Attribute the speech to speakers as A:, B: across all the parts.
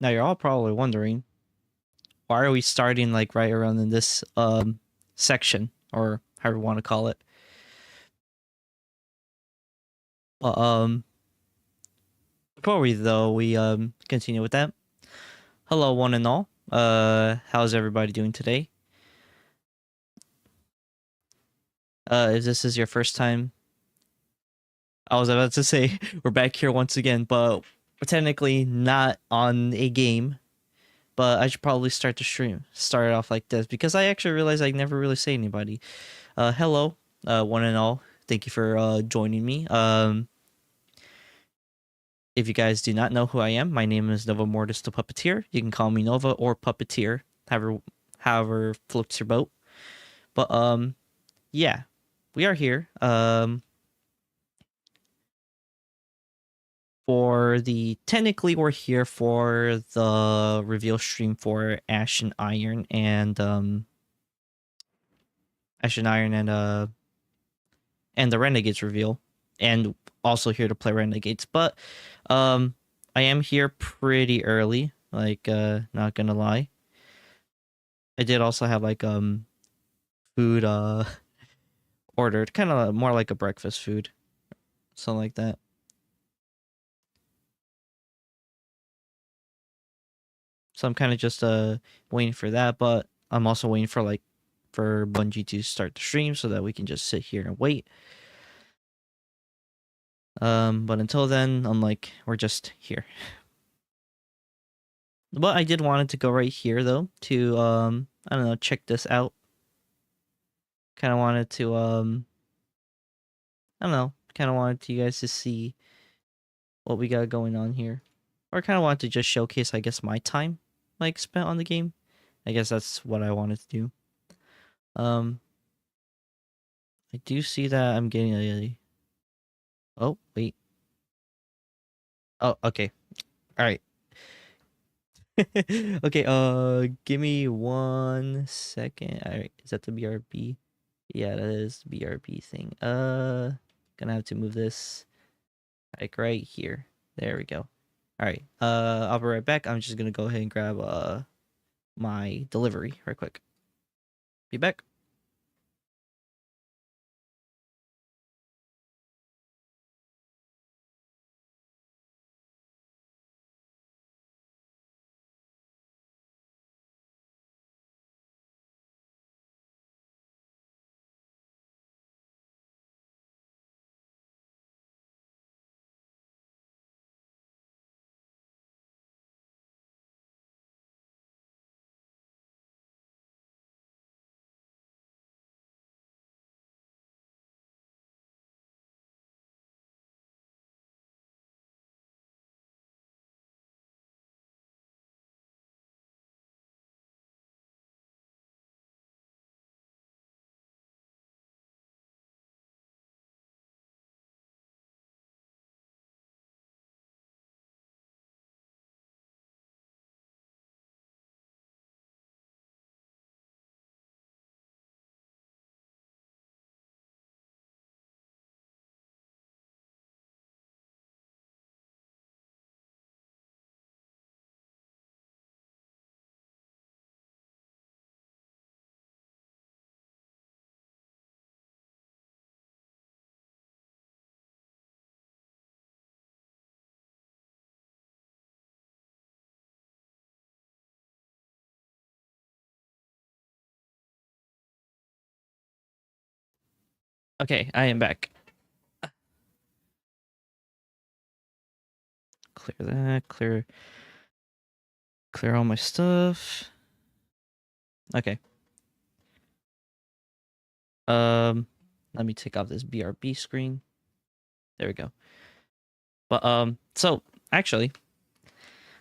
A: Now you're all probably wondering, why are we starting like right around in this section, or however you want to call it? But before we continue with that, hello one and all. How's everybody doing today? If this is your first time, I was about to say we're back here once again, but we're technically not on a game. But I should probably start it off like this, because I actually realized I never really say anybody. Hello, one and all. Thank you for joining me. If you guys do not know who I am, my name is Nova Mortis the Puppeteer. You can call me Nova or Puppeteer, however floats your boat. But yeah, we are here. Technically we're here for the reveal stream for Ashen Iron and and the Renegades reveal, and also here to play Renegades. But I am here pretty early, like not gonna lie. I did also have like food ordered, kind of more like a breakfast food, something like that. So I'm kind of just waiting for that, but I'm also waiting for Bungie to start the stream so that we can just sit here and wait. But until then, we're just here. But I did wanted to go right here though to I don't know, check this out. Kind of wanted to I don't know, kind of wanted you guys to see what we got going on here. Or kind of wanted to just showcase, I guess, my time spent on the game. I guess that's what I wanted to do. I do see that I'm getting a Oh, wait. Oh, okay. All right. Okay, give me 1 second. All right, is that the BRB? Yeah, that is the BRB thing. Gonna have to move this like right here. There we go. All right. I'll be right back. I'm just gonna go ahead and grab my delivery right quick. Be back. Okay, I am back. Clear that. Clear all my stuff. Okay. Let me take off this BRB screen. There we go. But so actually,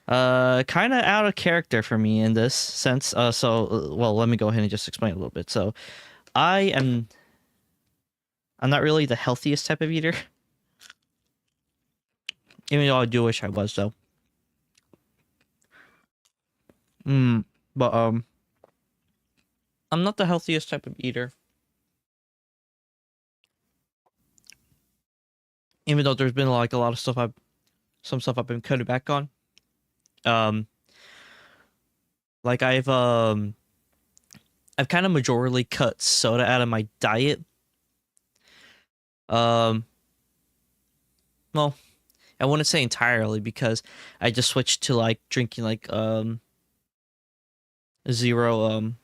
A: kind of out of character for me in this sense. Well, let me go ahead and just explain a little bit. So, I'm not really the healthiest type of eater, even though I do wish I was though. But I'm not the healthiest type of eater, even though there's been like a lot of stuff some stuff I've been cutting back on. Like I've kind of majorly cut soda out of my diet. Um, well, I wouldn't say entirely because I just switched to like drinking zero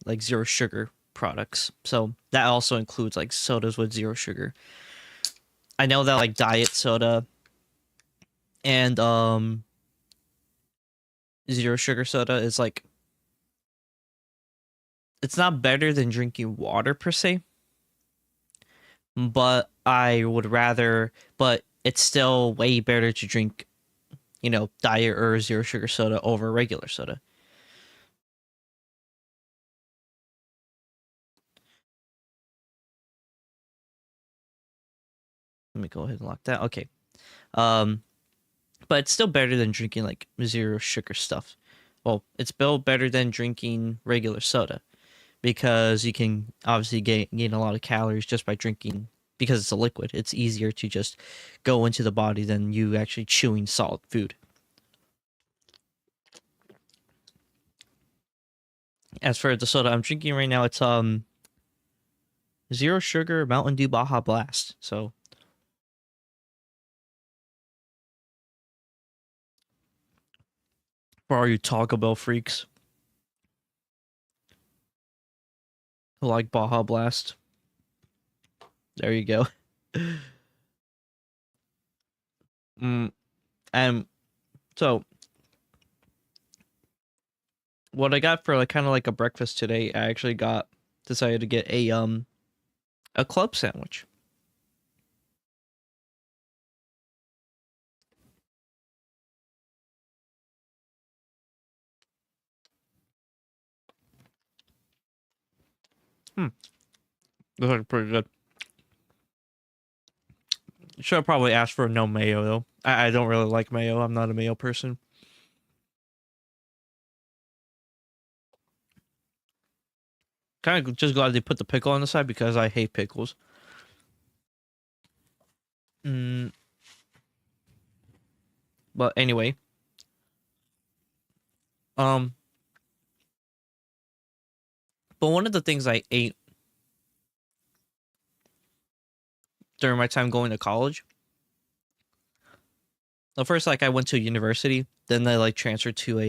A: like zero sugar products. So that also includes like sodas with zero sugar. I know that like diet soda and zero sugar soda is like it's not better than drinking water per se, but I would rather but it's still way better to drink, diet or zero sugar soda over regular soda. Let me go ahead and lock that. Okay. Um but it's still better than drinking like zero sugar stuff. Well, it's still better than drinking regular soda because you can obviously gain a lot of calories just by drinking because it's a liquid. It's easier to just go into the body than you actually chewing solid food. As for the soda I'm drinking right now, it's zero sugar Mountain Dew Baja Blast. So for all you Taco Bell freaks who like Baja Blast, there you go. And so what I got for like kind of like a breakfast today, I actually decided to get a club sandwich. Hmm, this looks pretty good. Should have probably asked for no mayo though. I don't really like mayo. I'm not a mayo person. Kind of just glad they put the pickle on the side because I hate pickles. Mm, but anyway, um, but one of the things I ate during my time going to college, well, first like I went to university, then I like transferred to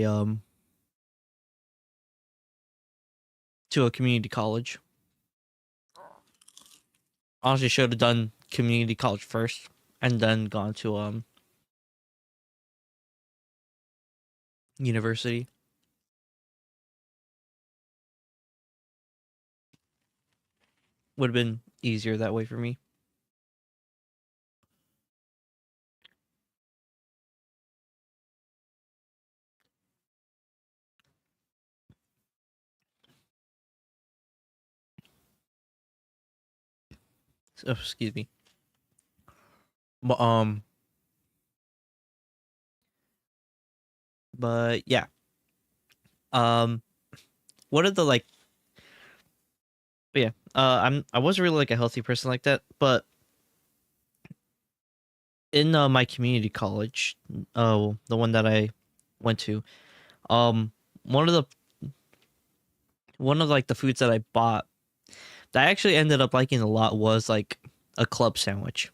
A: a community college. Honestly, should have done community college first and then gone to university. Would have been easier that way for me. So, excuse me. But but yeah. Um, what are the like? But yeah. I wasn't really like a healthy person like that, but in my community college, the one that I went to, um, one of the one of like the foods that I bought that I actually ended up liking a lot was like a club sandwich.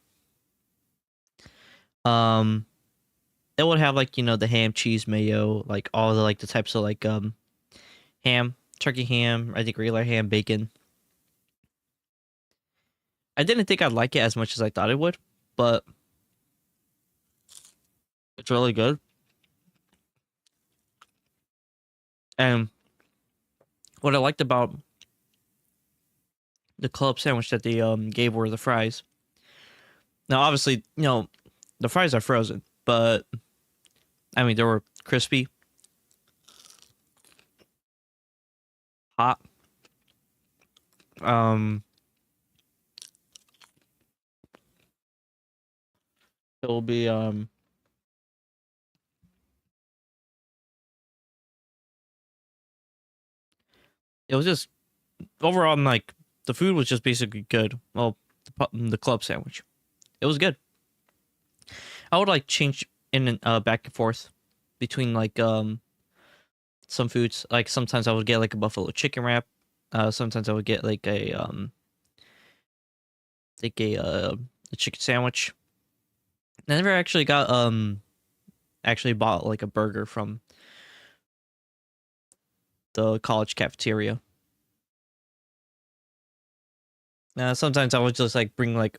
A: Um, it would have like the ham, cheese, mayo, like all the like the types of like ham, turkey ham, I think regular ham, bacon. I didn't think I'd like it as much as I thought it would, but it's really good. And what I liked about the club sandwich that they gave were the fries. Now, obviously, the fries are frozen, but I mean they were crispy, hot. Um, it will be it was just overall, I'm like the food was just basically good. Well, the club sandwich, it was good. I would like change in and back and forth between like some foods. Like sometimes I would get like a buffalo chicken wrap. Sometimes I would get like a chicken sandwich. I never actually bought like a burger from the college cafeteria. Sometimes I would just like bring like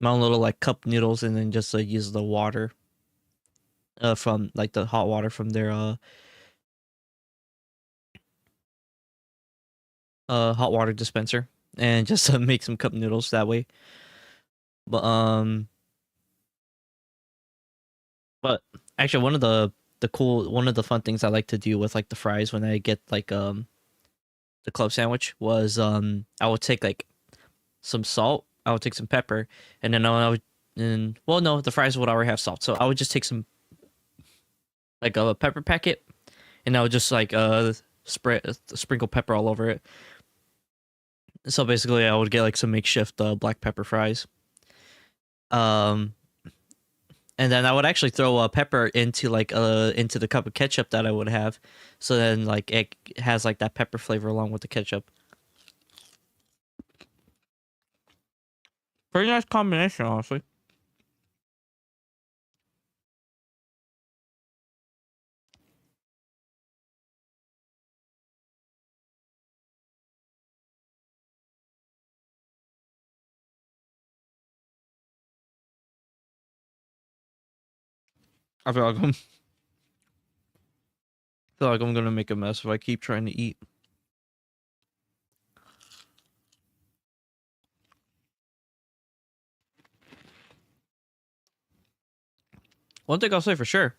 A: my own little like cup noodles and then just like use the water from like the hot water from their hot water dispenser and just make some cup noodles that way. But actually one of the fun things I like to do with like the fries when I get like the club sandwich was I would take like some salt, I would take some pepper, and then well no, the fries would already have salt, so I would just take some like a pepper packet and I would just like sprinkle pepper all over it. So basically I would get like some makeshift black pepper fries. And then I would actually throw a pepper into like into the cup of ketchup that I would have, so then like it has like that pepper flavor along with the ketchup. Pretty nice combination, honestly. I feel like I'm gonna make a mess if I keep trying to eat. One thing I'll say for sure,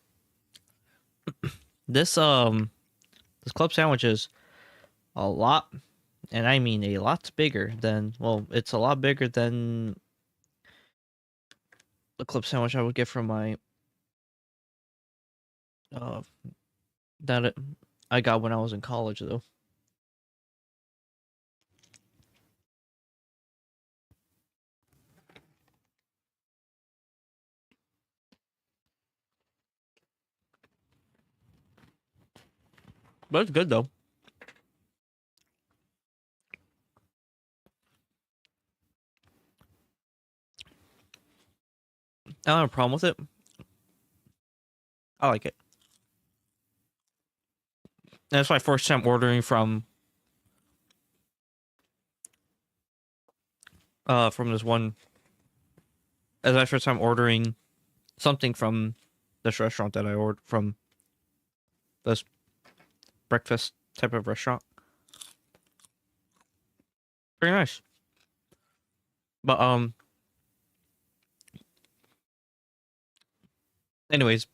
A: this club sandwich is a lot, and I mean a lot bigger than, well, it's a lot bigger than the club sandwich I would get from my I got when I was in college though. But it's good though. I don't have a problem with it. I like it. And that's my first time ordering from this one. That's my first time ordering something from this restaurant that I ordered from, this breakfast type of restaurant. Very nice. But anyways,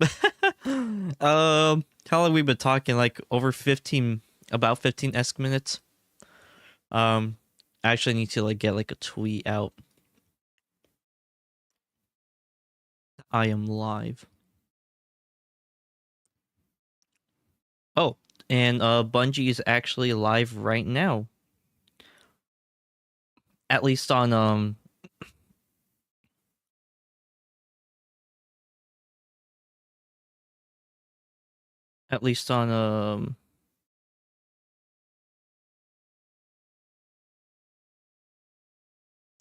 A: how long we been talking? Like over 15, about 15 minutes. I actually need to like get like a tweet out. I am live. Oh, and Bungie is actually live right now. At least on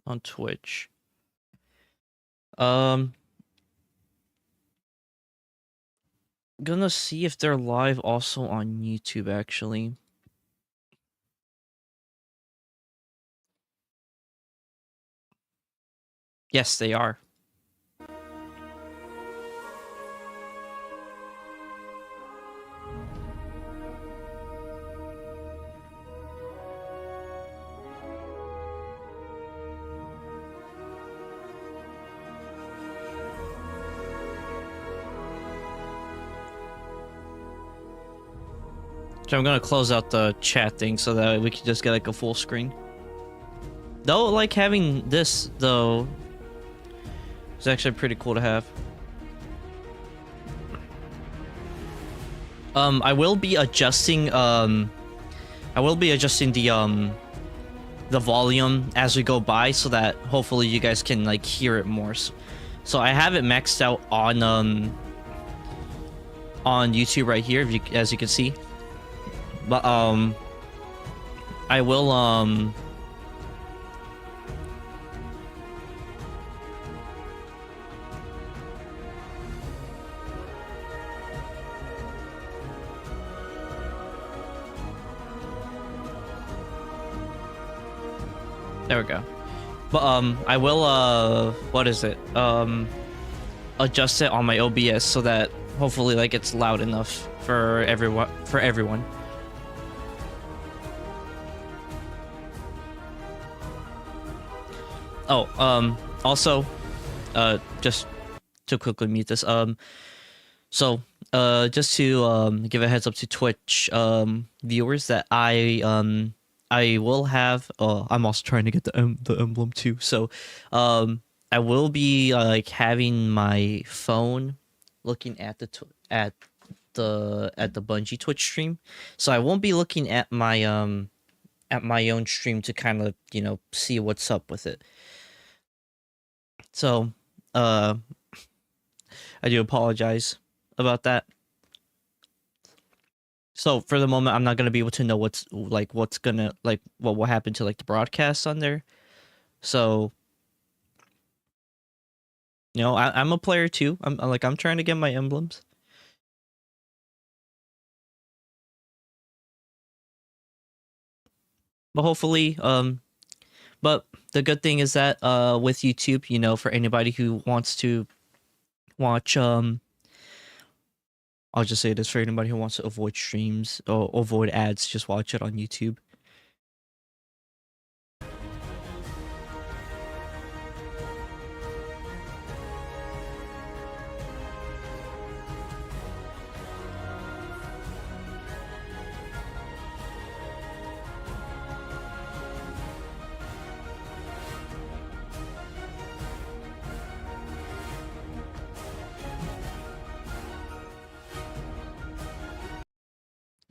A: on Twitch. Gonna see if they're live also on YouTube actually. Yes, they are. So I'm gonna close out the chat thing so that we can just get like a full screen. Though, like having this though, it's actually pretty cool to have. I will be adjusting the volume as we go by so that hopefully you guys can like hear it more. So I have it maxed out on YouTube right here, as you can see. But I will there we go. But I will what is it? Adjust it on my OBS so that hopefully like it's loud enough for everyone. Oh, also just to quickly mute this, so just to give a heads up to Twitch viewers that I will have I'm also trying to get the emblem too, so I will be like having my phone looking at the Bungie Twitch stream, so I won't be looking at my own stream to kind of, you know, see what's up with it. So I do apologize about that. So for the moment, I'm not gonna be able to know what will happen to like the broadcast on there. So, you know, I'm a player too. I'm trying to get my emblems. But hopefully, but the good thing is that with YouTube, you know, for anybody who wants to watch I'll just say this, for anybody who wants to avoid streams or avoid ads, just watch it on YouTube.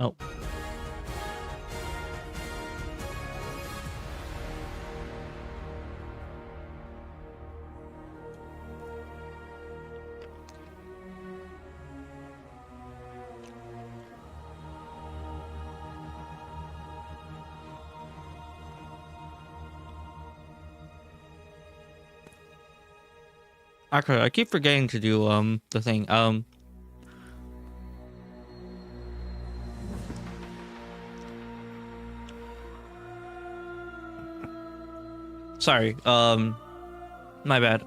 A: Oh. Actually, I keep forgetting to do the thing. Sorry, my bad.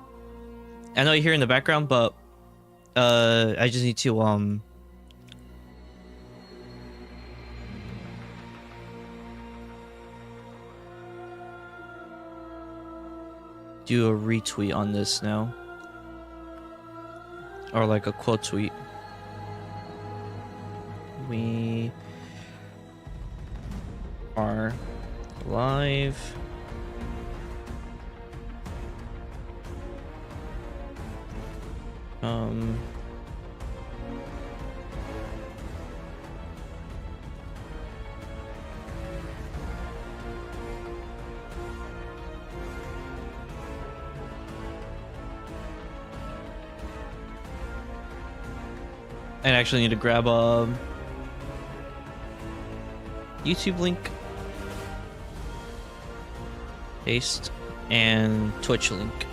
A: I know you hear in the background, but I just need to do a retweet on this now, or like a quote tweet. We are live. I actually need to grab a YouTube link, paste, and Twitch link.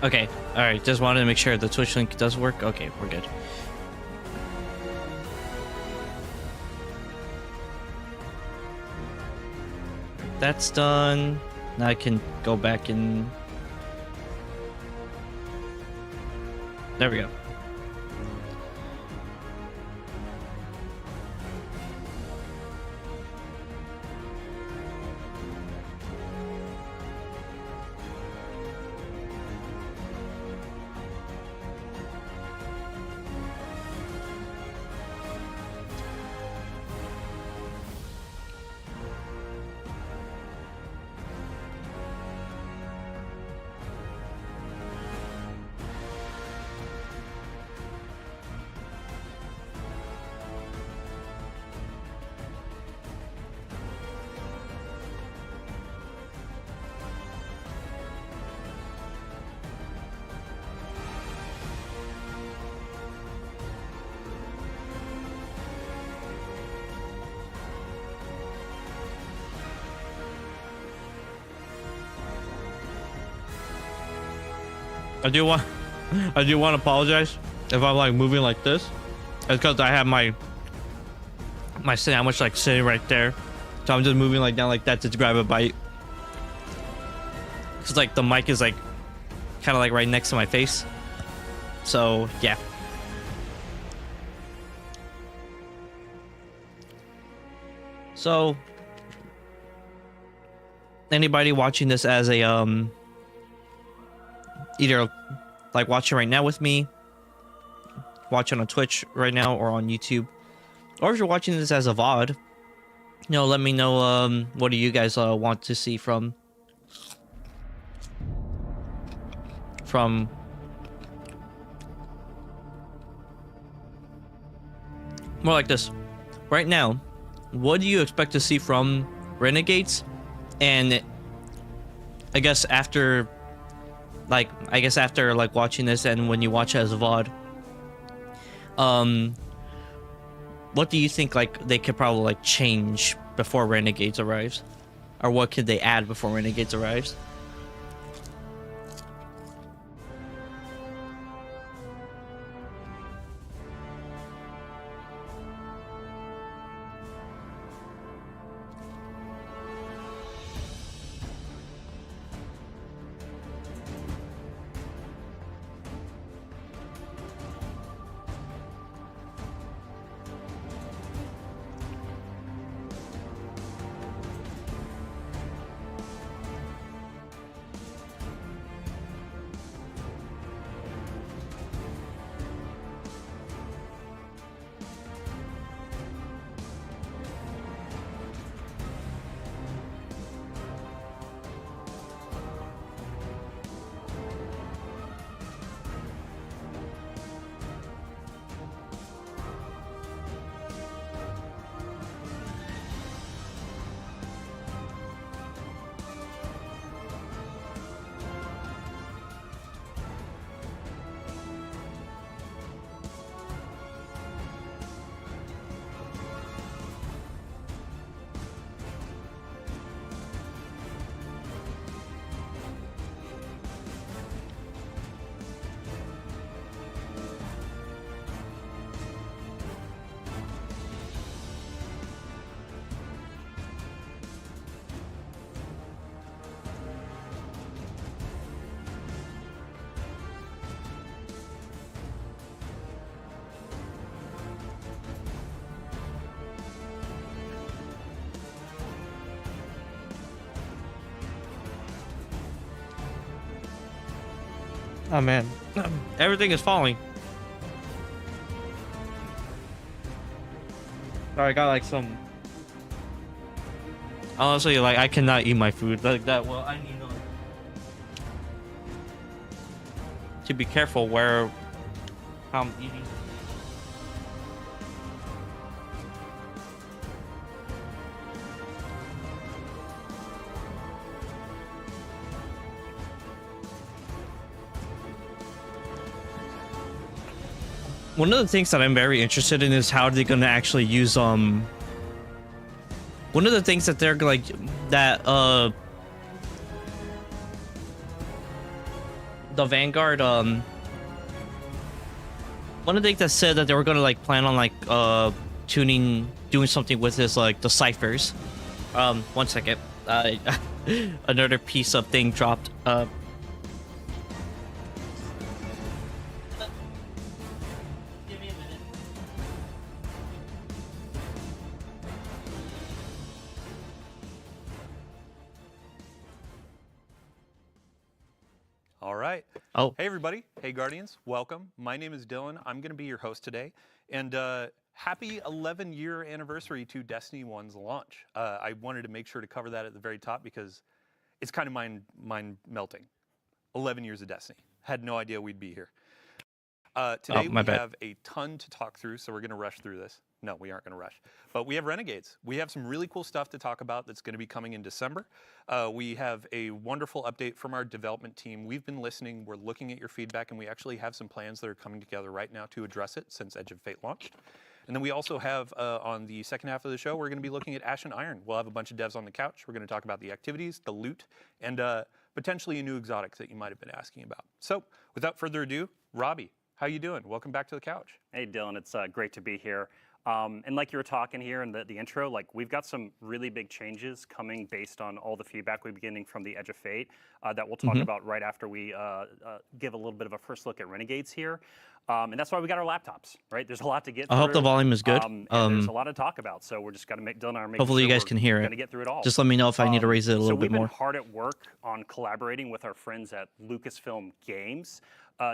A: Okay, alright, just wanted to make sure the Twitch link does work. Okay, we're good. That's done. Now I can go back and... There we go. I do want to apologize if I'm like moving like this. It's because I have my sandwich like sitting right there, so I'm just moving like down like that to grab a bite. Cause like the mic is like kind of like right next to my face, so yeah. So anybody watching this as a either like watching right now with me, watching on Twitch right now or on YouTube, or if you're watching this as a VOD, you know, let me know what do you guys want to see from more like this. Right now, what do you expect to see from Renegades? And I guess after like watching this and when you watch it as a VOD, what do you think like they could probably like change before Renegades arrives? Or what could they add before Renegades arrives? Oh man, everything is falling. Sorry, I got like some. Honestly, like I cannot eat my food like that. Well, I need to be careful how I'm eating. One of the things that I'm very interested in is how they're gonna actually use one of the things that they're like that the Vanguard one of the things that said that they were gonna like plan on like doing something with this like the ciphers. 1 second. Another piece of thing dropped. Give me a minute.
B: All right.
A: Oh.
B: Hey, everybody. Hey, Guardians. Welcome. My name is Dylan. I'm going to be your host today. And happy 11-year anniversary to Destiny 1's launch. I wanted to make sure to cover that at the very top because it's kind of mind melting. 11 years of Destiny. Had no idea we'd be here. Today we have a ton to talk through, so we're going to rush through this. No, we aren't going to rush. But we have Renegades. We have some really cool stuff to talk about that's going to be coming in December. We have a wonderful update from our development team. We've been listening. We're looking at your feedback, and we actually have some plans that are coming together right now to address it since Edge of Fate launched. And then we also have, on the second half of the show, we're going to be looking at Ash and Iron. We'll have a bunch of devs on the couch. We're going to talk about the activities, the loot, and potentially a new exotic that you might have been asking about. So without further ado, Robbie, how you doing? Welcome back to the couch.
C: Hey, Dylan. It's great to be here. And like you were talking here in the intro, like we've got some really big changes coming based on all the feedback we've been getting from the Edge of Fate that we'll talk about right after we give a little bit of a first look at Renegades here. And that's why we got our laptops, right? There's a lot to get through.
A: I hope the volume is good.
C: And there's a lot to talk about, so we're just got to make Dylan and I are making
A: hopefully
C: sure
A: you guys can hear it.
C: Going to get through it all.
A: Just let me know if I need to raise it a little bit more.
C: So we've been hard at work on collaborating with our friends at Lucasfilm Games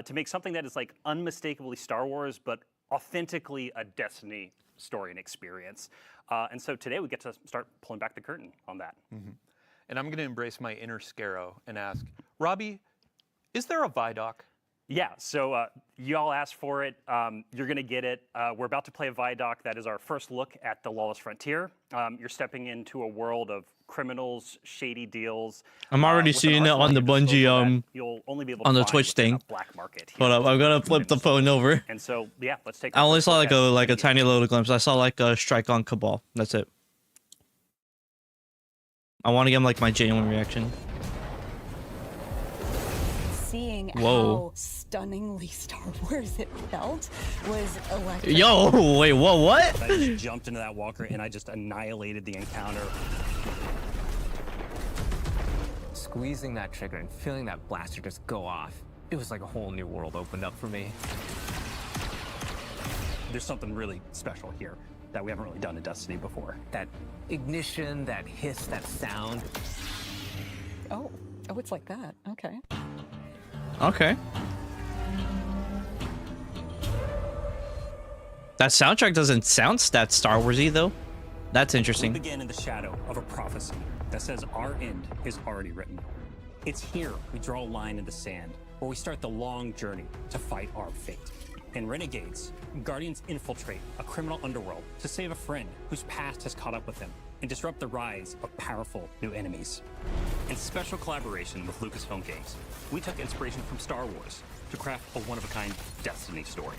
C: to make something that is like unmistakably Star Wars, but authentically a Destiny story and experience. And so today we get to start pulling back the curtain on that.
B: And I'm going to embrace my inner Scarrow and ask, Robbie, is there a Vidoc?
C: Yeah, so you all asked for it. You're going to get it. We're about to play a Vidoc. That is our first look at the Lawless Frontier. You're stepping into a world of criminals, shady deals.
A: I'm already seeing it on the Bungie
C: you'll only be able to
A: on the
C: find
A: Twitch thing.
C: Black market.
A: Hold up, I'm gonna flip the phone over.
C: And so yeah, let's take.
A: I only saw like a tiny little glimpse. I saw like a strike on Cabal. That's it. I want to give him like my genuine reaction.
D: Seeing how stunningly Star Wars it felt was electric.
A: Yo, wait, what?
C: I just jumped into that walker and I just annihilated the encounter.
E: Squeezing that trigger and feeling that blaster just go off, it was like a whole new world opened up for me.
C: There's something really special here that we haven't really done in Destiny before.
E: That ignition, that hiss, that sound.
D: Oh, it's like that. Okay.
A: Okay. That soundtrack doesn't sound that Star Warsy though. That's interesting.
C: We begin in the shadow of a prophecy that says our end is already written. It's here we draw a line in the sand where we start the long journey to fight our fate. In Renegades, Guardians infiltrate a criminal underworld to save a friend whose past has caught up with them and disrupt the rise of powerful new enemies. In special collaboration with Lucasfilm Games, we took inspiration from Star Wars to craft a one-of-a-kind Destiny story.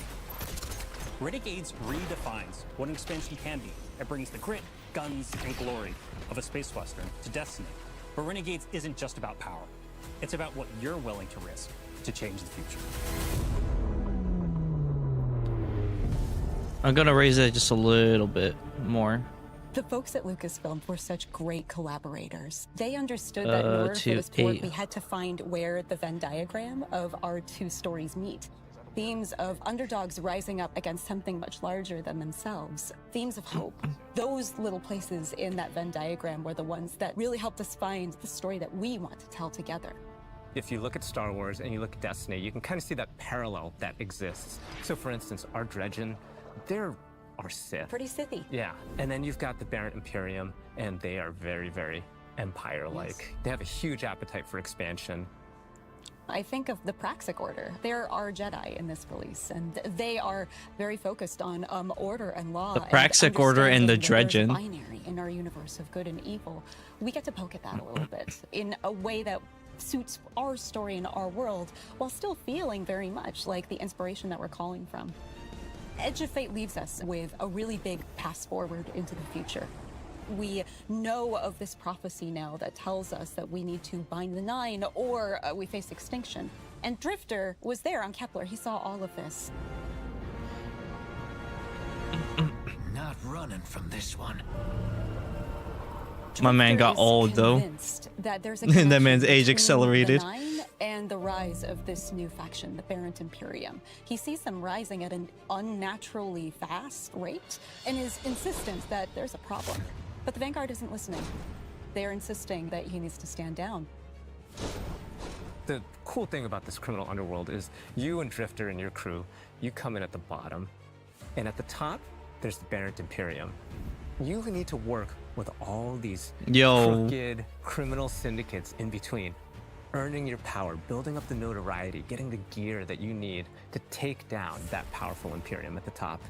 C: Renegades redefines what an expansion can be. It brings the grit, guns, and glory of a space western to Destiny. But Renegades isn't just about power. It's about what you're willing to risk to change the future.
A: I'm gonna raise it just a little bit more.
D: The folks at Lucasfilm were such great collaborators. They understood that in order for this to work, we had to find where the Venn diagram of our two stories meet. Themes of underdogs rising up against something much larger than themselves. Themes of hope. Those little places in that Venn diagram were the ones that really helped us find the story that we want to tell together.
E: If you look at Star Wars and you look at Destiny, you can kind of see that parallel that exists. So for instance, our Dredgen, they're our Sith.
D: Pretty Sithy.
E: Yeah, and then you've got the Barrett Imperium, and they are very, very Empire-like. Yes. They have a huge appetite for expansion.
D: I think of the Praxic Order. There are Jedi in this release, and they are very focused on order and law.
A: The Praxic Order and the Dredgen.
D: Binary in our universe of good and evil. We get to poke at that a little bit in a way that suits our story and our world, while still feeling very much like the inspiration that we're calling from. Edge of Fate leaves us with a really big pass forward into the future. We know of this prophecy now that tells us that we need to bind the Nine or we face extinction. And Drifter was there on Kepler. He saw all of this.
F: Not running from this one.
A: My man
D: Drifter
A: got
D: is
A: old, though.
D: convinced that there's a
A: That man's
D: connection
A: age
D: between
A: accelerated.
D: the Nine and the rise of this new faction, the Barrent Imperium. He sees them rising at an unnaturally fast rate and is insistent that there's a problem. But the Vanguard isn't listening. They're insisting that he needs to stand down.
E: The cool thing about this criminal underworld is you and Drifter and your crew, you come in at the bottom, and at the top, there's the Barrent Imperium. You need to work with all these crooked criminal syndicates in between, earning your power, building up the notoriety, getting the gear that you need to take down that powerful Imperium at the top.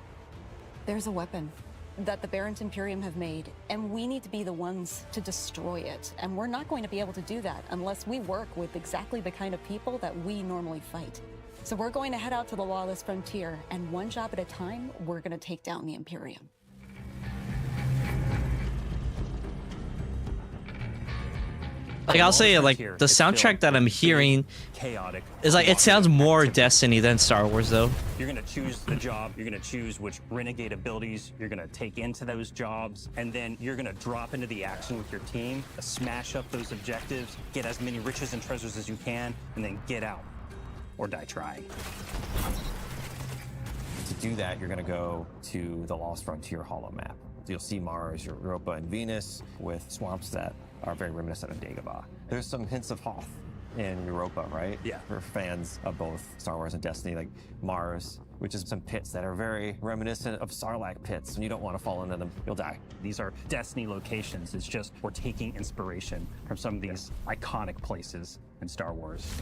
D: There's a weapon that the Barrent Imperium have made, and we need to be the ones to destroy it. And we're not going to be able to do that unless we work with exactly the kind of people that we normally fight. So we're going to head out to the lawless frontier, and one job at a time, we're going to take down the Imperium.
A: Like, I'll say, like, the soundtrack that I'm hearing is like, it sounds more Destiny than Star Wars, though.
C: You're going to choose the job, you're going to choose which renegade abilities you're going to take into those jobs, and then you're going to drop into the action with your team, smash up those objectives, get as many riches and treasures as you can, and then get out or die trying.
F: To do that, you're going to go to the Lost Frontier holo map. You'll see Mars, Europa, and Venus with swamps that are very reminiscent of Dagobah. There's some hints of Hoth in Europa, right?
C: Yeah.
F: For fans of both Star Wars and Destiny, like Mars, which is some pits that are very reminiscent of Sarlacc pits, and you don't want to fall into them, you'll die.
C: These are Destiny locations. It's just we're taking inspiration from some of these iconic places in Star Wars.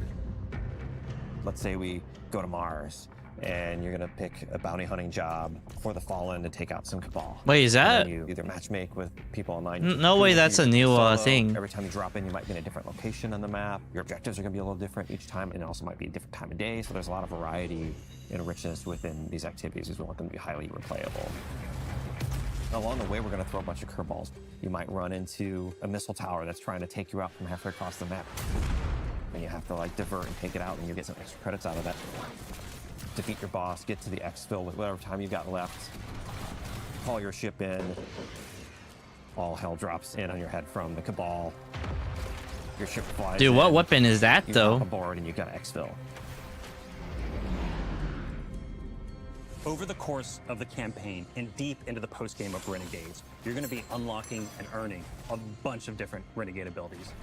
F: Let's say we go to Mars, and you're gonna pick a bounty hunting job for the Fallen to take out some Cabal.
A: Wait, is
F: And
A: that?
F: then you either matchmake with people online.
A: No way, that's a new
F: solo.
A: thing.
F: Every time you drop in, you might be in a different location on the map. Your objectives are gonna be a little different each time, and it also might be a different time of day. So there's a lot of variety and richness within these activities. We want them to be highly replayable. Along the way, we're gonna throw a bunch of curveballs. You might run into a missile tower that's trying to take you out from halfway across the map. And you have to like divert and take it out, and you get some extra credits out of that. Defeat your boss, get to the exfil with whatever time you got left, call your ship in, all hell drops in on your head from the Cabal. Your ship flies
A: Dude, what
F: in,
A: weapon is that,
F: you
A: though?
F: hop aboard and you got to exfil.
C: Over the course of the campaign and deep into the post-game of Renegades, you're going to be unlocking and earning a bunch of different Renegade abilities.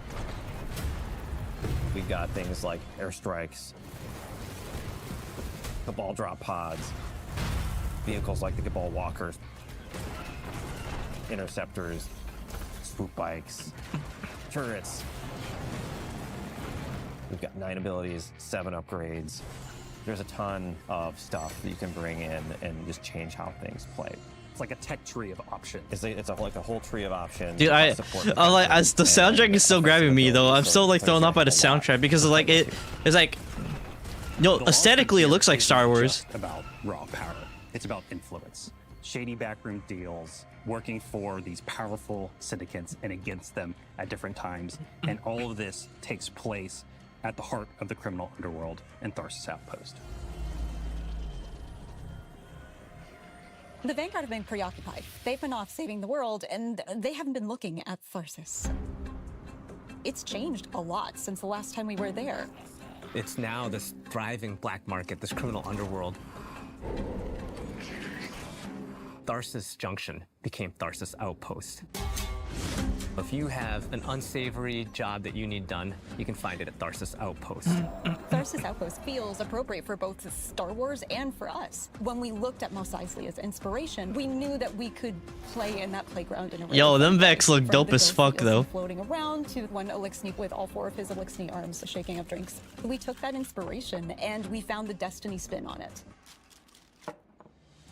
F: We got things like airstrikes, Cabal drop pods, vehicles like the Cabal walkers, interceptors, swoop bikes, turrets. We've got 9 abilities, 7 upgrades. There's a ton of stuff that you can bring in and just change how things play.
C: It's like a tech tree of options.
F: It's like a whole tree of options.
A: Dude,
F: to support the characters
A: the soundtrack
F: and
A: is still grabbing me, though. I'm still like thrown off by the
F: there's a lot.
A: soundtrack because like it's like, no,
C: The Lost
A: aesthetically it
C: Frontier
A: looks like
C: isn't
A: Star Wars.
C: just about raw power. It's about influence. Shady backroom deals, working for these powerful syndicates and against them at different times. And all of this takes place at the heart of the criminal underworld in Tharsis Outpost.
D: The Vanguard have been preoccupied. They've been off saving the world, and they haven't been looking at Tharsis. It's changed a lot since the last time we were there.
E: It's now this thriving black market, this criminal underworld. Tharsis Junction became Tharsis Outpost. If you have an unsavory job that you need done, you can find it at Tharsis Outpost.
D: Tharsis Outpost feels appropriate for both Star Wars and for us. When we looked at Mos Eisley as inspiration, we knew that we could play in that playground in a really
A: Yo,
D: fun
A: them
D: way.
A: Vex look
D: From
A: dope
D: the
A: as
D: Ghost
A: fuck,
D: Eagles
A: though.
D: Floating around to one Elixni with all 4 of his Elixni arms shaking up drinks. We took that inspiration and we found the Destiny spin on it.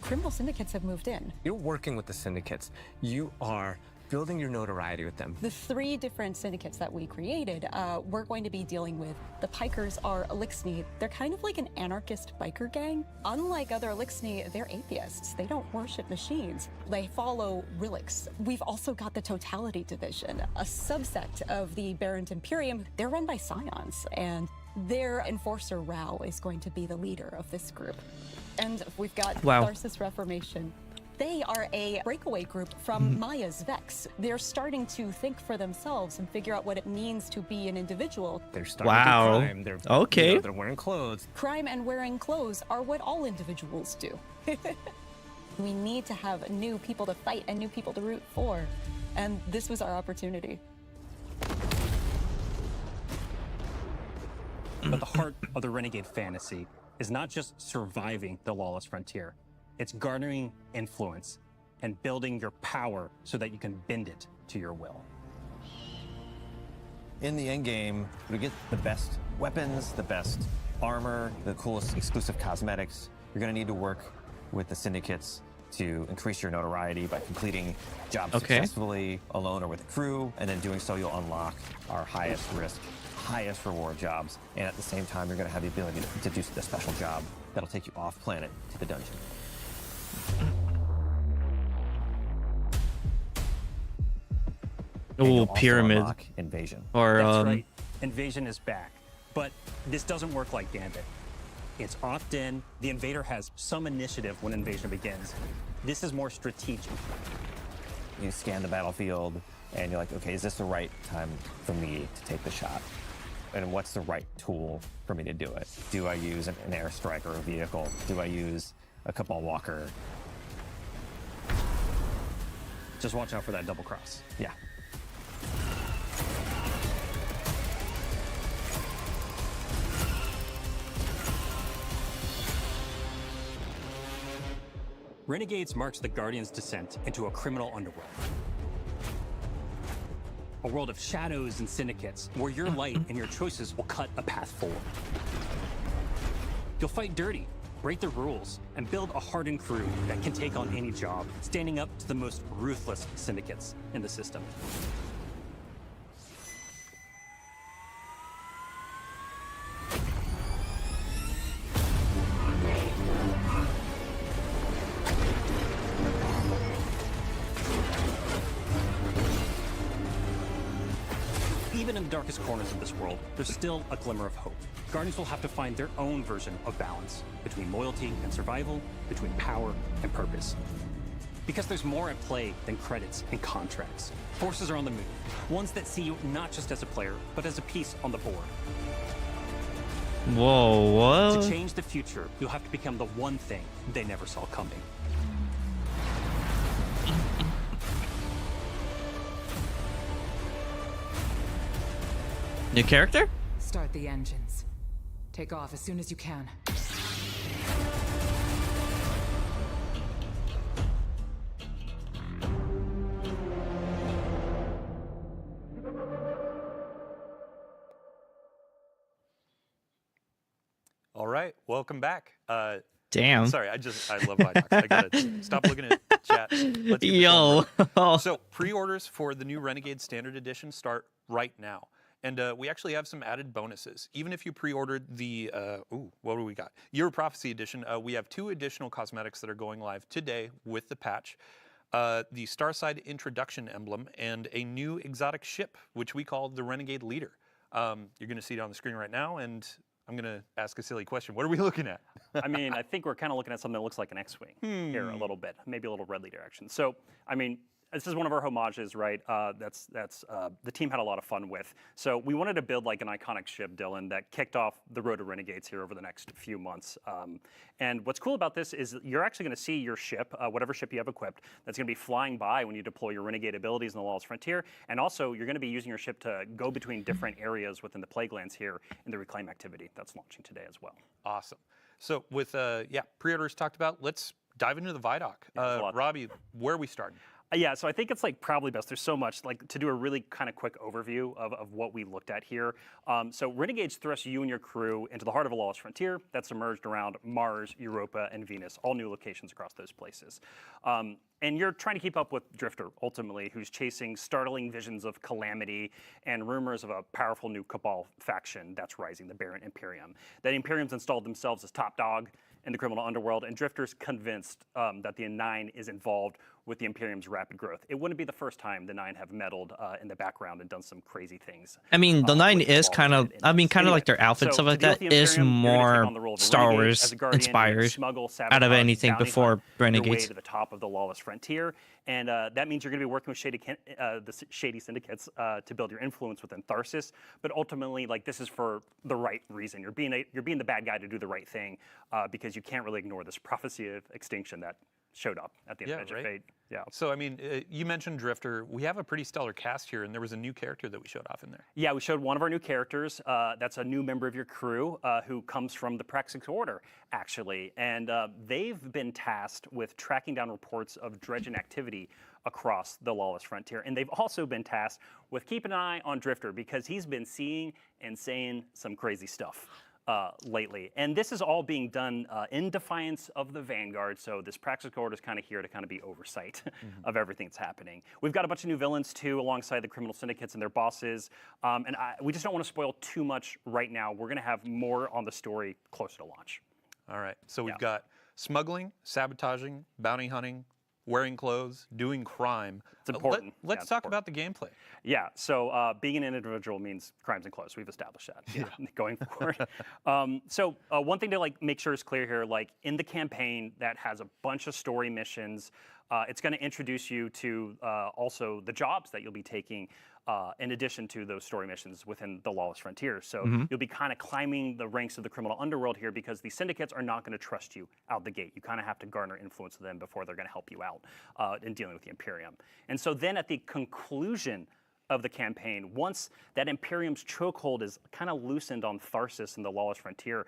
D: Criminal syndicates have moved in.
E: You're working with the syndicates. You are building your notoriety with them.
D: The 3 different syndicates that we created, we're going to be dealing with. The Pikers are Elixni. They're kind of like an anarchist biker gang. Unlike other Elixni, they're atheists. They don't worship machines. They follow relics. We've also got the Totality Division, a subsect of the Barrent Imperium. They're run by Scions, and their enforcer Rao is going to be the leader of this group. And we've got
A: Wow.
D: Tharsis Reformation. They are a breakaway group from Maya's Vex. They're starting to think for themselves and figure out what it means to be an individual.
E: They're starting
A: Wow.
E: to crime. They're,
A: Okay.
E: they're wearing clothes.
D: Crime and wearing clothes are what all individuals do. We need to have new people to fight and new people to root for. And this was our opportunity.
C: But the heart of the Renegade fantasy is not just surviving the lawless frontier. It's garnering influence and building your power so that you can bend it to your will.
F: In the end game, to get the best weapons, the best armor, the coolest exclusive cosmetics, you're going to need to work with the syndicates to increase your notoriety by completing jobs successfully alone or with a crew, and then doing so you'll unlock our highest risk, highest reward jobs, and at the same time you're going to have the ability to do the special job that'll take you off planet to the dungeon. And you'll
A: Oh,
F: also
A: pyramid.
F: unlock invasion.
A: Or
C: That's right. Invasion is back. But this doesn't work like Gambit. It's opt-in. The invader has some initiative when invasion begins. This is more strategic.
F: You scan the battlefield and you're like, okay, is this the right time for me to take the shot? And what's the right tool for me to do it? Do I use an airstrike or a vehicle? Do I use a cabal walker?
C: Just watch out for that double cross.
F: Yeah.
C: Renegades marks the Guardian's descent into a criminal underworld. A world of shadows and syndicates, where your light and your choices will cut a path forward. You'll fight dirty, break the rules, and build a hardened crew that can take on any job, standing up to the most ruthless syndicates in the system. Even in the darkest corners of this world, there's still a glimmer of hope. Guardians will have to find their own version of balance between loyalty and survival, between power and purpose. Because there's more at play than credits and contracts. Forces are on the move, ones that see you not just as a player, but as a piece on the board.
A: Whoa,
C: To
A: what?
C: change the future, you'll have to become the one thing they never saw coming.
A: New character?
G: Start the engines. Take off as soon as you can.
B: All right, welcome back.
A: Damn.
B: Sorry, I love Vidox. I gotta stop looking at chat. Let's get this
A: Yo.
B: going. So pre-orders for the new Renegade Standard Edition start right now. And we actually have some added bonuses. Even if you pre-ordered the, what do we got? Year of Prophecy Edition, we have 2 additional cosmetics that are going live today with the patch. The Starside Introduction Emblem and a new exotic ship, which we call the Renegade Leader. You're gonna see it on the screen right now, and I'm gonna ask a silly question. What are we looking at?
H: I mean, I think we're kind of looking at something that looks like an X-Wing here a little bit, maybe a little red leader action. So, I mean, this is one of our homages, right? That's the team had a lot of fun with. So we wanted to build like an iconic ship, Dylan, that kicked off the road to Renegades here over the next few months. And what's cool about this is you're actually going to see your ship, whatever ship you have equipped, that's going to be flying by when you deploy your Renegade abilities in the Lawless Frontier. And also, you're going to be using your ship to go between different areas within the Plaguelands here in the Reclaim activity that's launching today as well.
B: Awesome. So with pre-orders talked about, let's dive into the Vidoc.
H: there's a lot.
B: Robbie, where are we starting?
H: Yeah, so I think it's like probably best. There's so much like to do a really kind of quick overview of what we looked at here. So Renegades thrust you and your crew into the heart of a lawless frontier that's emerged around Mars, Europa, and Venus, all new locations across those places. And you're trying to keep up with Drifter, ultimately, who's chasing startling visions of calamity and rumors of a powerful new Cabal faction that's rising, the Barren Imperium. That Imperium's installed themselves as top dog in the criminal underworld, and Drifter's convinced that the Nine is involved with the Imperium's rapid growth. It wouldn't be the first time the Nine have meddled in the background and done some crazy things.
A: I mean, the Nine
H: with
A: is kind of,
H: involvement in
A: I mean,
H: this.
A: kind of
H: Anyway,
A: like their outfit,
H: so
A: stuff like
H: to deal with
A: that,
H: the
A: is
H: Imperium, you're gonna take
A: more
H: on the role of a
A: Star
H: renegade.
A: Wars
H: As a Guardian, you're gonna
A: inspired
H: smuggle,
A: out of
H: sabotage,
A: anything
H: bounty
A: before
H: hunt your way
A: Renegades.
H: to the top of the lawless frontier, and that means you're going to be working with the shady syndicates to build your influence within Tharsis. But ultimately, like, this is for the right reason. You're being the bad guy to do the right thing because you can't really ignore this prophecy of extinction that showed up at the end of Edge of Fate. Yeah.
B: So I mean, you mentioned Drifter. We have a pretty stellar cast here, and there was a new character that we showed off in there.
H: Yeah, we showed one of our new characters. That's a new member of your crew who comes from the Praxis Order, actually. And they've been tasked with tracking down reports of dredging activity across the lawless frontier. And they've also been tasked with keeping an eye on Drifter because he's been seeing and saying some crazy stuff lately. And this is all being done in defiance of the Vanguard. So this Praxis Order is kind of here to kind of be oversight of everything that's happening. We've got a bunch of new villains too, alongside the criminal syndicates and their bosses. We just don't want to spoil too much right now. We're going to have more on the story closer to launch.
B: All right. So we've got smuggling, sabotaging, bounty hunting, wearing clothes, doing crime.
H: It's important.
B: Let's talk about the gameplay.
H: Yeah, so being an individual means crimes and clothes. We've established that going forward. One thing to like make sure is clear here, like in the campaign that has a bunch of story missions, it's going to introduce you to also the jobs that you'll be taking in addition to those story missions within the lawless frontier. So you'll be kind of climbing the ranks of the criminal underworld here because the syndicates are not going to trust you out the gate. You kind of have to garner influence with them before they're going to help you out in dealing with the Imperium. And so then at the conclusion of the campaign, once that Imperium's chokehold is kind of loosened on Tharsis and the lawless frontier,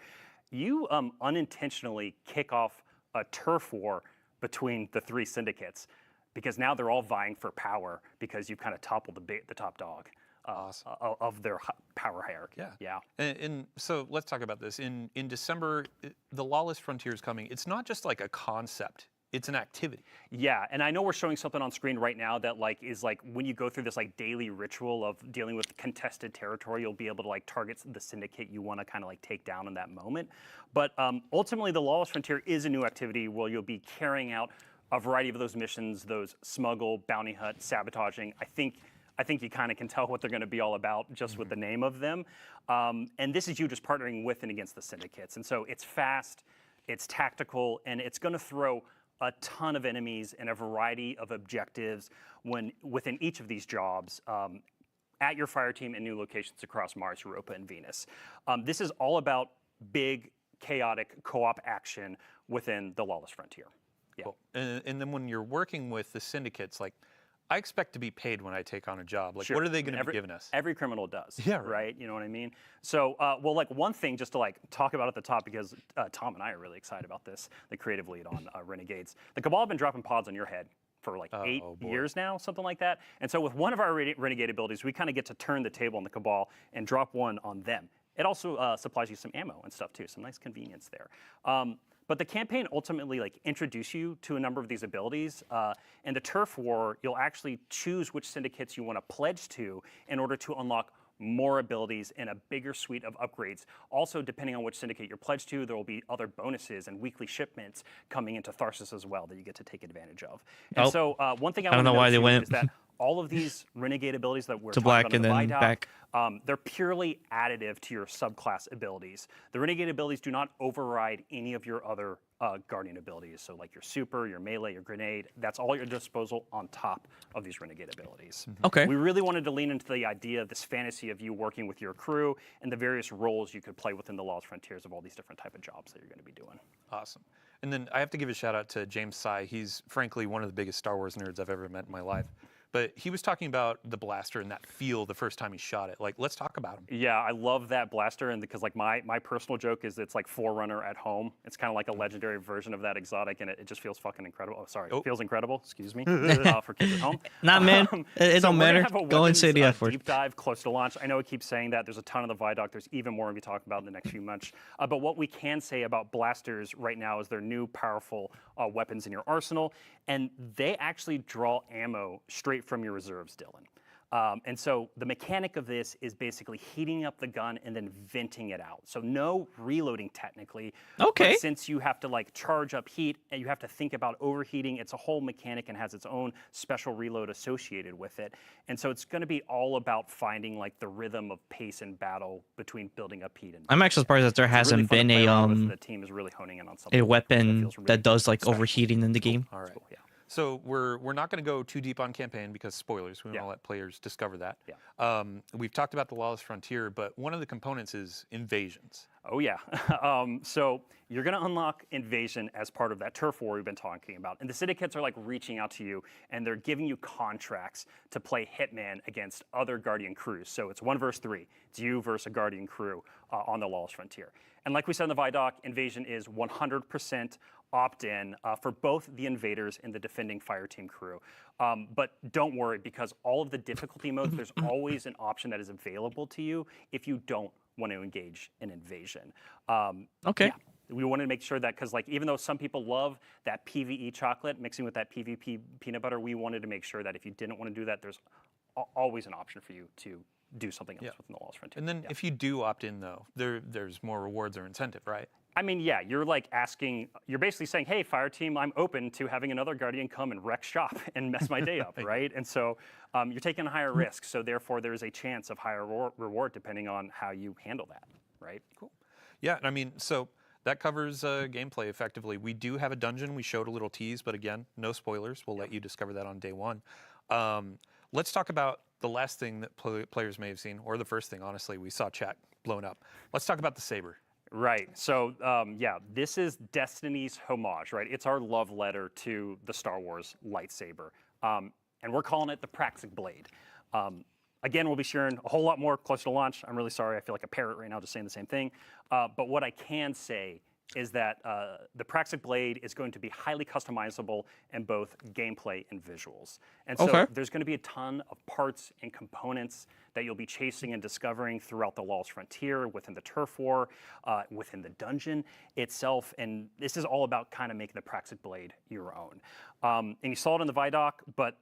H: you unintentionally kick off a turf war between the three syndicates, because now they're all vying for power because you've kind of toppled the top dog of their power hierarchy.
B: Yeah. And so let's talk about this. In December, the Lawless Frontier is coming. It's not just like a concept. It's an activity.
H: Yeah, and I know we're showing something on screen right now that like is like when you go through this like daily ritual of dealing with contested territory, you'll be able to like target the syndicate you want to kind of like take down in that moment. But ultimately, the Lawless Frontier is a new activity where you'll be carrying out a variety of those missions, those smuggle, bounty hunt, sabotaging. I think you kind of can tell what they're going to be all about just with the name of them. And this is you just partnering with and against the syndicates. And so it's fast, it's tactical, and it's going to throw a ton of enemies and a variety of objectives within each of these jobs at your fire team in new locations across Mars, Europa, and Venus. This is all about big, chaotic co-op action within the Lawless Frontier. Yeah.
B: Cool. And then when you're working with the syndicates, like, I expect to be paid when I take on a job. Like, what are they going to be giving us?
H: Every criminal does.
B: Yeah,
H: right. You know what I mean? So, well, like one thing just to like talk about at the top, because Tom and I are really excited about this, the creative lead on Renegades. The Cabal have been dropping pods on your head for like 8 years now, something like that. And so with one of our Renegade abilities, we kind of get to turn the table on the Cabal and drop one on them. It also supplies you some ammo and stuff too, some nice convenience there. But the campaign ultimately like introduce you to a number of these abilities. And the turf war, you'll actually choose which syndicates you want to pledge to in order to unlock more abilities and a bigger suite of upgrades. Also, depending on which syndicate you're pledged to, there will be other bonuses and weekly shipments coming into Tharsis as well that you get to take advantage of. And so one thing I
A: don't know why they went
H: is that all of these Renegade abilities that we're
A: to
H: talking
A: black
H: about
A: and
H: in the
A: then
H: VOD,
A: back.
H: they're purely additive to your subclass abilities. The Renegade abilities do not override any of your other Guardian abilities. So like your super, your melee, your grenade, that's all at your disposal on top of these Renegade abilities.
A: Okay.
H: We really wanted to lean into the idea of this fantasy of you working with your crew and the various roles you could play within the Lawless Frontiers of all these different type of jobs that you're going to be doing.
B: Awesome. And then I have to give a shout out to James Sy. He's frankly one of the biggest Star Wars nerds I've ever met in my life. But he was talking about the blaster and that feel the first time he shot it. Like, let's talk about him.
H: Yeah, I love that blaster, and because like my personal joke is it's like Forerunner at home. It's kind of like a legendary version of that exotic, and it just feels fucking incredible. Oh, sorry, it feels incredible. Excuse me, for kids at home.
A: Nah, man, it don't matter. Go and say the F word.
H: Deep dive close to launch. I know I keep saying that. There's a ton of the Vidoc. There's even more we talk about in the next few months. But what we can say about blasters right now is they're new, powerful weapons in your arsenal, and they actually draw ammo straight from your reserves, Dylan. And so the mechanic of this is basically heating up the gun and then venting it out. So no reloading technically.
A: Okay.
H: But since you have to like charge up heat and you have to think about overheating, it's a whole mechanic and has its own special reload associated with it. And so it's going to be all about finding like the rhythm of pace and battle between building up heat and.
A: I'm actually surprised that there
H: It's really
A: hasn't
H: fun to
A: been
H: play
A: a
H: around with, and the team is really honing in on something
A: a
H: that
A: weapon
H: feels really
A: that does like
H: special.
A: overheating in the game.
B: All right.
H: Cool, yeah.
B: So we're not going to go too deep on campaign because spoilers. We want to let players discover that.
H: Yeah.
B: We've talked about the Lawless Frontier, but one of the components is invasions.
H: Oh yeah. So you're going to unlock invasion as part of that turf war we've been talking about, and the syndicates are like reaching out to you, and they're giving you contracts to play Hitman against other Guardian crews. So it's 1 versus 3. It's you versus a Guardian crew on the Lawless Frontier. And like we said in the VOD, invasion is 100% opt-in for both the invaders and the defending fire team crew. But don't worry, because all of the difficulty modes, there's always an option that is available to you if you don't want to engage in invasion.
A: Okay.
H: Yeah. We wanted to make sure that, because like even though some people love that PvE chocolate mixing with that PvP peanut butter, we wanted to make sure that if you didn't want to do that, there's always an option for you to do something else within the Lawless Frontier.
B: And then if you do opt in, though, there's more rewards or incentive, right?
H: I mean, yeah, you're like asking, you're basically saying, hey, fire team, I'm open to having another Guardian come and wreck shop and mess my day up, right? And so you're taking a higher risk, so therefore there's a chance of higher reward depending on how you handle that, right?
B: Cool. Yeah, I mean, so that covers gameplay effectively. We do have a dungeon. We showed a little tease, but again, no spoilers. We'll let you discover that on day 1. Let's talk about the last thing that players may have seen, or the first thing, honestly. We saw chat blown up. Let's talk about the saber.
H: Right. So, yeah, this is Destiny's homage, right? It's our love letter to the Star Wars lightsaber. And we're calling it the Praxic Blade. Again, we'll be sharing a whole lot more closer to launch. I'm really sorry. I feel like a parrot right now just saying the same thing. But what I can say is that the Praxic Blade is going to be highly customizable in both gameplay and visuals. And so there's going to be a ton of parts and components that you'll be chasing and discovering throughout the Lawless Frontier, within the turf war, within the dungeon itself. And this is all about kind of making the Praxic Blade your own. And you saw it in the Vidoc, but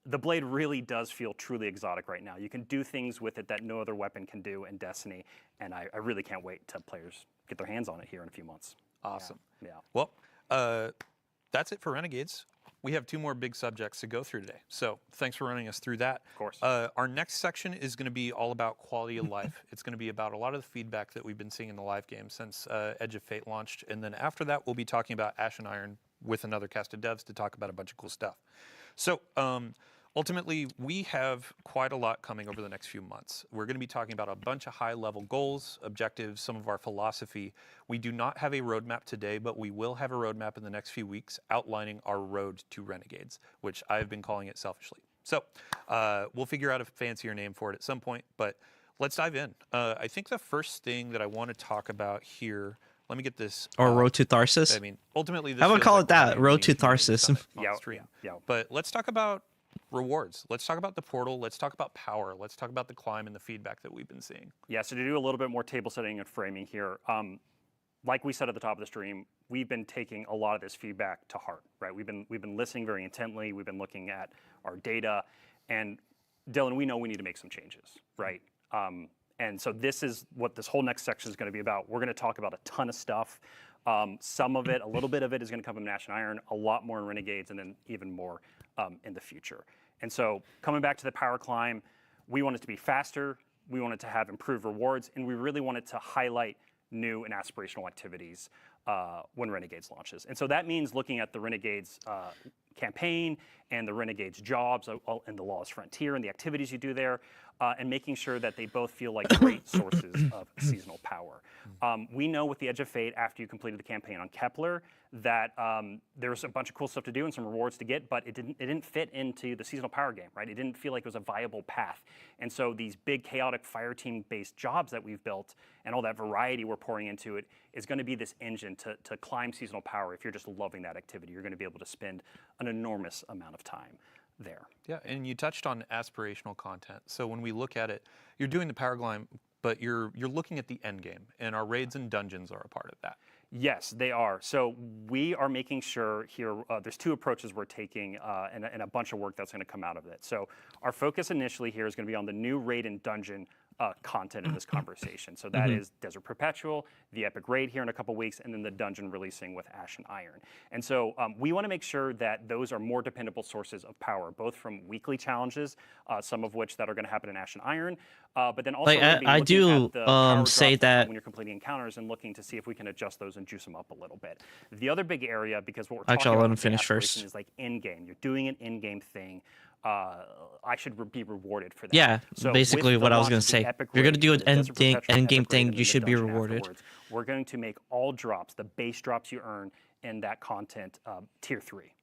H: the blade really does feel truly exotic right now. You can do things with it that no other weapon can do in Destiny, and I really can't wait till players get their hands on it here in a few months.
B: Awesome.
H: Yeah.
B: Well, that's it for Renegades. We have 2 more big subjects to go through today, so thanks for running us through that.
H: Of course.
B: Our next section is going to be all about quality of life. It's going to be about a lot of the feedback that we've been seeing in the live game since Edge of Fate launched, and then after that, we'll be talking about Ash and Iron with another cast of devs to talk about a bunch of cool stuff. So, ultimately, we have quite a lot coming over the next few months. We're going to be talking about a bunch of high-level goals, objectives, some of our philosophy. We do not have a roadmap today, but we will have a roadmap in the next few weeks outlining our road to Renegades, which I've been calling it selfishly. So we'll figure out a fancier name for it at some point, but let's dive in. I think the first thing that I want to talk about here, let me get this.
A: Or Road to Tharsis.
B: I mean, ultimately, this
A: I would
B: feels
A: call
B: like
A: it that,
B: we're
A: Road to
B: being community
A: Tharsis.
B: summit on
H: Yeah,
B: stream.
H: yeah.
B: But let's talk about rewards. Let's talk about the portal. Let's talk about power. Let's talk about the climb and the feedback that we've been seeing.
H: Yeah, so to do a little bit more table setting and framing here, like we said at the top of the stream, we've been taking a lot of this feedback to heart, right? We've been listening very intently. We've been looking at our data, and Dylan, we know we need to make some changes, right? And so this is what this whole next section is going to be about. We're going to talk about a ton of stuff. Some of it, a little bit of it is going to come from Ash and Iron, a lot more in Renegades, and then even more in the future. And so coming back to the power climb, we want it to be faster, we want it to have improved rewards, and we really want it to highlight new and aspirational activities when Renegades launches. And so that means looking at the Renegades campaign and the Renegades jobs and the Lawless Frontier and the activities you do there, and making sure that they both feel like great sources of seasonal power. We know with the Edge of Fate, after you completed the campaign on Kepler, that there was a bunch of cool stuff to do and some rewards to get, but it didn't fit into the seasonal power game, right? It didn't feel like it was a viable path. And so these big chaotic fire team based jobs that we've built and all that variety we're pouring into it is going to be this engine to climb seasonal power. If you're just loving that activity, you're going to be able to spend an enormous amount of time there.
B: Yeah, and you touched on aspirational content. So when we look at it, you're doing the power climb, but you're looking at the end game, and our raids and dungeons are a part of that.
H: Yes, they are. So we are making sure here, there's two approaches we're taking and a bunch of work that's going to come out of it. So our focus initially here is going to be on the new raid and dungeon content in this conversation. So that is Desert Perpetual, the Epic Raid here in a couple weeks, and then the dungeon releasing with Ash and Iron. And so we want to make sure that those are more dependable sources of power, both from weekly challenges, some of which that are going to happen in Ash and Iron, but then also
A: Like,
H: we're gonna be
A: I
H: looking
A: do,
H: at the power
A: say
H: drops
A: that-
H: when you're completing encounters and looking to see if we can adjust those and juice them up a little bit. The other big area, because what we're
A: Actually,
H: talking
A: I'll let
H: about
A: him
H: with the
A: finish
H: aspiration
A: first.
H: is like in-game. You're doing an in-game thing. I should be rewarded for that.
A: Yeah,
H: So
A: basically
H: with the
A: what I was
H: launch
A: gonna
H: of the
A: say.
H: Epic
A: If you're gonna
H: Raid,
A: do an
H: the Desert Perpetual
A: end-game
H: Epic Raid,
A: thing,
H: and
A: you
H: then the
A: should be
H: dungeon
A: rewarded.
H: afterwards, we're going to make all drops, the base drops you earn in that content, tier 3.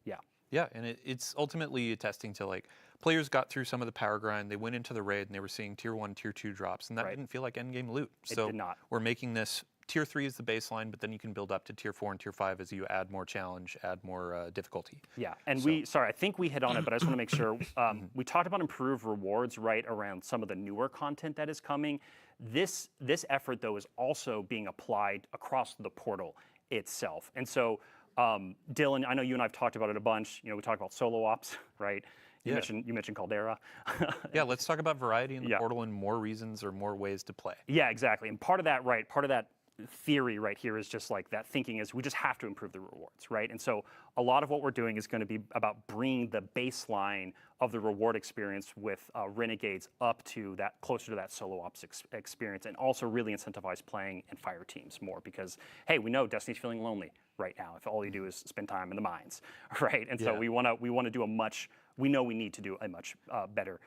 H: Yeah.
B: Yeah, and it's ultimately attesting to like players got through some of the power grind, they went into the raid and they were seeing tier 1, tier 2 drops, and that didn't feel like endgame loot. So
H: did not.
B: we're making this tier 3 is the baseline, but then you can build up to tier 4 and tier 5 as you add more challenge, add more difficulty.
H: Yeah, and sorry, I think we hit on it, but I just want to make sure. We talked about improved rewards, right, around some of the newer content that is coming. This effort, though, is also being applied across the portal itself. And so, Dylan, I know you and I have talked about it a bunch. You know, we talked about solo ops, right? You mentioned Caldera.
B: Yeah, let's talk about variety in the portal and more reasons or more ways to play.
H: Yeah, exactly. And part of that, right, part of that theory right here is just like that thinking is we just have to improve the rewards, right? And so a lot of what we're doing is going to be about bringing the baseline of the reward experience with Renegades up to that, closer to that solo ops experience, and also really incentivize playing in fire teams more because, hey, we know Destiny's feeling lonely right now if all you do is spend time in the mines, right? And so we want to do we know we need to do a much better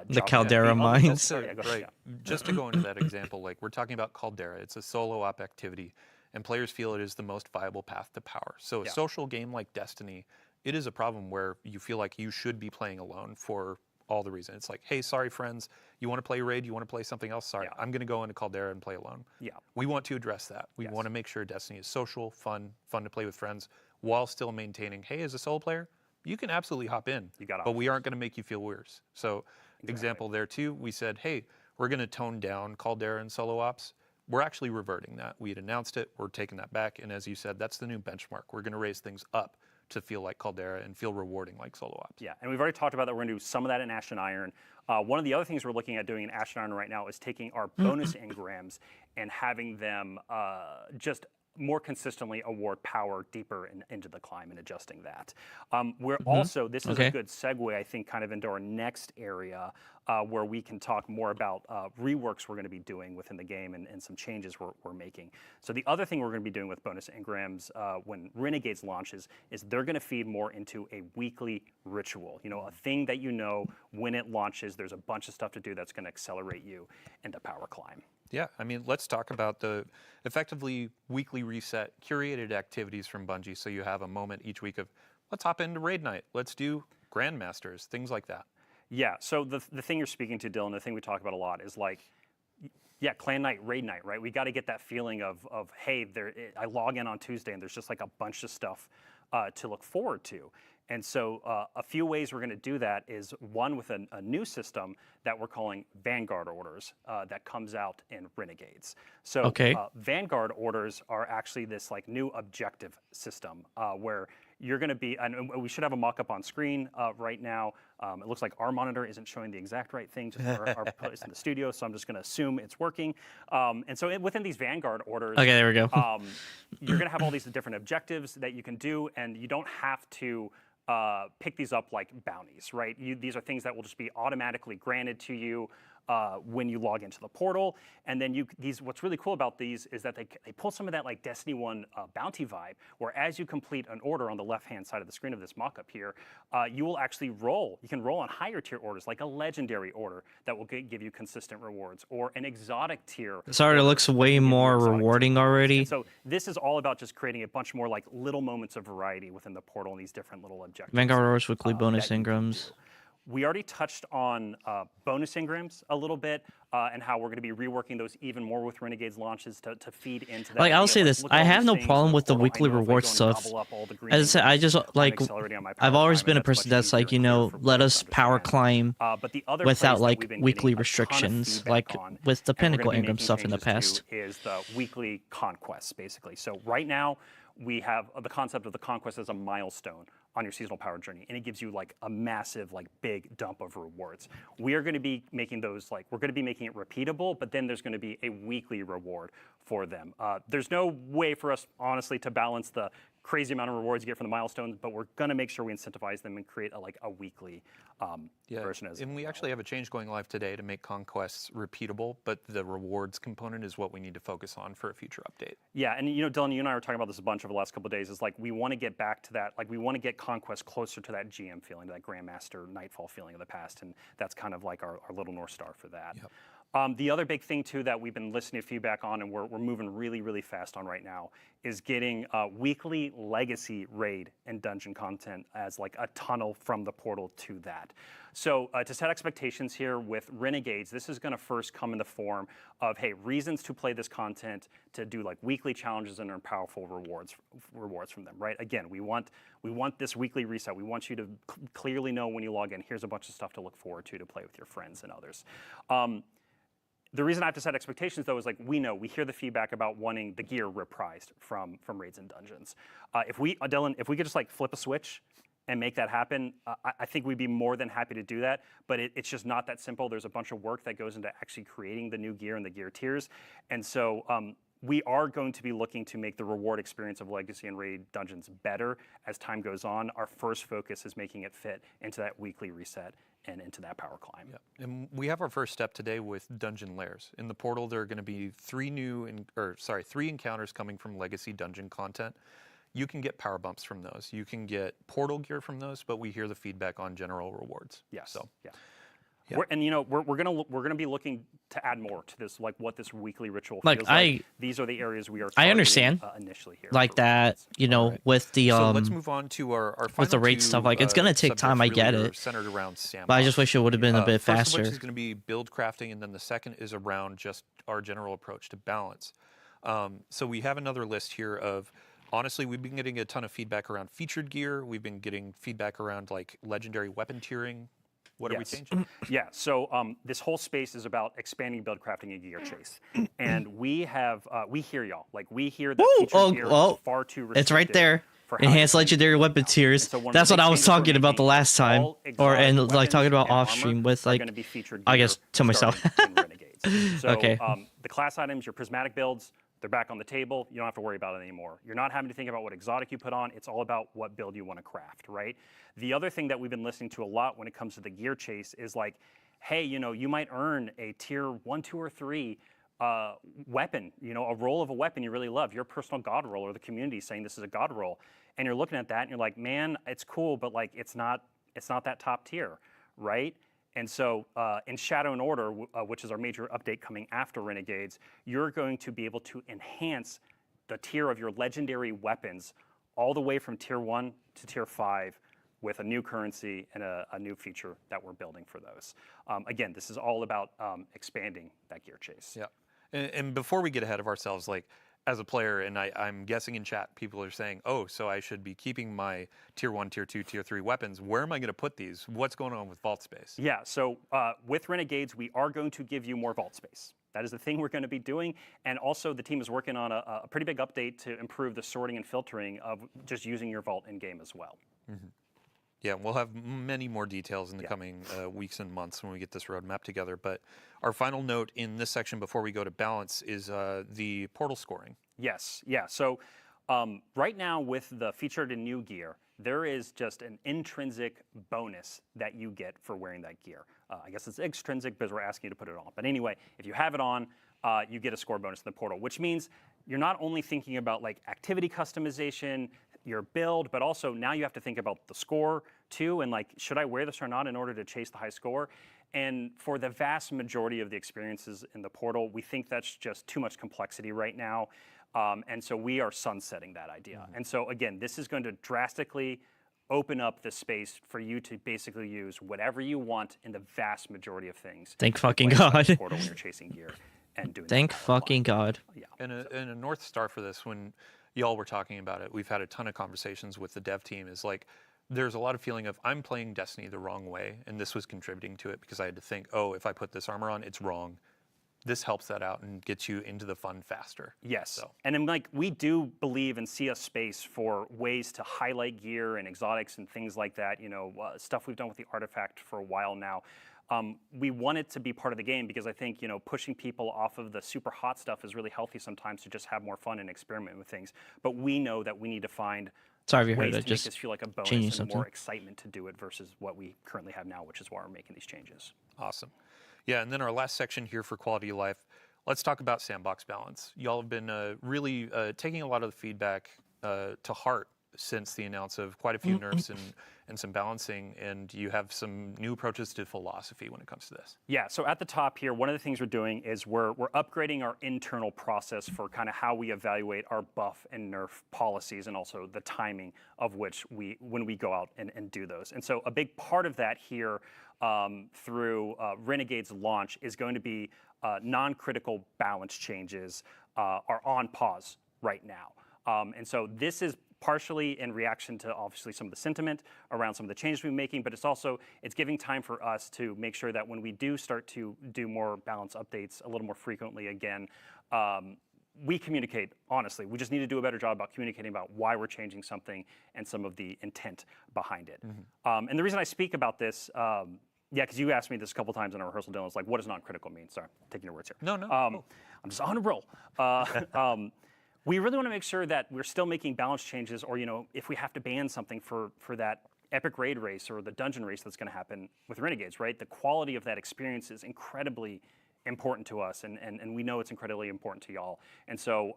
A: The
H: job.
A: Caldera mines.
H: Sorry, go ahead,
B: Right. Just to go into that example, like we're talking about Caldera, it's a solo op activity, and players feel it is the most viable path to power. So a social game like Destiny, it is a problem where you feel like you should be playing alone for all the reasons. It's like, hey, sorry friends, you want to play raid, you want to play something else? Sorry, I'm going to go into Caldera and play alone.
H: Yeah.
B: We want to address that. We want to make sure Destiny is social, fun to play with friends, while still maintaining, hey, as a solo player, you can absolutely hop in, but we aren't going to make you feel worse. So example there too, we said, hey, we're going to tone down Caldera and solo ops. We're actually reverting that. We had announced it, we're taking that back, and as you said, that's the new benchmark. We're going to raise things up to feel like Caldera and feel rewarding like solo ops.
H: Yeah, and we've already talked about that. We're going to do some of that in Ash and Iron. One of the other things we're looking at doing in Ash and Iron right now is taking our bonus engrams and having them just more consistently award power deeper into the climb and adjusting that. We're also, this is a good segue, I think, kind of into our next area where we can talk more about reworks we're going to be doing within the game and some changes we're making. So the other thing we're going to be doing with bonus engrams when Renegades launches is they're going to feed more into a weekly ritual. You know, a thing that you know when it launches, there's a bunch of stuff to do that's going to accelerate you into power climb.
B: Yeah, I mean, let's talk about the effectively weekly reset, curated activities from Bungie so you have a moment each week of, let's hop into raid night, let's do Grandmasters, things like that.
H: Yeah, so the thing you're speaking to, Dylan, the thing we talk about a lot is like, yeah, clan night, raid night, right? We got to get that feeling of hey, I log in on Tuesday and there's just like a bunch of stuff to look forward to. And so a few ways we're going to do that is one with a new system that we're calling Vanguard orders that comes out in Renegades. So Vanguard orders are actually this like new objective system where you're going to be, and we should have a mock-up on screen right now. It looks like our monitor isn't showing the exact right thing just for our place in the studio, so I'm just going to assume it's working. And so within these Vanguard orders,
A: okay, there we go.
H: you're going to have all these different objectives that you can do, and you don't have to pick these up like bounties, right? These are things that will just be automatically granted to you when you log into the portal. And then what's really cool about these is that they pull some of that like Destiny 1 bounty vibe, where as you complete an order on the left-hand side of the screen of this mock-up here, you will actually roll. You can roll on higher tier orders, like a legendary order that will give you consistent rewards, or an exotic tier.
A: This already looks way more rewarding already.
H: And so this is all about just creating a bunch more like little moments of variety within the portal and these different little objectives.
A: Vanguard orders, weekly bonus engrams.
H: We already touched on bonus engrams a little bit, and how we're going to be reworking those even more with Renegade's launches to feed into that.
A: Like, I'll
H: idea
A: say
H: of,
A: this,
H: look at
A: I
H: all
A: have
H: these
A: no
H: things in
A: problem
H: the
A: with the
H: portal. I
A: weekly
H: know if I
A: reward
H: go and
A: stuff.
H: gobble up all the green
A: As I said, I
H: engrams,
A: just
H: I'm
A: like,
H: accelerating on my
A: I've
H: power
A: always
H: climb,
A: been
H: and
A: a
H: that's
A: person
H: much
A: that's like,
H: easier
A: you
H: and clearer
A: know,
H: for
A: let
H: players to
A: us power
H: understand.
A: climb
H: But the other
A: without
H: place that
A: like
H: we've been
A: weekly
H: getting a ton of
A: restrictions,
H: feedback
A: like
H: on,
A: with the
H: and we're
A: Pinnacle
H: gonna be
A: Ingram
H: making
A: stuff in the
H: changes
A: past.
H: to, is the weekly conquests, basically. So right now, we have the concept of the conquest as a milestone on your seasonal power journey, and it gives you like a massive, like big dump of rewards. We are going to be making those we're going to be making it repeatable, but then there's going to be a weekly reward for them. There's no way for us, honestly, to balance the crazy amount of rewards you get from the milestones, but we're going to make sure we incentivize them and create a weekly version as
B: and we actually have a change going live today to make conquests repeatable, but the rewards component is what we need to focus on for a future update.
H: Yeah, and you know, Dylan, you and I were talking about this a bunch over the last couple of days. Is like we want to get back to that. Like we want to get Conquest closer to that GM feeling, to that Grandmaster Nightfall feeling of the past, and that's kind of like our little North Star for that.
B: Yep.
H: The other big thing too that we've been listening to feedback on, and we're moving really, really fast on right now, is getting weekly legacy raid and dungeon content as like a tunnel from the portal to that. So to set expectations here with Renegades, this is going to first come in the form of, hey, reasons to play this content, to do like weekly challenges and earn powerful rewards from them, right? Again, we want this weekly reset. We want you to clearly know when you log in, here's a bunch of stuff to look forward to play with your friends and others. The reason I have to set expectations, though, is like we hear the feedback about wanting the gear reprised from raids and dungeons. Dylan, if we could just like flip a switch and make that happen, I think we'd be more than happy to do that. But it's just not that simple. There's a bunch of work that goes into actually creating the new gear and the gear tiers, and so we are going to be looking to make the reward experience of Legacy and Raid dungeons better as time goes on. Our first focus is making it fit into that weekly reset and into that power climb.
B: Yeah. And we have our first step today with dungeon lairs. In the portal, there are going to be three encounters coming from Legacy dungeon content. You can get power bumps from those. You can get portal gear from those, but we hear the feedback on general rewards.
H: Yes.
B: So,
H: yeah.
B: Yeah.
H: We're gonna be looking to add more to this, like what this weekly ritual
A: Like,
H: feels like. These are the areas we are.
A: I understand.
H: Initially here.
A: Like that, you know,
B: Alright.
A: with the
B: So let's move on to our final
A: with the raid
B: two,
A: stuff. Like, it's gonna take time. I
B: subjects
A: get
B: really are
A: it,
B: centered around sandbox.
A: but I just wish it would have been a bit
B: First of
A: faster.
B: which is going to be build crafting, and then the second is around just our general approach to balance. So we have another list here of, honestly, we've been getting a ton of feedback around featured gear. We've been getting feedback around like legendary weapon tiering. What are we changing?
H: Yeah, so this whole space is about expanding build crafting and gear chase. And we hear y'all. Like, we hear that featured gear is far too restrictive.
A: It's right there.
H: for how
A: Enhanced
H: you
A: legendary
H: can
A: weapon
H: now.
A: tiers.
H: And so one of
A: That's
H: the
A: what
H: big
A: I was
H: changes we're
A: talking about the
H: making
A: last
H: is
A: time,
H: all
A: or
H: exotic
A: and like
H: weapons
A: talking about
H: and
A: off
H: armor
A: stream with
H: are
A: like,
H: gonna be featured
A: I
H: gear
A: guess to myself.
H: starting in Renegades. So
A: Okay.
H: the class items, your prismatic builds, they're back on the table. You don't have to worry about it anymore. You're not having to think about what exotic you put on. It's all about what build you want to craft, right? The other thing that we've been listening to a lot when it comes to the gear chase is like, hey, you might earn a tier 1, 2, or 3 weapon, a roll of a weapon you really love, your personal god roll, or the community saying this is a god roll, and you're looking at that and you're like, man, it's cool, but like it's not that top tier, right? And so in Shadow and Order, which is our major update coming after Renegades, you're going to be able to enhance the tier of your legendary weapons all the way from tier 1 to tier 5 with a new currency and a new feature that we're building for those. Again, this is all about expanding that gear chase.
B: Yeah. And before we get ahead of ourselves, like as a player, and I'm guessing in chat, people are saying, oh, so I should be keeping my tier 1, tier 2, tier 3 weapons. Where am I going to put these? What's going on with vault space?
H: Yeah, so with Renegades, we are going to give you more vault space. That is the thing we're going to be doing. And also the team is working on a pretty big update to improve the sorting and filtering of just using your vault in-game as well.
B: Mm-hmm. Yeah, we'll have many more details in the coming weeks and months when we get this roadmap together. But our final note in this section before we go to balance is the portal scoring.
H: Yes, yeah. So right now with the featured and new gear, there is just an intrinsic bonus that you get for wearing that gear. I guess it's extrinsic because we're asking you to put it on. But anyway, if you have it on, you get a score bonus in the portal, which means you're not only thinking about like activity customization, your build, but also now you have to think about the score too, and like, should I wear this or not in order to chase the high score? And for the vast majority of the experiences in the portal, we think that's just too much complexity right now. And so we are sunsetting that idea. And so again, this is going to drastically open up the space for you to basically use whatever you want in the vast majority of things.
A: Thank
H: You
A: fucking
H: play inside the
A: God.
H: portal when you're chasing gear and doing.
A: Thank
H: that kind of
A: fucking
H: fun.
A: God.
H: Yeah.
B: And a North Star for this, when y'all were talking about it, we've had a ton of conversations with the dev team, is like, there's a lot of feeling of, I'm playing Destiny the wrong way, and this was contributing to it because I had to think, oh, if I put this armor on, it's wrong. This helps that out and gets you into the fun faster.
H: Yes,
B: So.
H: and then like we do believe and see a space for ways to highlight gear and exotics and things like that. You know, stuff we've done with the artifact for a while now. We want it to be part of the game because I think, you know, pushing people off of the super hot stuff is really healthy sometimes to just have more fun and experiment with things. But we know that we need to find
A: Sorry if you heard
H: ways
A: it.
H: to make
A: Just
H: this feel like a bonus
A: changing
H: and
A: something.
H: more excitement to do it versus what we currently have now, which is why we're making these changes.
B: Awesome. Yeah, and then our last section here for quality of life, let's talk about sandbox balance. Y'all have been really taking a lot of the feedback to heart since the announce of quite a few nerfs and some balancing, and you have some new approaches to philosophy when it comes to this.
H: Yeah, so at the top here, one of the things we're doing is we're upgrading our internal process for kind of how we evaluate our buff and nerf policies and also the timing of which when we go out and do those. And so a big part of that here through Renegade's launch is going to be non-critical balance changes are on pause right now. And so this is partially in reaction to obviously some of the sentiment around some of the changes we're making, but it's giving time for us to make sure that when we do start to do more balance updates a little more frequently again, we communicate honestly. We just need to do a better job about communicating about why we're changing something and some of the intent behind it. And the reason I speak about this, yeah, because you asked me this a couple times in our rehearsal, Dylan. It's like, what does non-critical mean? Sorry, I'm taking your words here.
B: No.
H: I'm just on a roll. We really want to make sure that we're still making balance changes, or, you know, if we have to ban something for that epic raid race or the dungeon race that's going to happen with Renegades, right? The quality of that experience is incredibly important to us, and we know it's incredibly important to y'all. And so,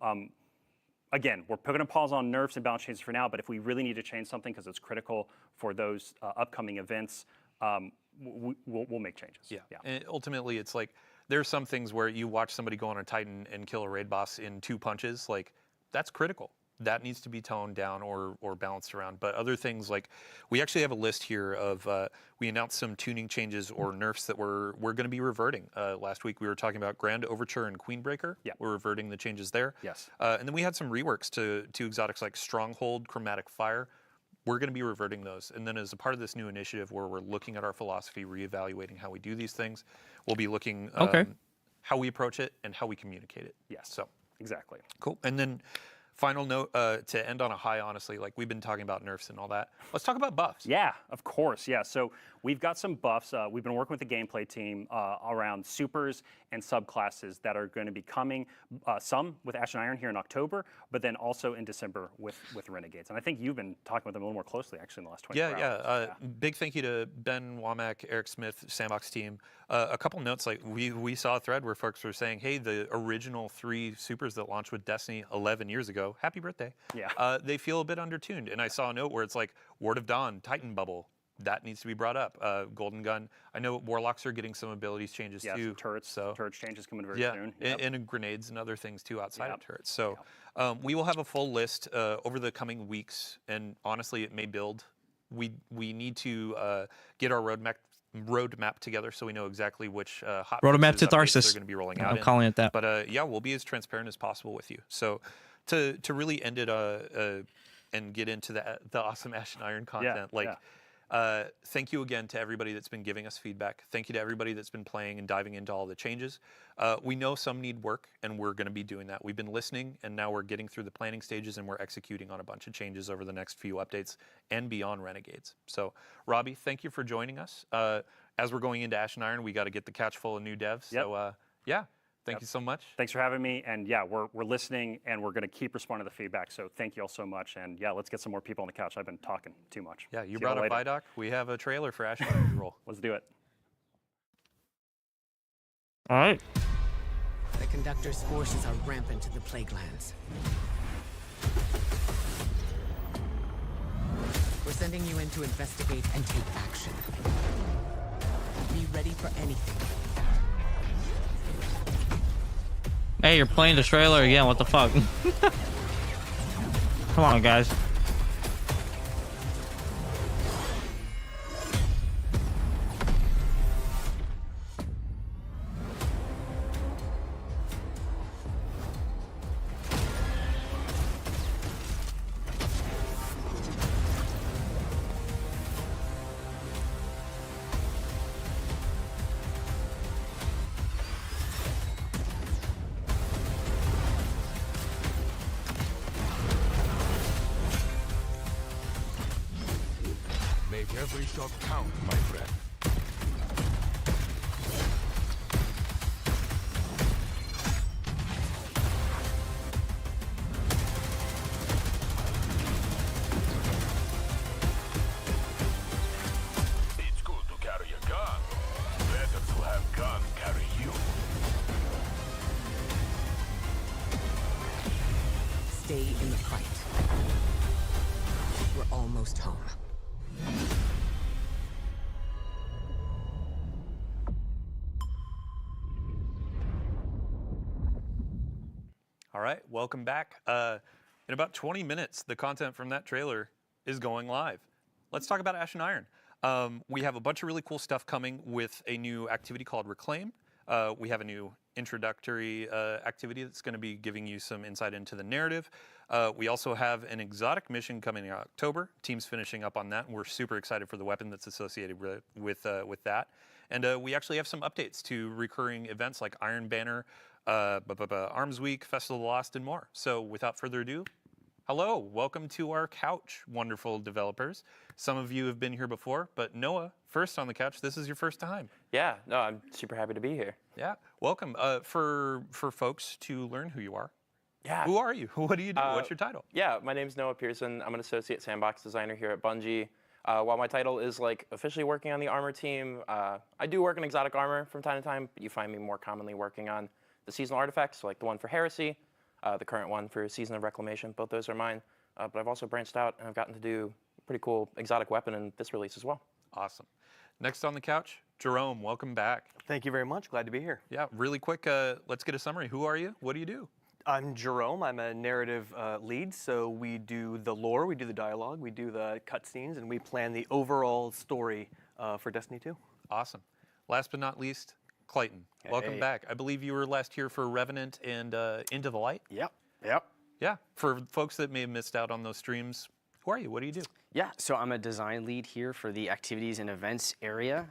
H: again, we're putting a pause on nerfs and balance changes for now, but if we really need to change something because it's critical for those upcoming events, we'll make changes.
B: Yeah. And ultimately, it's like, there's some things where you watch somebody go on a Titan and kill a raid boss in 2 punches, like, that's critical. That needs to be toned down or balanced around. But other things, like, we actually have a list here of, we announced some tuning changes or nerfs that we're going to be reverting. Last week we were talking about Grand Overture and Queenbreaker.
H: Yeah.
B: We're reverting the changes there.
H: Yes.
B: And then we had some reworks to exotics like Stronghold, Chromatic Fire. We're going to be reverting those. And then as a part of this new initiative where we're looking at our philosophy, reevaluating how we do these things, we'll be looking how we approach it and how we communicate it.
H: Yes.
B: So
H: exactly.
B: cool. And then final note to end on a high, honestly, like we've been talking about nerfs and all that. Let's talk about buffs.
H: Yeah, of course. Yeah. So we've got some buffs. We've been working with the gameplay team around supers and subclasses that are going to be coming. Some with Ash and Iron here in October, but then also in December with Renegades. And I think you've been talking with them a little more closely actually in the last 24 hours.
B: Big thank you to Ben Womack, Eric Smith, Sandbox team. A couple notes, like we saw a thread where folks were saying, hey, the original 3 supers that launched with Destiny 11 years ago, happy birthday.
H: Yeah.
B: They feel a bit undertuned. And I saw a note where it's like Ward of Dawn, Titan Bubble. That needs to be brought up. Golden Gun. I know Warlocks are getting some abilities changes too.
H: Turrets.
B: So
H: turrets changes coming very soon.
B: And grenades and other things too outside of turrets. So we will have a full list over the coming weeks. And honestly, it may build. We need to get our roadmap together so we know exactly which hot
A: roadmap
B: fixes,
A: to
B: updates
A: Tharsis.
B: they're going to be rolling out.
A: I'm calling it that.
B: But yeah, we'll be as transparent as possible with you. So to really end it and get into the awesome Ash and Iron content, thank you again to everybody that's been giving us feedback. Thank you to everybody that's been playing and diving into all the changes. We know some need work, and we're going to be doing that. We've been listening, and now we're getting through the planning stages, and we're executing on a bunch of changes over the next few updates and beyond Renegades. So, Robbie, thank you for joining us. As we're going into Ash and Iron, we got to get the catch full of new devs. So, yeah. Thank you so much.
H: Thanks for having me. And yeah, we're listening, and we're going to keep responding to the feedback. So thank you all so much. And yeah, let's get some more people on the couch. I've been talking too much.
B: Yeah, you brought up Vidoc. We have a trailer for Ash and Iron to roll.
H: Let's do it.
A: All right.
I: The Conductor's forces are rampant to the Plaguelands. We're sending you in to investigate and take action. Be ready for anything.
A: Hey, you're playing the trailer again. What the fuck? Come on, guys.
J: Every shot counts, my friend. It's good to carry a gun. Better to have gun carry you.
I: Stay in the fight. We're almost home.
B: All right, welcome back. In about 20 minutes, the content from that trailer is going live. Let's talk about Ash and Iron. We have a bunch of really cool stuff coming with a new activity called Reclaim. We have a new introductory activity that's going to be giving you some insight into the narrative. We also have an exotic mission coming in October. Team's finishing up on that, and we're super excited for the weapon that's associated with that. And we actually have some updates to recurring events like Iron Banner, Arms Week, Festival of the Lost, and more. So without further ado, hello, welcome to our couch, wonderful developers. Some of you have been here before, but Noah, first on the couch, this is your first time.
K: Yeah, no, I'm super happy to be here.
B: Yeah, welcome. For folks to learn who you are,
K: Yeah.
B: who are you? What do you do? What's your title?
K: Yeah, my name's Noah Pearson. I'm an associate sandbox designer here at Bungie. While my title is like officially working on the armor team, I do work in exotic armor from time to time, but you find me more commonly working on the seasonal artifacts, so like the one for Heresy, the current one for Season of Reclamation. Both those are mine. But I've also branched out and I've gotten to do a pretty cool exotic weapon in this release as well.
B: Awesome. Next on the couch, Jerome, welcome back.
L: Thank you very much. Glad to be here.
B: Yeah, really quick, let's get a summary. Who are you? What do you do?
L: I'm Jerome. I'm a narrative lead, so we do the lore, we do the dialogue, we do the cutscenes, and we plan the overall story for Destiny 2.
B: Awesome. Last but not least, Clayton. Welcome back. I believe you were last here for Revenant and Into the Light.
M: Yep.
B: Yeah. For folks that may have missed out on those streams, who are you? What do you do?
M: Yeah, so I'm a design lead here for the activities and events area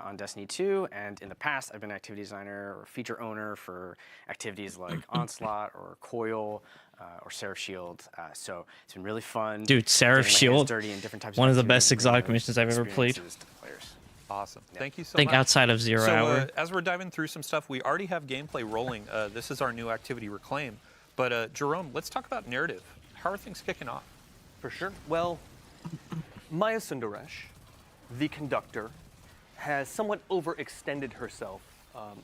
M: on Destiny 2, and in the past I've been an activity designer or feature owner for activities like Onslaught or Coil or Seraph Shield. So it's been really fun.
A: Dude, Seraph Shield, one of the best exotic
M: activities
A: missions I've ever played.
M: to the players.
B: Awesome.
M: Yeah.
B: Thank you so
A: I think
B: much.
A: outside of Zero Hour.
B: As we're diving through some stuff, we already have gameplay rolling. This is our new activity, Reclaim. But Jerome, let's talk about narrative. How are things kicking off?
L: For sure. Well, Maya Sundaresh, the conductor, has somewhat overextended herself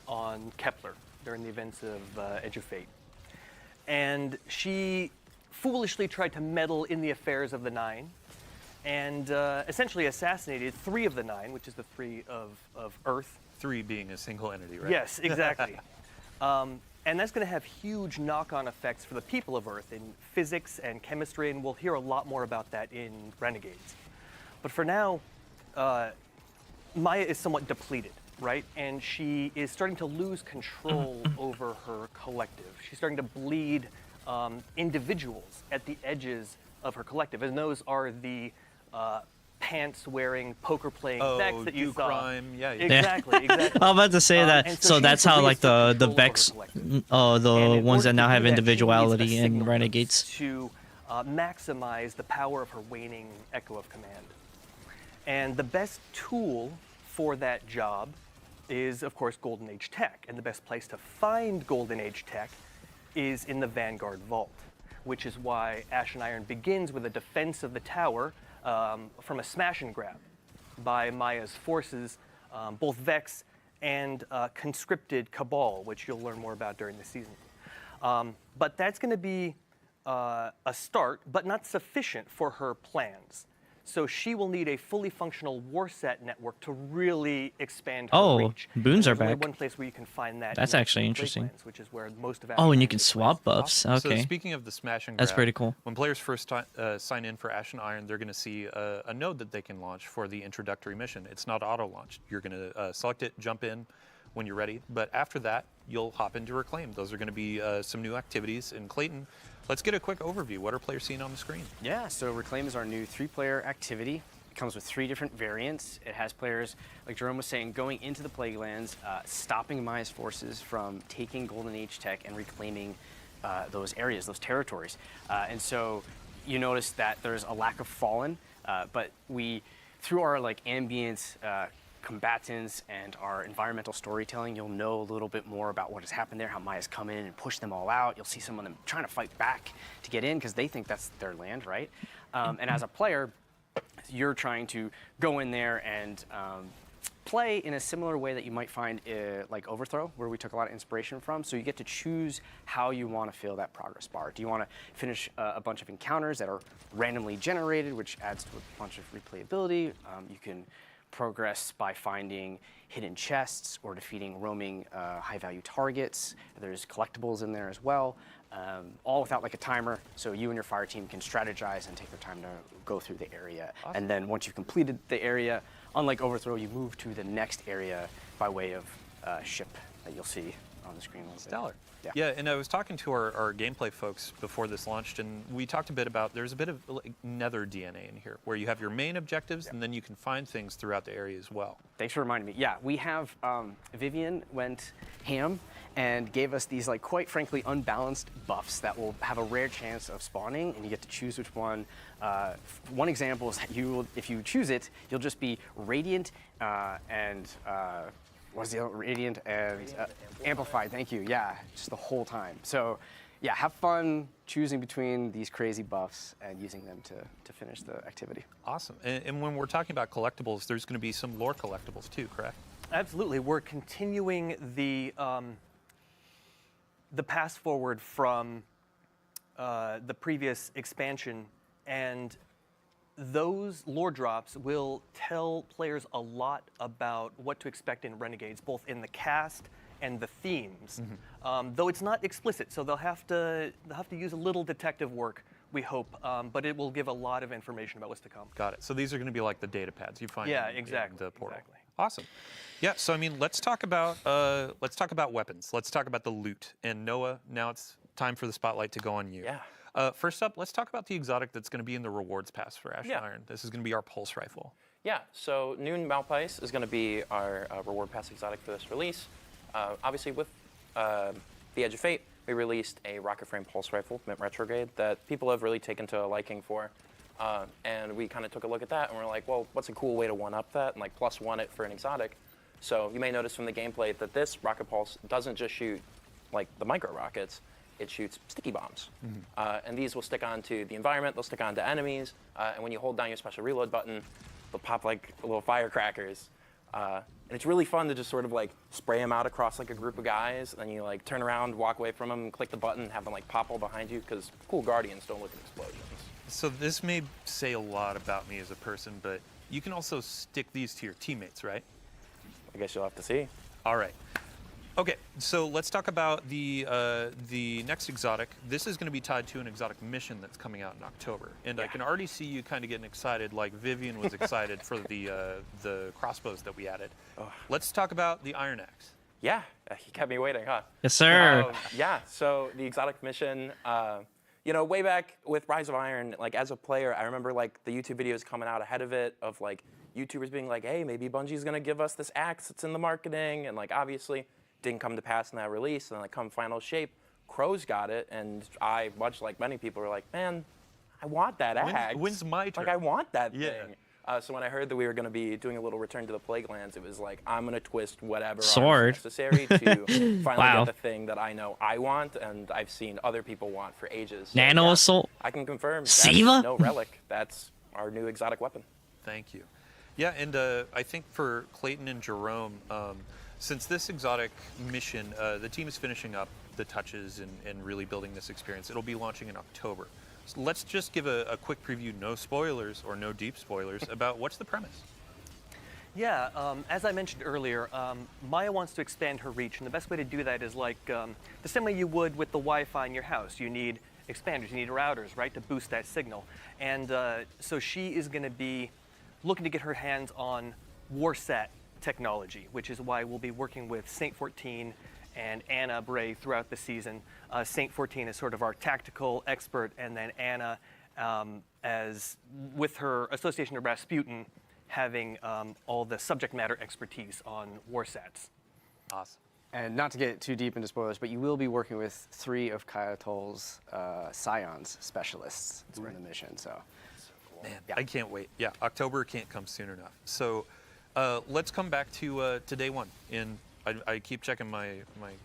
L: on Kepler during the events of Edge of Fate. And she foolishly tried to meddle in the affairs of the Nine and essentially assassinated 3 of the 9, which is the 3 of Earth.
B: 3 being a single entity, right?
L: Yes, exactly. And that's going to have huge knock-on effects for the people of Earth in physics and chemistry, and we'll hear a lot more about that in Renegades. But for now, Maya is somewhat depleted, right? And she is starting to lose control over her collective. She's starting to bleed individuals at the edges of her collective, and those are the pants-wearing, poker-playing Vex that you saw.
B: Crime. Yeah,
L: Exactly, exactly.
A: I'm about to say that.
L: And
A: So
L: she
A: that's
L: needs to
A: how like
L: reassert
A: the
L: control over her
A: Vex,
L: collective.
A: the
L: And in
A: ones
L: order
A: that now
L: to
A: have
L: do that, she needs a
A: individuality in
L: signal
A: Renegades.
L: to maximize the power of her waning Echo of Command. And the best tool for that job is, of course, Golden Age tech. And the best place to find Golden Age tech is in the Vanguard Vault, which is why Ash and Iron begins with a defense of the tower from a smash and grab by Maya's forces, both Vex and conscripted Cabal, which you'll learn more about during the season. But that's going to be a start, but not sufficient for her plans. So she will need a fully functional Warsat network to really expand her
A: Oh,
L: reach.
A: boons are
L: There's only
A: back.
L: one place where you can find that.
A: That's
L: in
A: actually
L: the
A: interesting.
L: Lakelands, which is where most of
A: Oh, and you
L: Ash
A: can
L: takes
A: swap
L: place.
A: buffs.
B: So
A: Okay.
B: speaking of the smash and grab,
A: That's pretty cool.
B: When players first sign in for Ash and Iron, they're going to see a node that they can launch for the introductory mission. It's not auto-launched. You're going to select it, jump in when you're ready. But after that, you'll hop into Reclaim. Those are going to be some new activities. And Clayton, let's get a quick overview. What are players seeing on the screen?
M: Yeah, so Reclaim is our new 3-player activity. It comes with 3 different variants. It has players, like Jerome was saying, going into the Plaguelands, stopping Maya's forces from taking Golden Age tech and reclaiming those areas, those territories. And so you notice that there's a lack of Fallen, but we through our like ambient combatants and our environmental storytelling, you'll know a little bit more about what has happened there, how Maya's come in and pushed them all out. You'll see some of them trying to fight back to get in because they think that's their land, right? And as a player, you're trying to go in there and play in a similar way that you might find like Overthrow, where we took a lot of inspiration from. So you get to choose how you want to fill that progress bar. Do you want to finish a bunch of encounters that are randomly generated, which adds to a bunch of replayability? You can progress by finding hidden chests or defeating roaming high-value targets. There's collectibles in there as well, all without like a timer, so you and your fire team can strategize and take their time to go through the area.
B: Awesome.
M: And then once you've completed the area, unlike Overthrow, you move to the next area by way of ship that you'll see on the screen.
B: Stellar.
M: Yeah.
B: Yeah, and I was talking to our gameplay folks before this launched, and we talked a bit about there's a bit of like, nether DNA in here, where you have your main objectives, and then you can find things throughout the area as well.
M: Thanks for reminding me. Yeah, we have Vivian went ham and gave us these like quite frankly unbalanced buffs that will have a rare chance of spawning, and you get to choose which one. One example is that if you choose it, you'll just be radiant and what's the other? Radiant and amplified. Thank you. Yeah, just the whole time. So, yeah, have fun choosing between these crazy buffs and using them to finish the activity.
B: Awesome. And when we're talking about collectibles, there's going to be some lore collectibles too, correct?
L: Absolutely. We're continuing the pass forward from the previous expansion, and those lore drops will tell players a lot about what to expect in Renegades, both in the cast and the themes. Though it's not explicit, so they'll have to use a little detective work, we hope, but it will give a lot of information about what's to come.
B: Got it. So these are going to be like the data pads you find.
L: Yeah,
B: in
L: exactly.
B: the portal.
L: Exactly.
B: Awesome. Yeah. So I mean, let's talk about weapons. Let's talk about the loot. And Noah, now it's time for the spotlight to go on you.
K: Yeah.
B: First up, let's talk about the exotic that's going to be in the rewards pass for Ash and Iron. This is going to be our pulse rifle.
K: Yeah, so Noon Malpice is going to be our reward pass exotic for this release. Obviously, with the Edge of Fate, we released a rocket frame pulse rifle, Mint Retrograde, that people have really taken to a liking for. And we kind of took a look at that, and we're like, well, what's a cool way to one-up that and like plus one it for an exotic? So you may notice from the gameplay that this rocket pulse doesn't just shoot like the micro rockets. It shoots sticky bombs. And these will stick onto the environment, they'll stick onto enemies, and when you hold down your special reload button, they'll pop like little firecrackers. And it's really fun to just sort of like spray them out across like a group of guys, and then you like turn around, walk away from them, and click the button, and have them like pop all behind you, because cool Guardians don't look at explosions.
B: So this may say a lot about me as a person, but you can also stick these to your teammates, right?
K: I guess you'll have to see.
B: All right. Okay, so let's talk about the next exotic. This is going to be tied to an exotic mission that's coming out in October, and I can already see you kind of getting excited, like Vivian was excited for the crossbows that we added. Let's talk about the Iron Axe.
K: Yeah, you kept me waiting, huh?
A: Yes, sir.
K: Yeah, so the exotic mission, you know, way back with Rise of Iron, like as a player, I remember like the YouTube videos coming out ahead of it of like YouTubers being like, hey, maybe Bungie's gonna give us this axe that's in the marketing, and like obviously didn't come to pass in that release, and like come final shape, Crow's got it, and I, much like many people, were like, man, I want that axe.
B: When's my turn?
K: Like I want that
B: Yeah.
K: thing. So when I heard that we were going to be doing a little Return to the Plague Lands, it was like, I'm going to twist whatever
A: Sword.
K: arms necessary to finally
A: Wow.
K: get the thing that I know I want, and I've seen other people want for ages. So,
A: Nano
K: yeah,
A: Assault.
K: I can confirm that's
A: Siva?
K: no relic. That's our new exotic weapon.
B: Thank you. Yeah, and I think for Clayton and Jerome, since this exotic mission, the team is finishing up the touches and really building this experience. It'll be launching in October. So let's just give a quick preview, no spoilers or no deep spoilers, about what's the premise.
L: Yeah, as I mentioned earlier, Maya wants to expand her reach, and the best way to do that is like the same way you would with the Wi-Fi in your house. You need expanders, you need routers, right, to boost that signal. And so she is going to be looking to get her hands on Warsat technology, which is why we'll be working with Saint 14 and Anna Bray throughout the season. Saint 14 is sort of our tactical expert, and then Anna, as with her association to Rasputin, having all the subject matter expertise on Warsats.
B: Awesome.
M: And not to get too deep into spoilers, but you will be working with 3 of Kaya Toll's Scions specialists in the mission. So
B: Man, I can't wait. Yeah, October can't come soon enough. So let's come back to day one. I keep checking my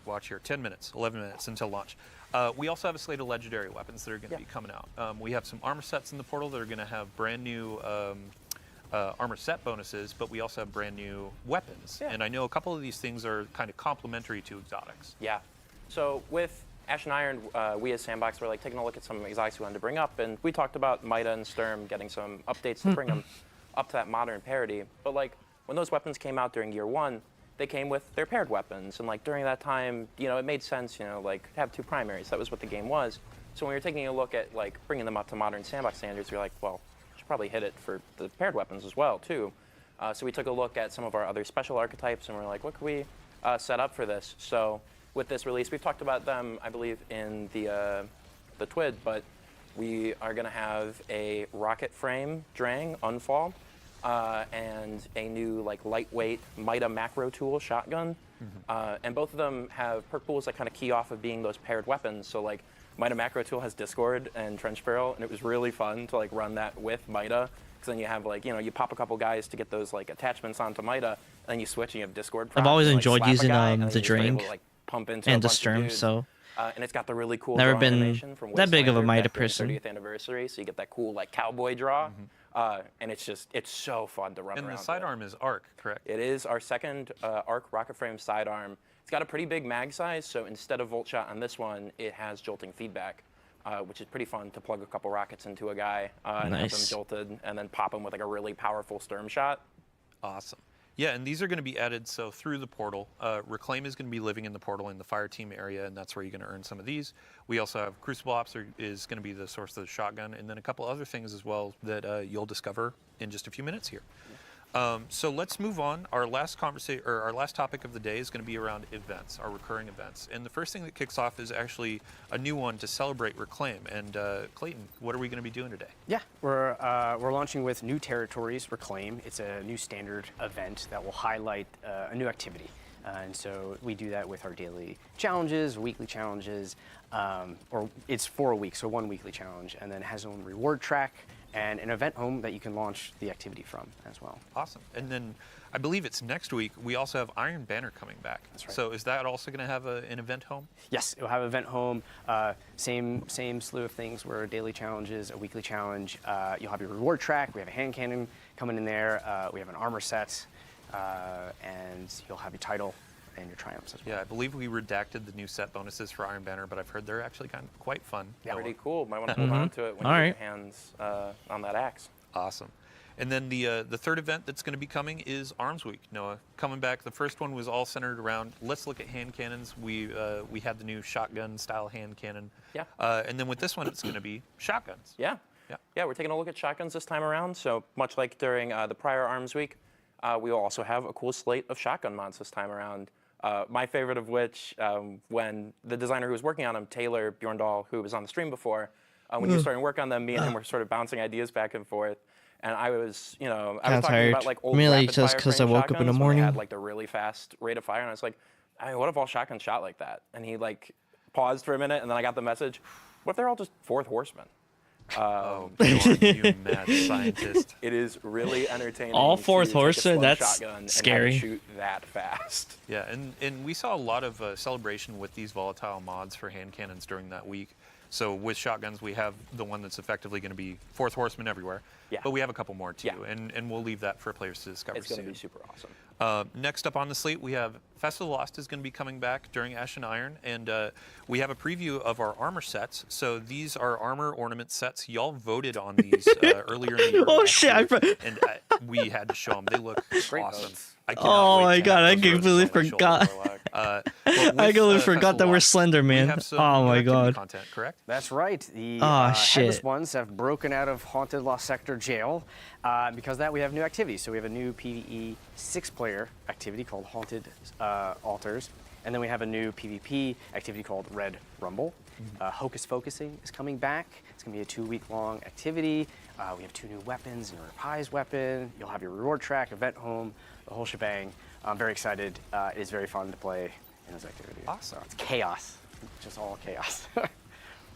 B: watch here. 10 minutes, 11 minutes until launch. We also have a slate of legendary weapons that are going to be coming out. We have some armor sets in the portal that are going to have brand new armor set bonuses, but we also have brand new weapons.
K: Yeah.
B: And I know a couple of these things are kind of complementary to exotics.
K: Yeah. So with Ash and Iron, we as Sandbox were like taking a look at some exotics we wanted to bring up, and we talked about Mida and Sturm getting some updates to bring them up to that modern parity. But like when those weapons came out during year one, they came with their paired weapons, and like during that time, it made sense, like to have two primaries. That was what the game was. So when we were taking a look at like bringing them up to modern Sandbox standards, we were like, well, we should probably hit it for the paired weapons as well too. So we took a look at some of our other special archetypes, and we're like, what could we set up for this? So with this release, we've talked about them, I believe, in the TWID, but we are going to have a rocket frame Drang Unfall, and a new like lightweight Mida macro tool shotgun. And both of them have perk pools that kind of key off of being those paired weapons. So like Mida macro tool has Discord and Trench Barrel, and it was really fun to like run that with Mida, because then you have like, you pop a couple guys to get those like attachments onto Mida, and then you switch and you have Discord.
A: I've always
K: and,
A: enjoyed
K: slap a
A: using
K: guy, and then
A: the
K: you're just able
A: Drink
K: to, like, pump into
A: and
K: a
A: the
K: bunch of
A: Sturm,
K: dudes.
A: so
K: And it's got the really cool
A: never
K: draw
A: been
K: animation from
A: that big of a
K: Wastelander
A: Mida
K: back during
A: person.
K: 30th anniversary, so you get that cool like cowboy draw, and it's so fun to run
B: And
K: around.
B: the sidearm is arc, correct?
K: It is our second arc rocket frame sidearm. It's got a pretty big mag size, so instead of volt shot on this one, it has jolting feedback, which is pretty fun to plug a couple rockets into a guy and have them jolted, and then pop them with like a really powerful Sturm shot.
B: Awesome. Yeah, and these are going to be added so through the portal. Reclaim is going to be living in the portal in the fire team area, and that's where you're going to earn some of these. We also have Crucible Ops is going to be the source of the shotgun, and then a couple other things as well that you'll discover in just a few minutes here. So let's move on. Our last conversation, or our last topic of the day, is going to be around events, our recurring events. And the first thing that kicks off is actually a new one to celebrate Reclaim. And Clayton, what are we going to be doing today?
M: Yeah, we're launching with New Territories Reclaim. It's a new standard event that will highlight a new activity. And so we do that with our daily challenges, weekly challenges, or it's for a week, so one weekly challenge, and then it has its own reward track and an event home that you can launch the activity from as well.
B: Awesome. And then I believe it's next week, we also have Iron Banner coming back.
M: That's right.
B: So is that also going to have an event home?
M: Yes, it'll have event home, same slew of things where daily challenges, a weekly challenge. You'll have your reward track. We have a hand cannon coming in there. We have an armor set, and you'll have your title and your triumphs as well.
B: Yeah, I believe we redacted the new set bonuses for Iron Banner, but I've heard they're actually quite fun.
K: Yeah, pretty cool. Might want to hold on to it when you get your hands on that axe.
B: Awesome. And then the third event that's going to be coming is Arms Week. Noah, coming back. The first one was all centered around, let's look at hand cannons. We had the new shotgun style hand cannon.
K: Yeah.
B: And then with this one, it's going to be shotguns.
K: Yeah. Yeah, we're taking a look at shotguns this time around. So much like during the prior Arms Week, we will also have a cool slate of shotgun mods this time around. My favorite of which, when the designer who was working on them, Taylor Bjorndal, who was on the stream before, when he was starting to work on them, me and him were sort of bouncing ideas back and forth. And I was, I was talking about like old
A: Mainly
K: rapid
A: just
K: fire
A: because
K: frame
A: I woke up in the
K: shotguns when they
A: morning.
K: had like the really fast rate of fire, and I was like, what if all shotguns shot like that? And he like paused for a minute, and then I got the message, what if they're all just fourth horsemen?
B: You mad scientist.
K: It is really entertaining.
A: All
K: to
A: fourth
K: take a
A: horsemen?
K: slow
A: That's
K: shotgun and have it
A: scary.
K: shoot that fast.
B: Yeah, and we saw a lot of celebration with these volatile mods for hand cannons during that week. So with shotguns, we have the one that's effectively going to be fourth horseman everywhere.
K: Yeah.
B: But we have a couple more too,
K: Yeah.
B: and we'll leave that for players to discover
K: It's going
B: soon.
K: to be super awesome.
B: Next up on the slate, we have Festival Lost is going to be coming back during Ash and Iron, and we have a preview of our armor sets. So these are armor ornament sets. Y'all voted on these earlier in the year.
A: Oh shit!
B: And we had to show them. They look awesome. I cannot
A: Oh
B: wait
A: my
B: to
A: god!
B: have
A: I
B: those roses
A: completely
B: on my shoulder.
A: forgot.
B: But
A: I
B: with,
A: completely forgot
B: Festival
A: that we're
B: Lost,
A: Slender
B: we
A: Man.
B: have some
A: Oh
B: new
A: my
B: activity
A: god!
B: content, correct?
M: That's right. The
A: shit.
M: Headless Ones have broken out of Haunted Lost Sector Jail. Because of that, we have new activities. So we have a new PvE 6-player activity called Haunted Altars. And then we have a new PvP activity called Red Rumble. Hocus Focusing is coming back. It's going to be a 2-week-long activity. We have 2 new weapons, your Reprise weapon. You'll have your reward track, event home, the whole shebang. I'm very excited. It is very fun to play in those activities.
B: Awesome.
M: So it's chaos. Just all chaos.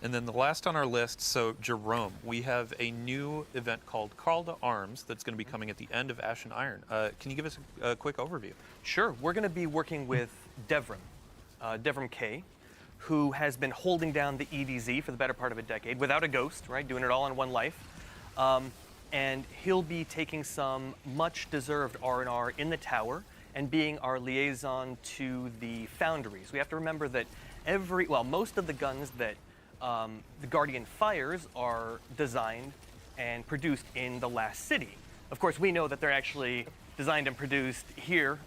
B: And then the last on our list, so Jerome, we have a new event called Call to Arms that's going to be coming at the end of Ash and Iron. Can you give us a quick overview?
L: Sure. We're going to be working with Devram K, who has been holding down the EDZ for the better part of a decade without a ghost, right? Doing it all in one life. And he'll be taking some much-deserved R&R in the tower and being our liaison to the foundries. We have to remember that most of the guns that the Guardian fires are designed and produced in the last city. Of course, we know that they're actually designed and produced here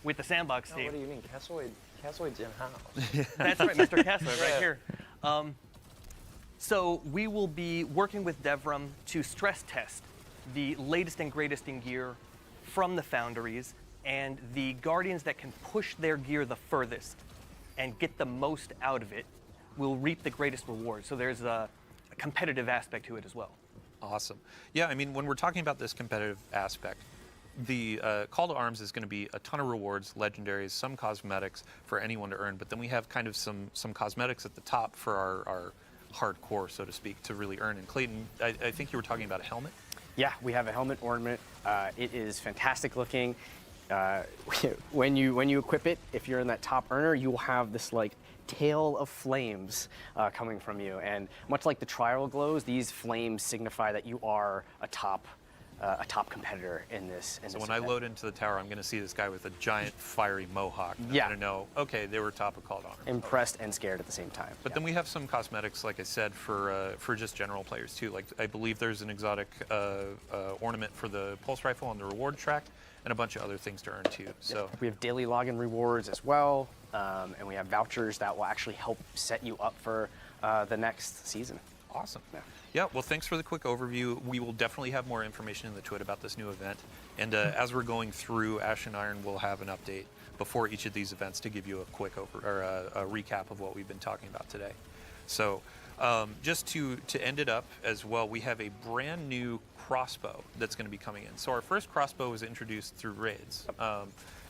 L: with the Sandbox team.
K: What do you mean? Cassoid's in-house.
L: That's right, Mr. Cassoid, right here. So we will be working with Devram to stress test the latest and greatest in gear from the foundries, and the Guardians that can push their gear the furthest and get the most out of it will reap the greatest reward. So there's a competitive aspect to it as well.
B: Awesome. Yeah, I mean, when we're talking about this competitive aspect, the Call to Arms is going to be a ton of rewards, legendaries, some cosmetics for anyone to earn, but then we have kind of some cosmetics at the top for our hardcore, so to speak, to really earn. And Clayton, I think you were talking about a helmet?
M: Yeah, we have a helmet ornament. It is fantastic looking. When you equip it, if you're in that top earner, you will have this like tail of flames coming from you. And much like the trial glows, these flames signify that you are a top competitor in this.
B: So when I load into the tower, I'm going to see this guy with a giant fiery mohawk.
M: Yeah.
B: I'm going to know, okay, they were top of Call to Arms.
M: Impressed and scared at the same time.
B: But then we have some cosmetics, like I said, for just general players too. Like I believe there's an exotic ornament for the pulse rifle on the reward track, and a bunch of other things to earn too. So
M: we have daily login rewards as well, and we have vouchers that will actually help set you up for the next season.
B: Awesome. Yeah, well, thanks for the quick overview. We will definitely have more information in the tweet about this new event. And as we're going through Ash and Iron, we'll have an update before each of these events to give you a quick a recap of what we've been talking about today. So just to end it up as well, we have a brand new crossbow that's going to be coming in. So our first crossbow was introduced through raids.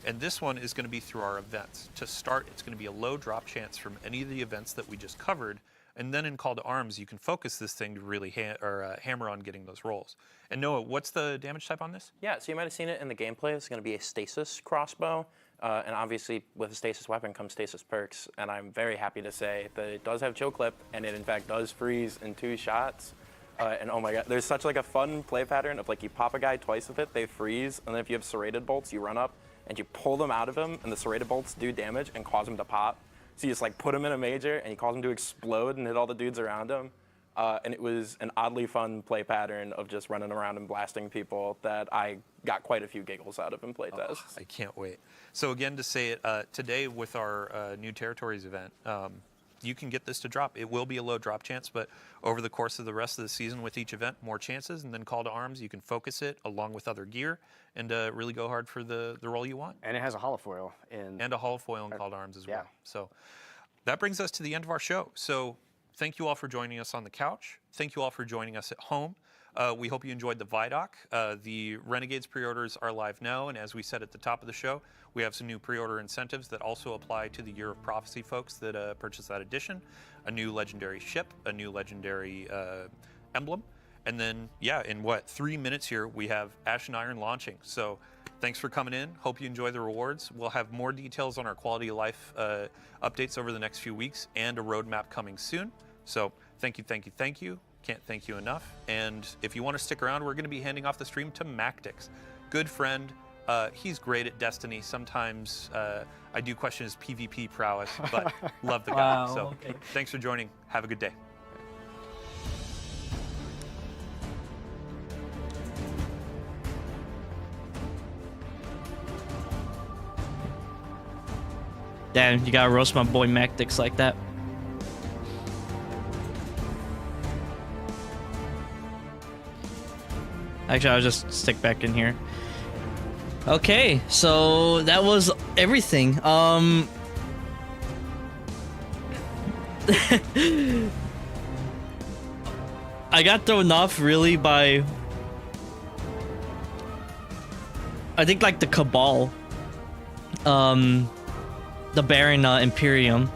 B: And this one is going to be through our events. To start, it's going to be a low drop chance from any of the events that we just covered. And then in Call to Arms, you can focus this thing to really hammer on getting those rolls. And Noah, what's the damage type on this?
K: Yeah, so you might have seen it in the gameplay. It's going to be a stasis crossbow. And obviously, with a stasis weapon comes stasis perks. And I'm very happy to say that it does have chill clip, and it in fact does freeze in 2 shots. And oh my god, there's such like a fun play pattern of like you pop a guy twice with it, they freeze, and then if you have serrated bolts, you run up and you pull them out of him, and the serrated bolts do damage and cause him to pop. So you just like put him in a major, and you cause him to explode and hit all the dudes around him. And it was an oddly fun play pattern of just running around and blasting people that I got quite a few giggles out of in playtests.
B: Oh, I can't wait. So again, to say it, today with our New Territories event, you can get this to drop. It will be a low drop chance, but over the course of the rest of the season with each event, more chances, and then Call to Arms, you can focus it along with other gear and really go hard for the role you want.
M: And it has a holofoil in.
B: And a holofoil in Call to Arms as well. So that brings us to the end of our show. So thank you all for joining us on the couch. Thank you all for joining us at home. We hope you enjoyed the VOD. The Renegades pre-orders are live now, and as we said at the top of the show, we have some new pre-order incentives that also apply to the Year of Prophecy folks that purchase that edition. A new legendary ship, a new legendary emblem, and then, yeah, in 3 minutes here, we have Ash and Iron launching. So thanks for coming in. Hope you enjoy the rewards. We'll have more details on our quality of life updates over the next few weeks and a roadmap coming soon. So thank you, thank you, thank you. Can't thank you enough. And if you want to stick around, we're going to be handing off the stream to Mactix. Good friend. He's great at Destiny. Sometimes I do question his PvP prowess, but love the guy.
A: Wow,
B: So
A: okay.
B: Thanks for joining. Have a good day.
A: Damn, you gotta roast my boy Mactix like that. Actually, I'll just stick back in here. Okay, so that was everything. I got thrown off really by, I think, like the Cabal, the Baron Imperium.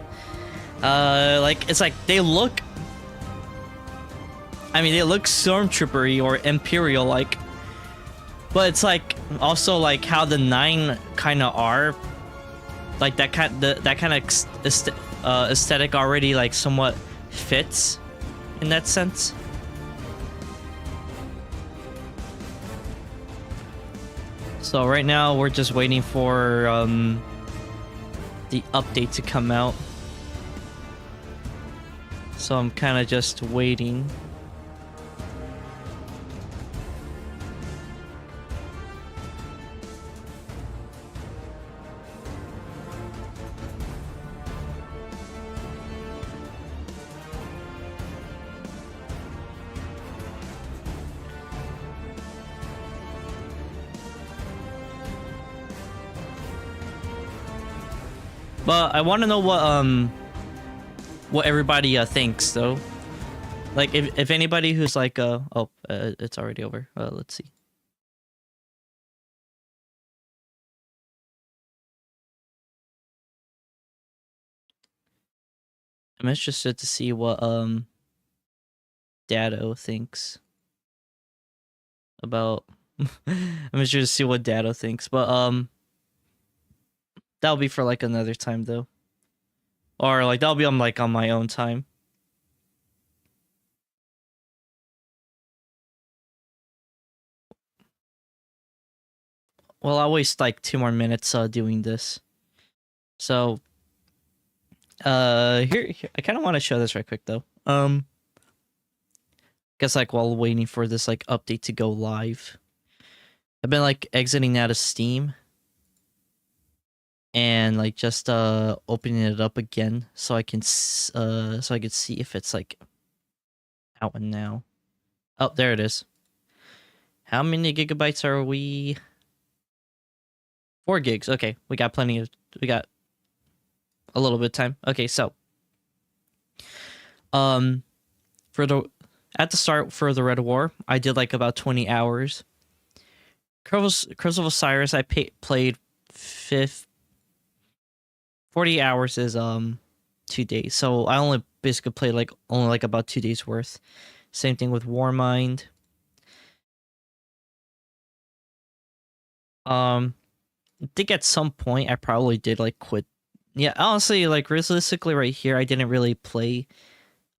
A: Like, it's like they look I mean, it looks stormtrooper-y or imperial like, but it's like also like how the 9 kind of are, like that kind of aesthetic already like somewhat fits in that sense. So right now we're just waiting for the update to come out. So I'm kind of just waiting. But I want to know what everybody thinks though. Like if anybody who's like it's already over. Let's see. I'm interested to see what Dado thinks about I'm interested to see what Dado thinks, but that'll be for like another time though. Or like that'll be on like on my own time. Well, I'll waste like 2 more minutes doing this. So here I kind of want to show this right quick though. Guess like while waiting for this like update to go live, I've been like exiting out of Steam and like just opening it up again so I can see if it's like out and now. Oh, there it is. How many gigabytes are we? 4 gigs. Okay, we got we got a little bit of time. Okay, so at the start for the Red War, I did like about 20 hours. Curse of Osiris, I played 40 hours is 2 days. So I only basically played like only like about 2 days worth. Same thing with Warmind. I think at some point I probably did like quit. Yeah, honestly, like realistically right here, I didn't really play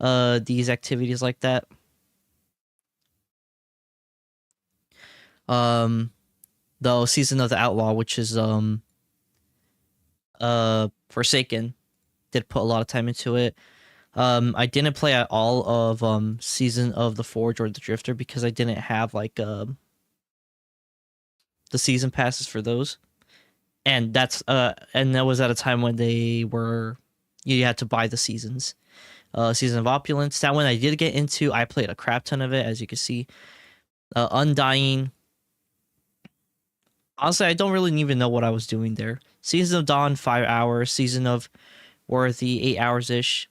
A: these activities like that. Though Season of the Outlaw, which is Forsaken, did put a lot of time into it. I didn't play at all of Season of the Forge or the Drifter because I didn't have like the season passes for those. And that's and that was at a time when they were you had to buy the seasons. Season of Opulence, that one I did get into. I played a crap ton of it, as you can see. Undying. Honestly, I don't really even know what I was doing there. Season of Dawn, 5 hours. Season of Worthy, 8 hours-ish.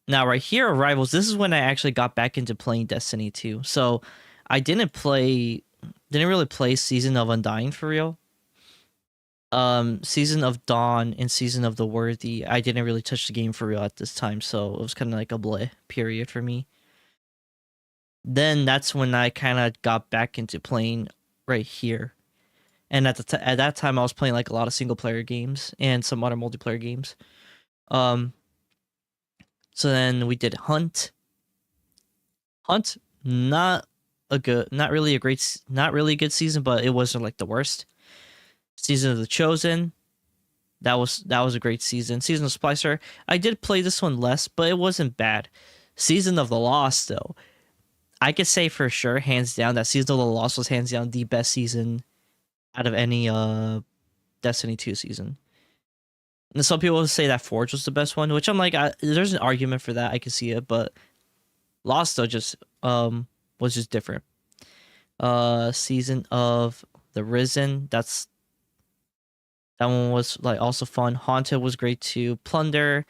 A: Now, right here, Arrivals, this is when I actually got back into playing Destiny 2. So, I didn't really play Season of Undying for real. Season of Dawn and Season of the Worthy, I didn't really touch the game for real at this time, so it was kind of like a bleh period for me. Then that's when I kind of got back into playing right here. And at that time, I was playing like a lot of single player games and some other multiplayer games. So then we did Hunt. Hunt, not really a good season, but it wasn't like the worst. Season of the Chosen, that was a great season. Season of Splicer, I did play this one less, but it wasn't bad. Season of the Lost, though, I could say for sure, hands down, that Season of the Lost was hands down the best season out of any Destiny 2 season. And some people say that Forge was the best one, which I'm like, there's an argument for that. I can see it, but Lost though just was just different. Season of the Risen, that one was like also fun. Haunted was great too. Plunder.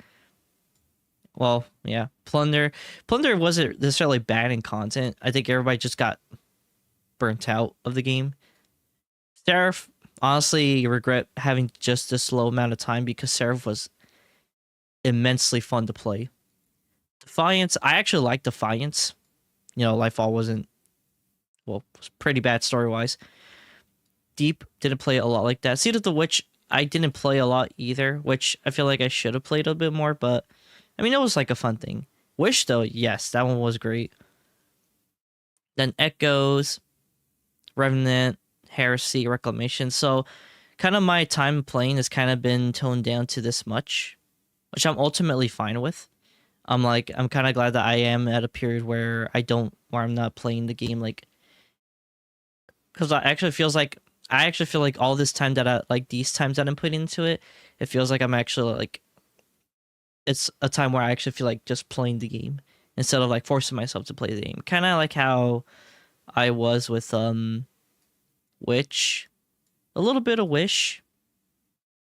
A: Well, yeah, Plunder wasn't necessarily bad in content. I think everybody just got burnt out of the game. Seraph, honestly, regret having just this low amount of time because Seraph was immensely fun to play. The Defiance, I actually like Defiance. You know, Lightfall wasn't, well, was pretty bad story-wise. Deep didn't play a lot like that. Seed of the Witch, I didn't play a lot either, which I feel like I should have played a bit more, but I mean, it was like a fun thing. Wish, though, yes, that one was great. Then Echoes, Revenant, Heresy, Reclamation. So kind of my time playing has kind of been toned down to this much, which I'm ultimately fine with. I'm kind of glad that I am at a period where I'm not playing the game, like, because I actually feel like all this time that these times that I'm putting into it, it feels like I'm actually like, it's a time where I actually feel like just playing the game instead of like forcing myself to play the game. Kind of like how I was with Witch, a little bit of Wish,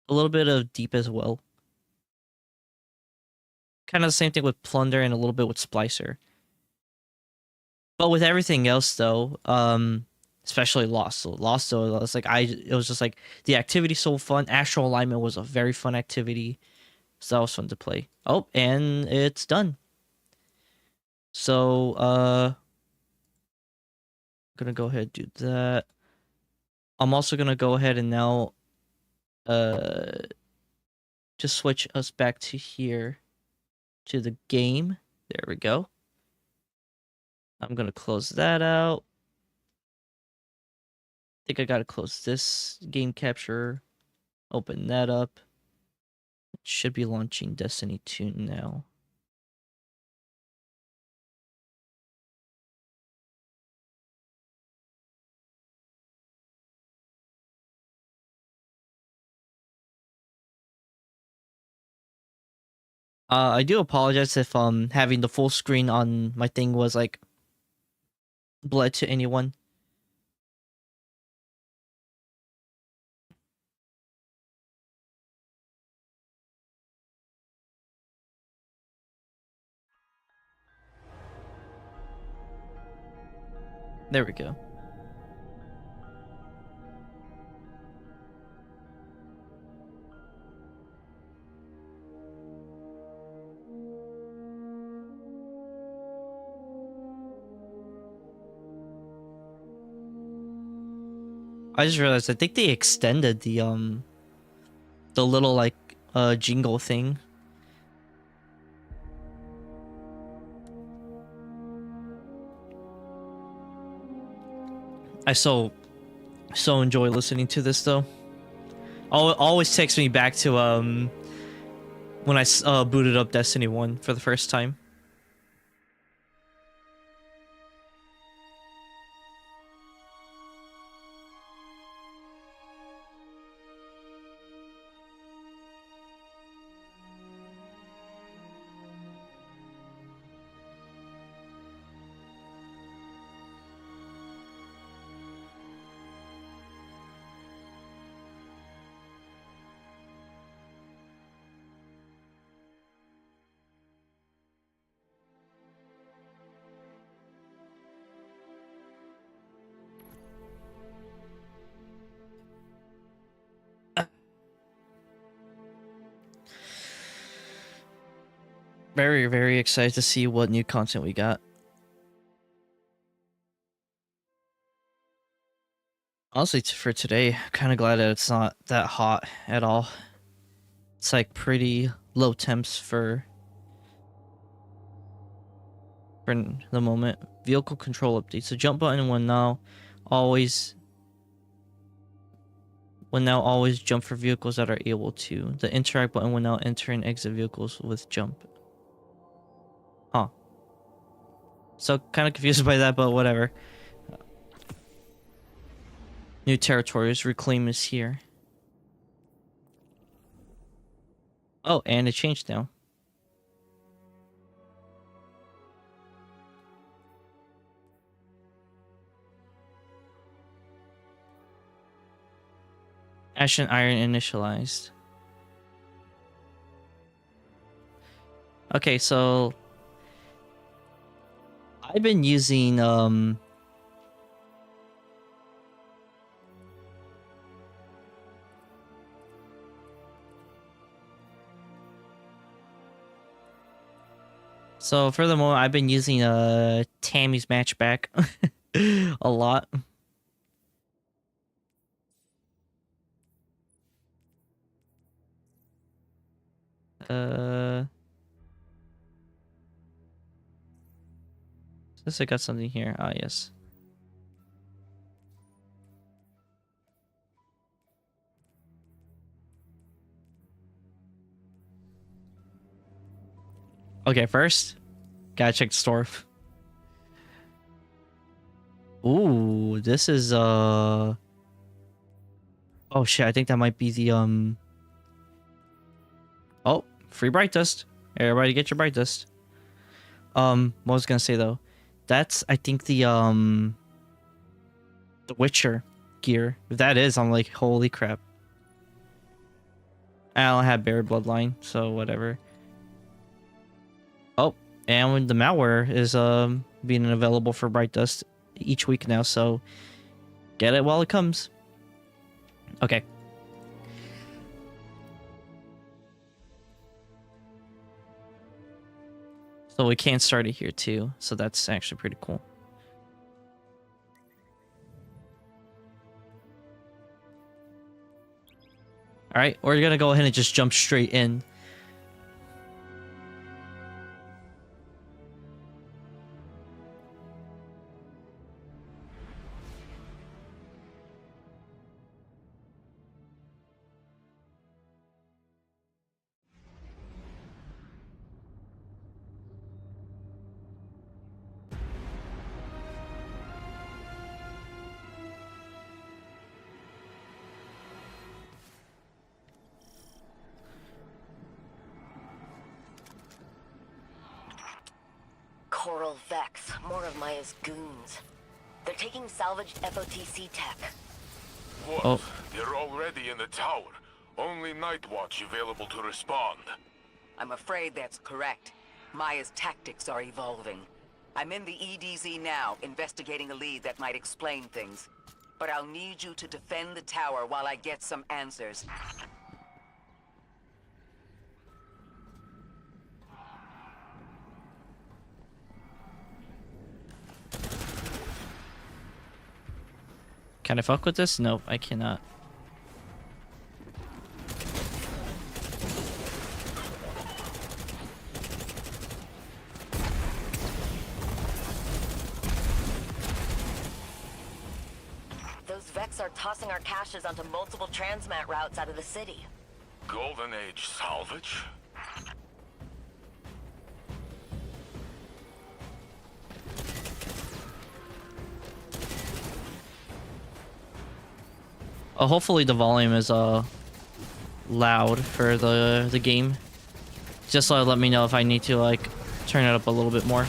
A: a little bit of Deep as well. Kind of the same thing with Plunder and a little bit with Splicer. But with everything else though, especially Lost. So Lost though, it was just like the activity so fun. Astral Alignment was a very fun activity. So that was fun to play. Oh, and it's done. So I'm gonna go ahead and do that. I'm also gonna go ahead and now just switch us back to here to the game. There we go. I'm gonna close that out. I think I gotta close this game capture. Open that up. It should be launching Destiny 2 now. I do apologize if having the full screen on my thing was like bled to anyone. There we go. I just realized I think they extended the little like jingle thing. I so enjoy listening to this though. Always takes me back to when I booted up Destiny 1 for the first time. Very, very excited to see what new content we got. Honestly, for today, I'm kind of glad that it's not that hot at all. It's like pretty low temps for the moment. Vehicle control updates. The jump button will now always jump for vehicles that are able to. The interact button will now enter and exit vehicles with jump. Huh. So kind of confused by that, but whatever. New territories. Reclaim is here. Oh, and it changed now. Ash and Iron initialized. Okay, so I've been using So for the moment, I've been using Tammy's matchback a lot. Since I got something here. Ah, yes. Okay, first, gotta check the store. Ooh, this is oh shit, I think that might be the oh, free bright dust. Everybody get your bright dust. What was I gonna say though? That's I think the Witcher gear. If that is, I'm like, holy crap. I don't have Bear Bloodline, so whatever. Oh, and when the malware is being available for Bright Dust each week now, so get it while it comes. Okay. So we can start it here too, so that's actually pretty cool. All right, we're gonna go ahead and just jump straight in.
N: Coral Vex, more of Maya's goons. They're taking salvaged FOTC tech.
J: What?
A: Oh.
J: They're already in the tower. Only Night Watch available to respond.
O: I'm afraid that's correct. Maya's tactics are evolving. I'm in the EDZ now, investigating a lead that might explain things. But I'll need you to defend the tower while I get some answers.
A: Can I fuck with this? Nope, I cannot.
N: Those Vex are tossing our caches onto multiple transmat routes out of the city.
J: Golden Age salvage?
A: Hopefully the volume is loud for the game. Just let me know if I need to like turn it up a little bit more.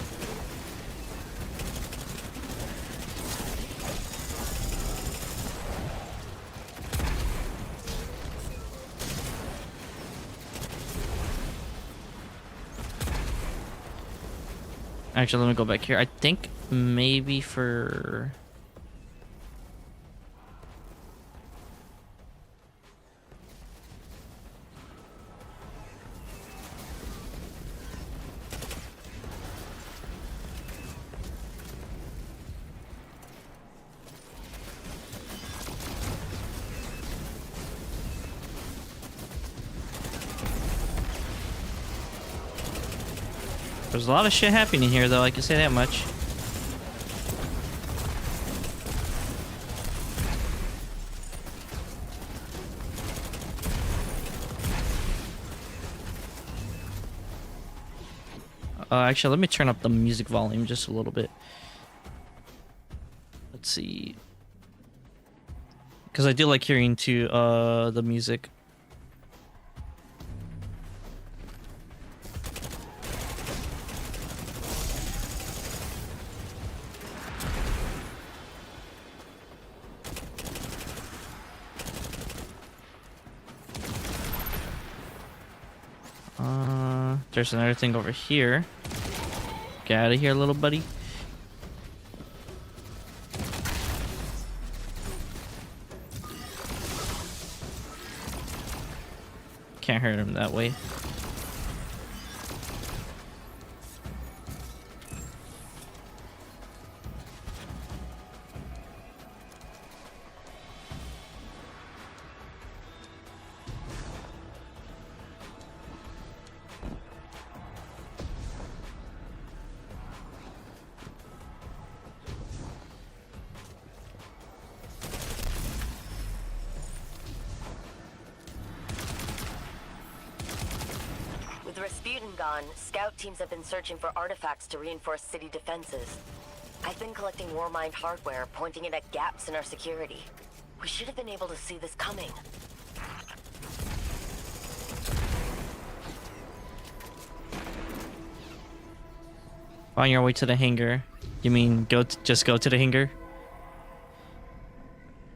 A: Actually, let me go back here. I think maybe for... There's a lot of shit happening here, though, I can say that much. Actually, let me turn up the music volume just a little bit. Let's see. Because I do like hearing to the music. There's another thing over here. Get out of here, little buddy. Can't hurt him that way.
N: Rasputin gone, scout teams have been searching for artifacts to reinforce city defenses. I've been collecting Warmind hardware, pointing it at gaps in our security. We should have been able to see this coming.
A: On your way to the hangar. You mean just go to the hangar?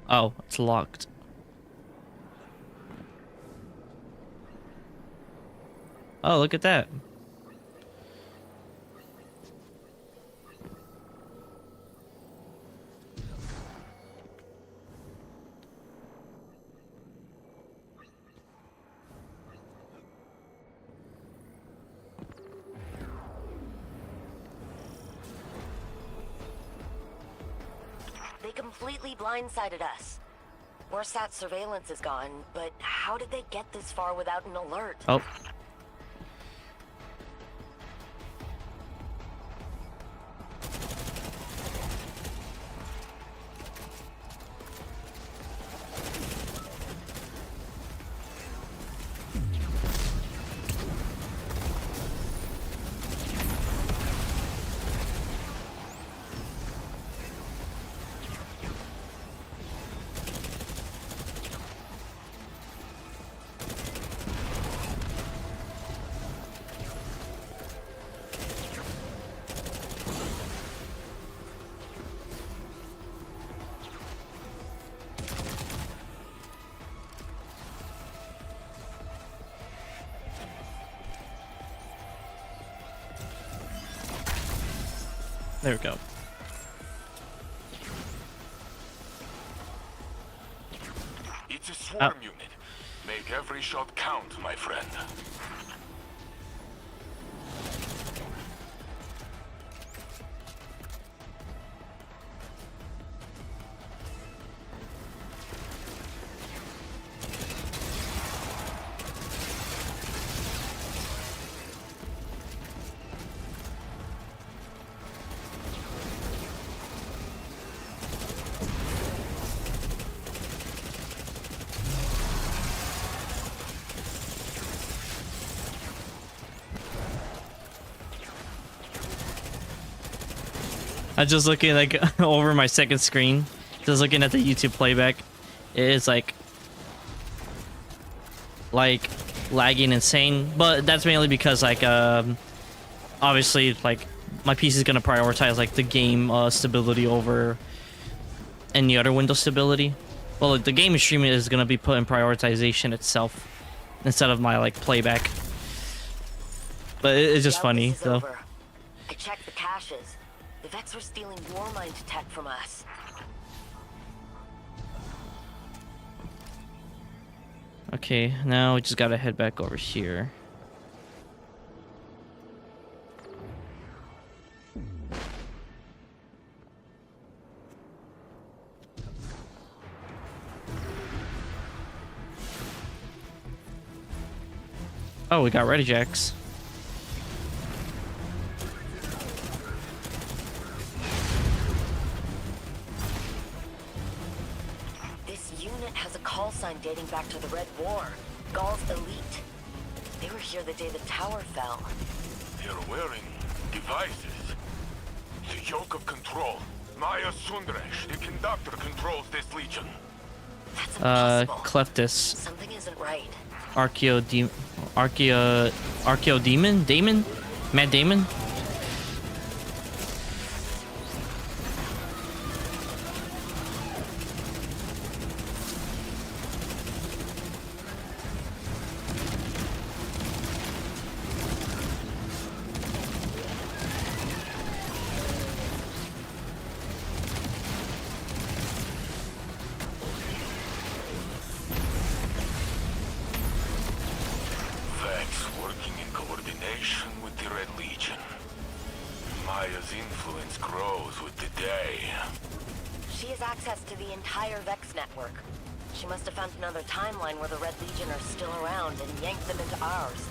A: Oh, it's locked. Oh, look at that.
N: They completely blindsided us. Warsat surveillance is gone, but how did they get this far without an alert?
A: Oh. There we go.
J: It's a swarm unit. Make every shot count, my friend.
A: I'm just looking like over my second screen, just looking at the YouTube playback. It is like lagging insane, but that's mainly because like obviously like my PC is gonna prioritize like the game stability over any other Windows stability. Well, like, the game streaming is gonna be put in prioritization itself instead of my like playback. But it's just funny though.
N: Over. I checked the caches. The Vex were stealing Warmind tech from us.
A: Okay, now we just gotta head back over here. Oh, we got Ready Jacks.
N: This unit has a call sign dating back to the Red War. Gaul's elite. They were here the day the tower fell.
J: They're wearing devices. The yoke of control. Maya Sundresh, the conductor, controls this legion.
N: That's impossible.
A: Cleftus.
N: Something isn't right.
A: Archeo Demon? Matt Damon?
N: She must have found another timeline where the Red Legion are still around and yanked them into ours.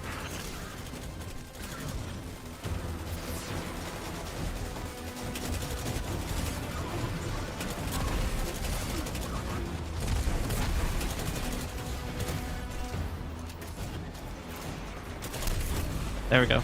A: There we go.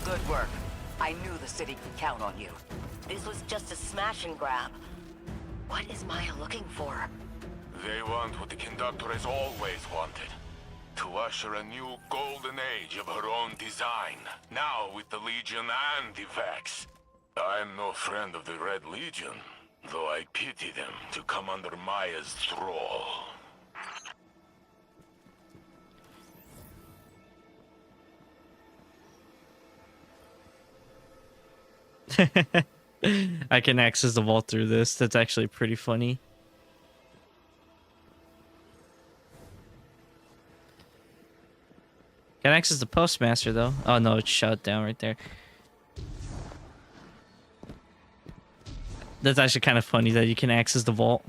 N: Good work. I knew the city could count on you. This was just a smash and grab. What is Maya looking for?
J: They want what the conductor has always wanted. To usher a new golden age of her own design. Now with the Legion and the Vex. I'm no friend of the Red Legion, though I pity them to come under Maya's thrall.
A: I can access the vault through this. That's actually pretty funny. Can access the postmaster though. Oh no, it's shut down right there. That's actually kind of funny that you can access the vault.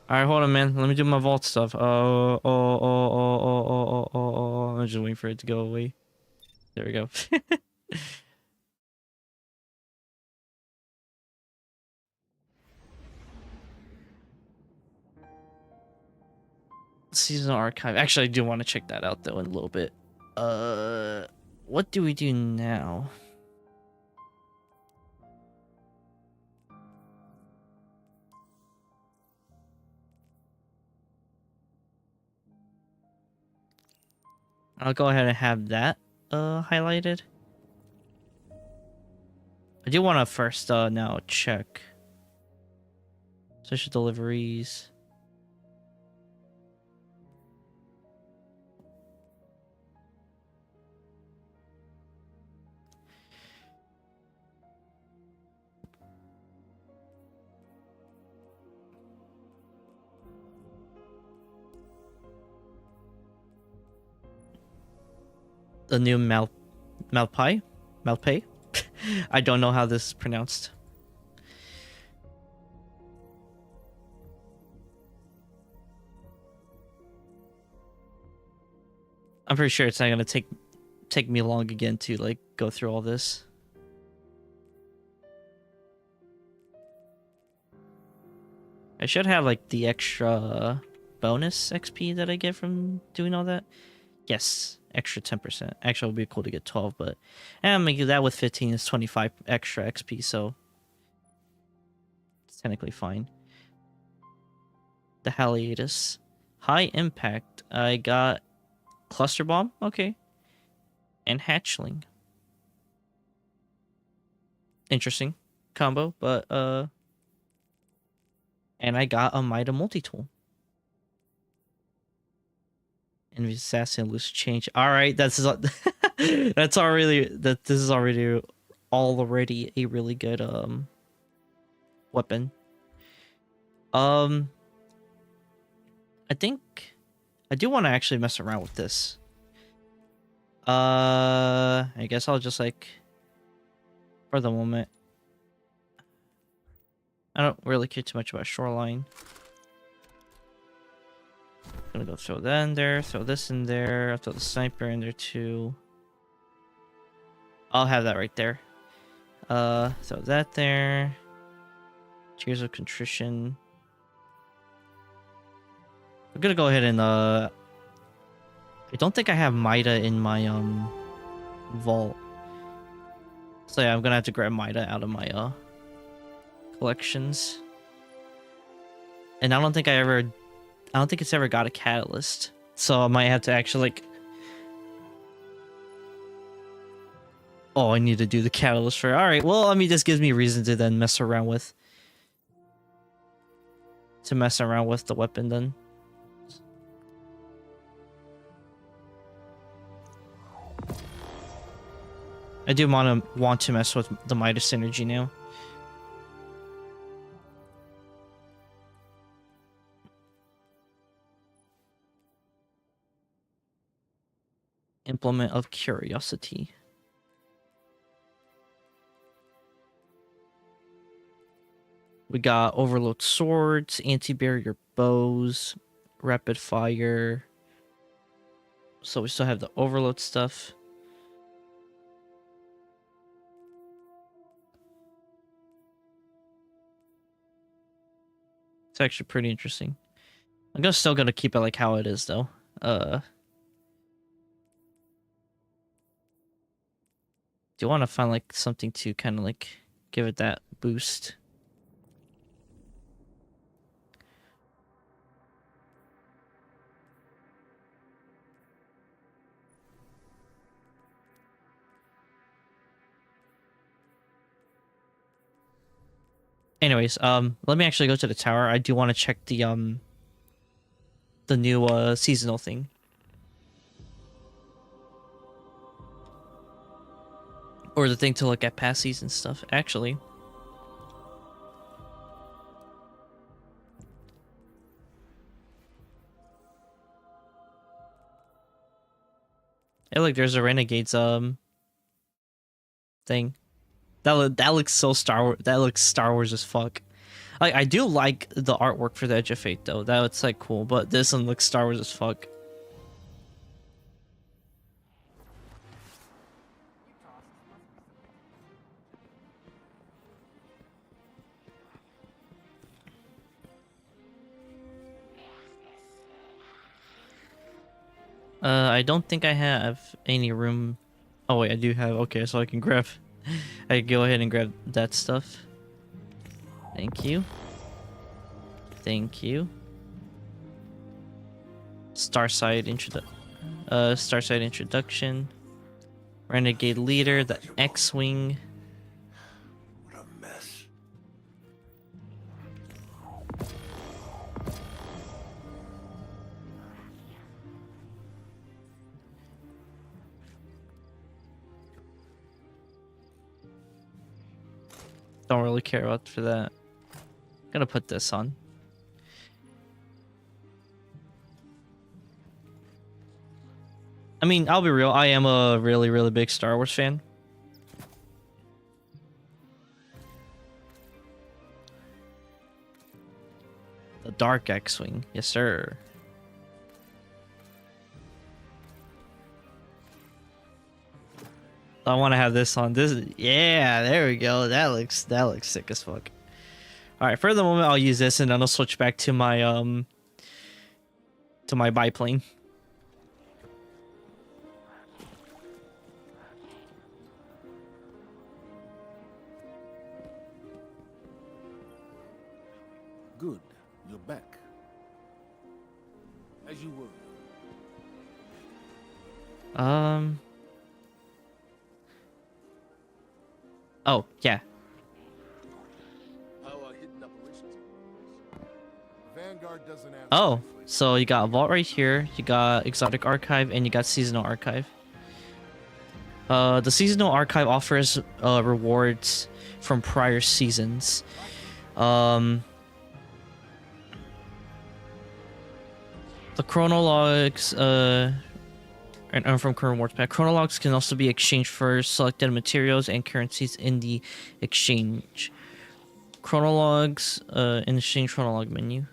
A: Alright, hold on, man. Let me do my vault stuff. I'm just waiting for it to go away. There we go. Seasonal archive. Actually, I do want to check that out though in a little bit. What do we do now? I'll go ahead and have that highlighted. I do want to first now check social deliveries. The new Malpay? I don't know how this is pronounced. I'm pretty sure it's not gonna take me long again to like go through all this. I should have like the extra bonus XP that I get from doing all that. Yes, extra 10%. Actually, it would be cool to get 12, but and make that with 15 is 25 extra XP, so it's technically fine. The Haliatus. High impact. I got Cluster Bomb, okay. And Hatchling. Interesting combo, but and I got a Mida multi-tool. And assassin loose change. All right, that's already this is already a really good weapon. I think I do want to actually mess around with this. I guess I'll just like for the moment. I don't really care too much about Shoreline. Gonna go throw that in there, throw this in there, I'll throw the sniper in there too. I'll have that right there. Throw that there. Tears of Contrition. I'm gonna go ahead and I don't think I have Mida in my vault. So yeah, I'm gonna have to grab Mida out of my collections. And I don't think it's ever got a catalyst. So I might have to actually like... Oh, I need to do the catalyst for... Alright, well, I mean, this gives me reason to then mess around with... the weapon then. I do want to mess with the Midas synergy now. Implement of Curiosity. We got Overload Swords, Anti-Barrier Bows, Rapid Fire. So we still have the Overload stuff. It's actually pretty interesting. I'm still gonna keep it like how it is though. Do you want to find like something to kind of like give it that boost? Anyways, let me actually go to the tower. I do want to check the new seasonal thing. Or the thing to look at past season stuff, actually. Hey, look, there's a Renegades thing. That looks so Star Wars. That looks Star Wars as fuck. Like, I do like the artwork for the Edge of Fate though. That's like cool, but this one looks Star Wars as fuck. I don't think I have any room. Oh wait, I do have. Okay, so I can grab. I can go ahead and grab that stuff. Thank you. Thank you. Starside introduction. Renegade leader, the X-wing.
J: What a mess.
A: Don't really care about for that. Gonna put this on. I mean, I'll be real. I am a really, really big Star Wars fan. The Dark X-wing, yes sir. I want to have this on. Yeah, there we go. That looks sick as fuck. All right, for the moment, I'll use this, and then I'll switch back to my biplane.
P: Good, you're back. As you were.
A: Oh, yeah.
P: Vanguard doesn't answer.
A: Oh, so you got Vault right here, you got Exotic Archive, and you got Seasonal Archive. The Seasonal Archive offers rewards from prior seasons. The chronologues and from current rewards pack. Chronologues can also be exchanged for selected materials and currencies in the exchange. Chronologues in the exchange chronologue menu.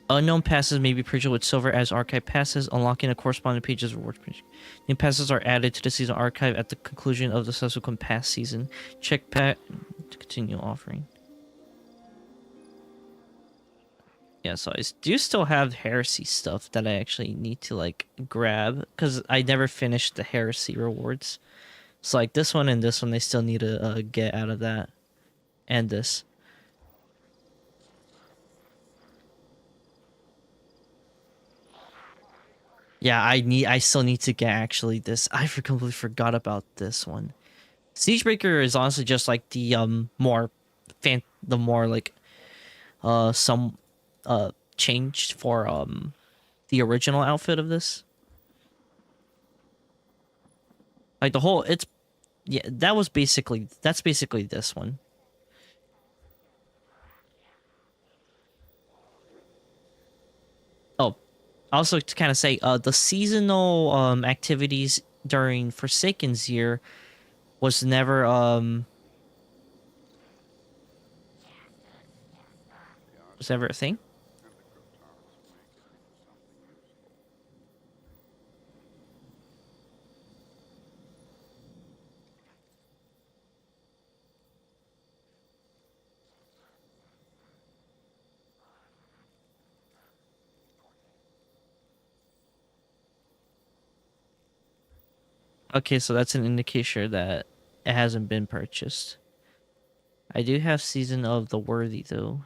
A: Unknown passes may be purchased with silver as archive passes, unlocking the corresponding pages of rewards page. New passes are added to the season archive at the conclusion of the subsequent pass season. Check pack to continue offering. Yeah, so I do still have Heresy stuff that I actually need to like grab because I never finished the Heresy rewards. So like this one and this one, they still need to get out of that, and this. Yeah, I still need to get actually this. I completely forgot about this one. Siegebreaker is honestly just like the more like some changed for the original outfit of this. Like the whole Yeah, that's basically this one. Oh, also to kind of say, the seasonal activities during Forsaken's year was never a thing. Okay, so that's an indication that it hasn't been purchased. I do have Season of the Worthy, though.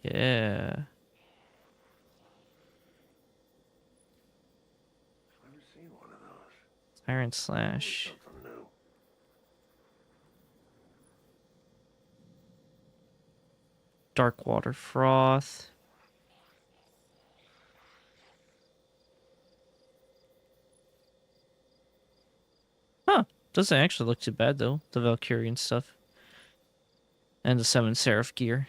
A: Yeah. Tyrant Slash. Dark Water Froth. Huh. Doesn't actually look too bad, though. The Valkyrian stuff. And the Seven Seraph gear.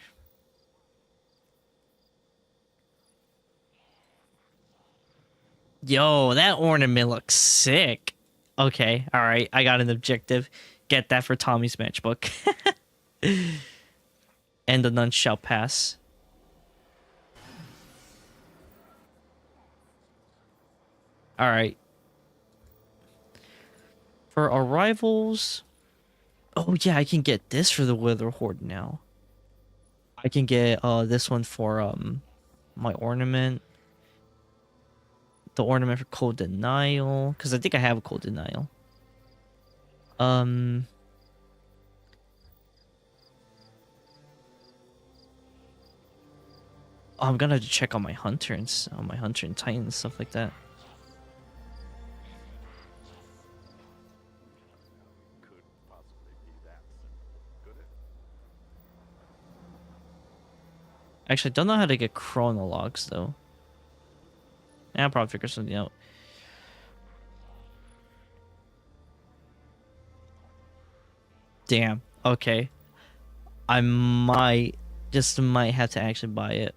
A: Yo, that ornament looks sick. Okay, alright. I got an objective. Get that for Tommy's matchbook. And the None Shall Pass. Alright. For arrivals... Oh yeah, I can get this for the Wither Horde now. I can get this one for my ornament. The ornament for Cold Denial. Because I think I have a Cold Denial. I'm gonna have to check on my Hunter and Titan and stuff like that. Actually, I don't know how to get chronologs though. I'll probably figure something out. Damn. Okay. I might have to actually buy it.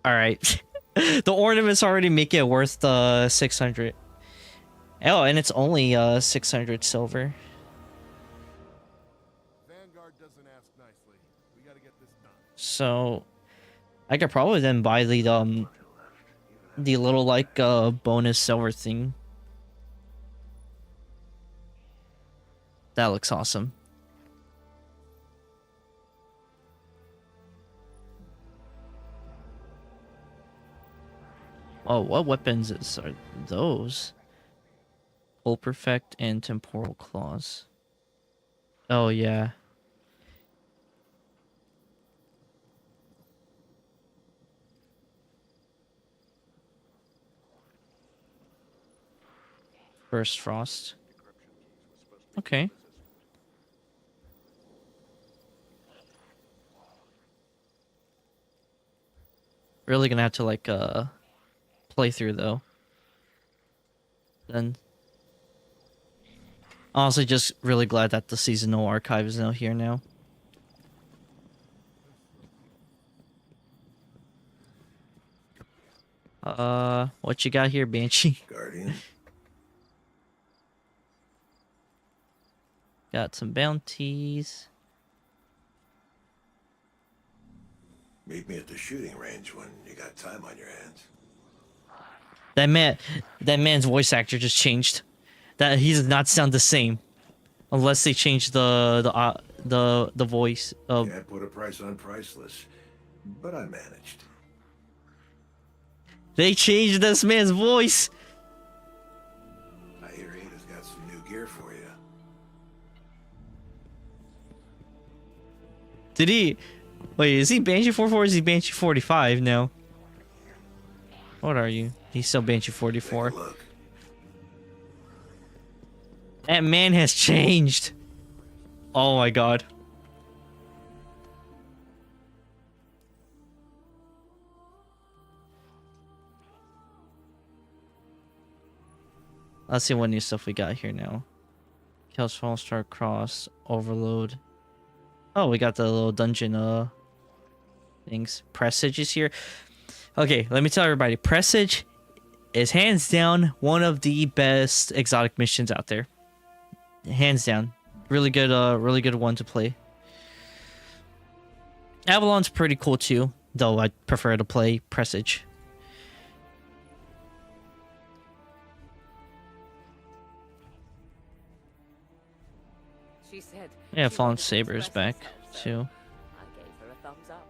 A: All right. The ornaments already make it worth 600. Oh, and it's only 600 silver.
P: Vanguard doesn't ask nicely. We gotta get this done.
A: So I could probably then buy the little like bonus silver thing. That looks awesome. Oh, what weapons are those? Full Perfect and Temporal Claws. Oh, yeah. First Frost. Okay. Really gonna have to like play through though. Then honestly just really glad that the seasonal archive is now here now. What you got here, Banshee?
Q: Guardian.
A: Got some bounties.
Q: Meet me at the shooting range when you got time on your hands.
A: That man's voice actor just changed. That he does not sound the same, unless they change the voice of.
Q: Can't put a price on priceless, but I managed.
A: They changed this man's voice.
Q: I hear Ada's got some new gear for you.
A: Did he? Wait, is he Banshee 44 or is he Banshee 45 now? What are you? He's still Banshee 44. That man has changed. Oh my god. Let's see what new stuff we got here now. Chaos Fall, Star Cross, Overload. Oh, we got the little dungeon things. Presage is here. Okay, let me tell everybody. Presage is hands down one of the best exotic missions out there. Hands down. Really good one to play. Avalon's pretty cool too, though I prefer to play Presage.
R: She said
A: Yeah,
R: she
A: Fallen
R: wanted to
A: Saber's
R: express
A: back
R: herself, so
A: too.
R: I gave her a thumbs up.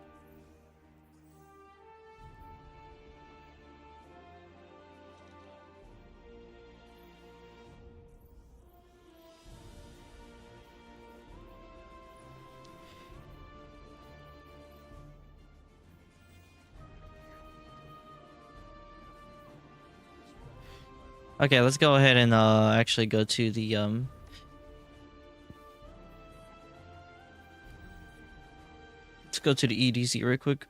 A: Okay, let's go ahead and actually go to the let's go to the EDZ real quick.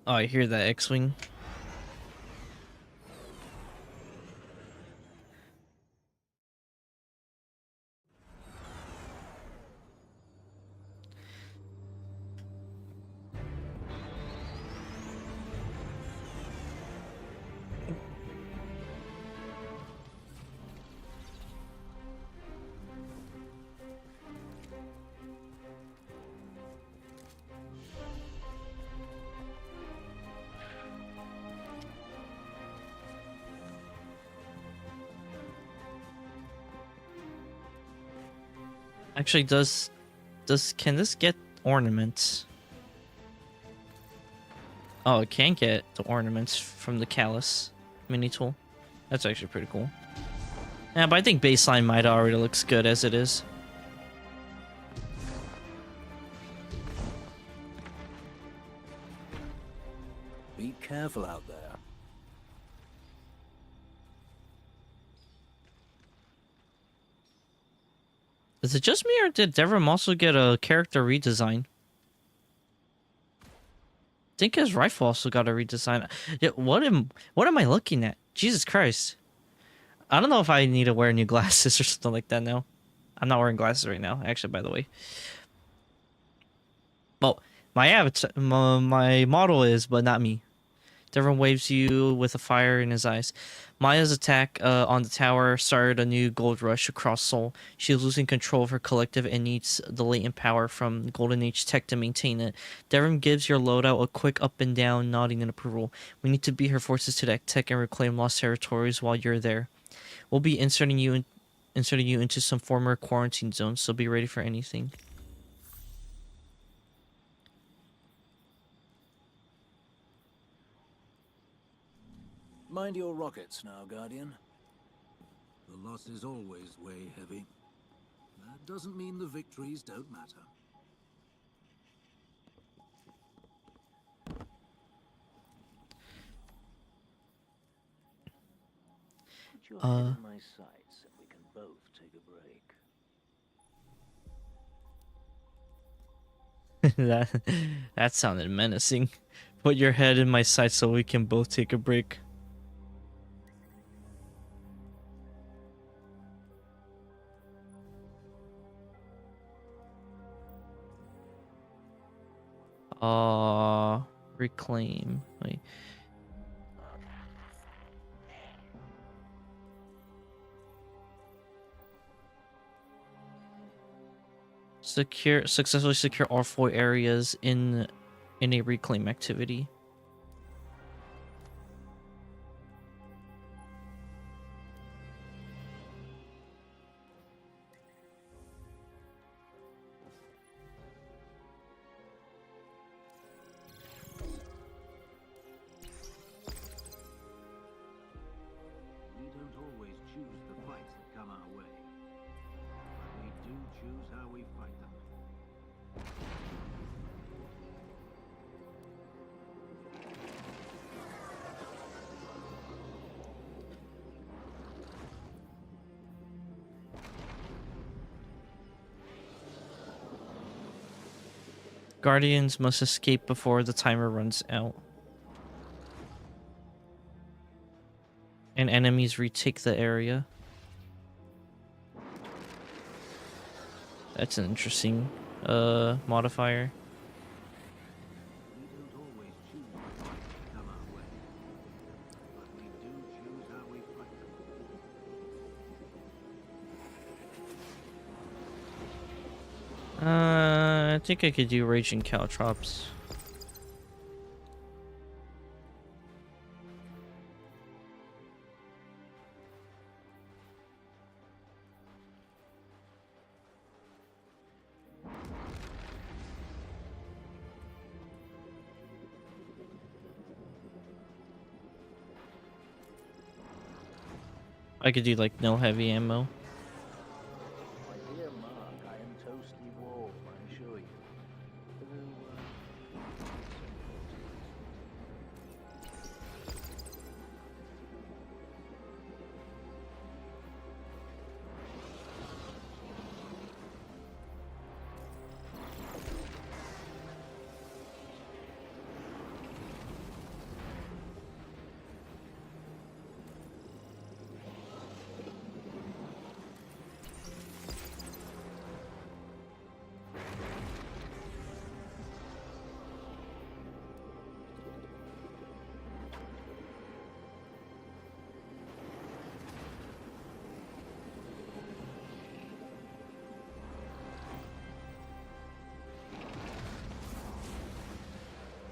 A: Oh, I hear that X-Wing. Actually, can this get ornaments? Oh, it can get the ornaments from the Callus mini tool. That's actually pretty cool. Yeah, but I think baseline might already looks good as it is.
S: Be careful out there.
A: Is it just me, or did Devrim also get a character redesign? I think his rifle also got a redesign. Yeah, what am I looking at? Jesus Christ. I don't know if I need to wear new glasses or something like that now. I'm not wearing glasses right now, actually, by the way. Well, my avatar, my model is, but not me. Devrim waves you with a fire in his eyes. Maya's attack on the tower started a new gold rush across Seoul. She is losing control of her collective and needs the latent power from Golden Age tech to maintain it. Devrim gives your loadout a quick up and down, nodding in approval. We need to beat her forces to that tech and reclaim lost territories while you're there. We'll be inserting you into some former quarantine zones, so be ready for anything.
S: Mind your rockets now, Guardian. The loss is always way heavy. That doesn't mean the victories don't matter.
T: Put your head in my sights and we can both take a break.
A: that sounded menacing. Put your head in my sights so we can both take a break. Reclaim. Wait. Successfully secure all 4 areas in a reclaim activity.
S: We don't always choose the fights that come our way. But we do choose how we fight them.
A: Guardians must escape before the timer runs out. And enemies retake the area. That's an interesting modifier. I think I could do Raging Caltrops. I could do like no heavy ammo.
T: My dear Mark, I am toasty warm, I assure you.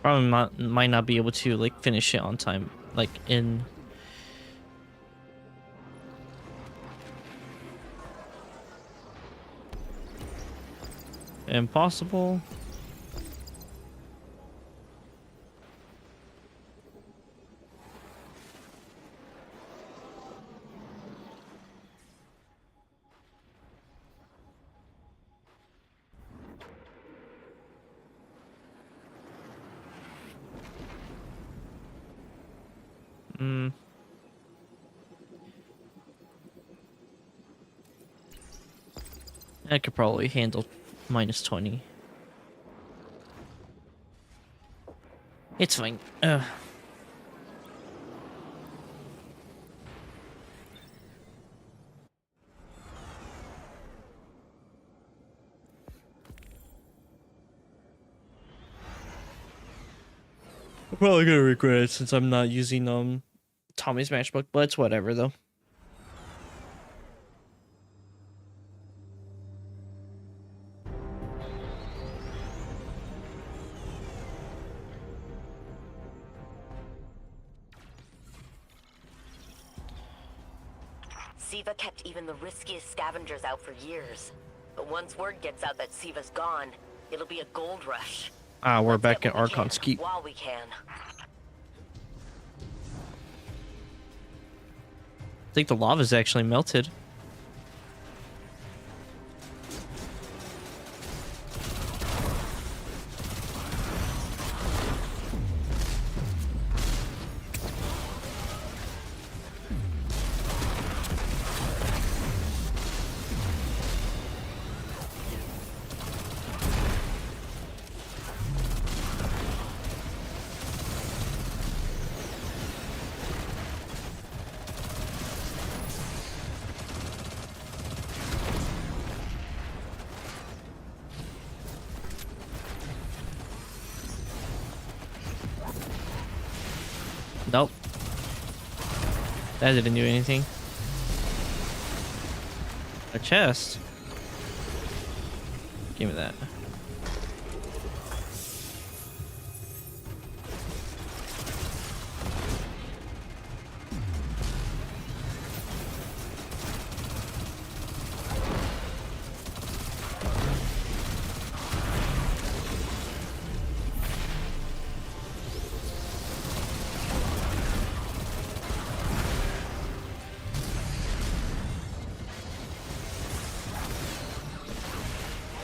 A: Probably might not be able to like finish it on time, like in. Impossible. I could probably handle -20. It's fine. I'm probably gonna regret it since I'm not using Tommy's matchbook, but it's whatever though.
N: Siva kept even the riskiest scavengers out for years. But once word gets out that Siva's gone, it'll be a gold rush.
A: Ah, we're
N: Let's
A: back
N: get
A: in
N: what we
A: Archon's
N: can
A: Keep.
N: while we can.
A: I think the lava's actually melted. Nope. That didn't do anything. A chest. Give me that.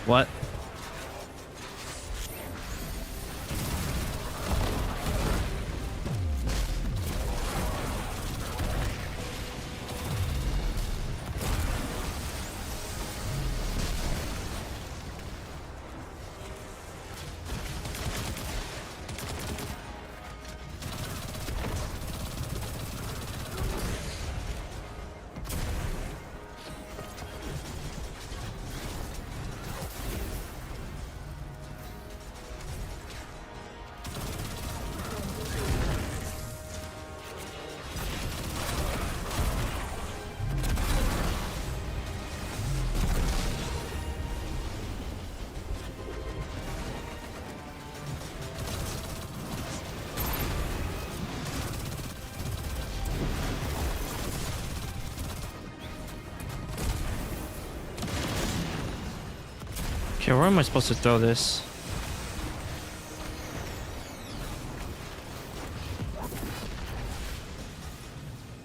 A: What? Okay, where am I supposed to throw this?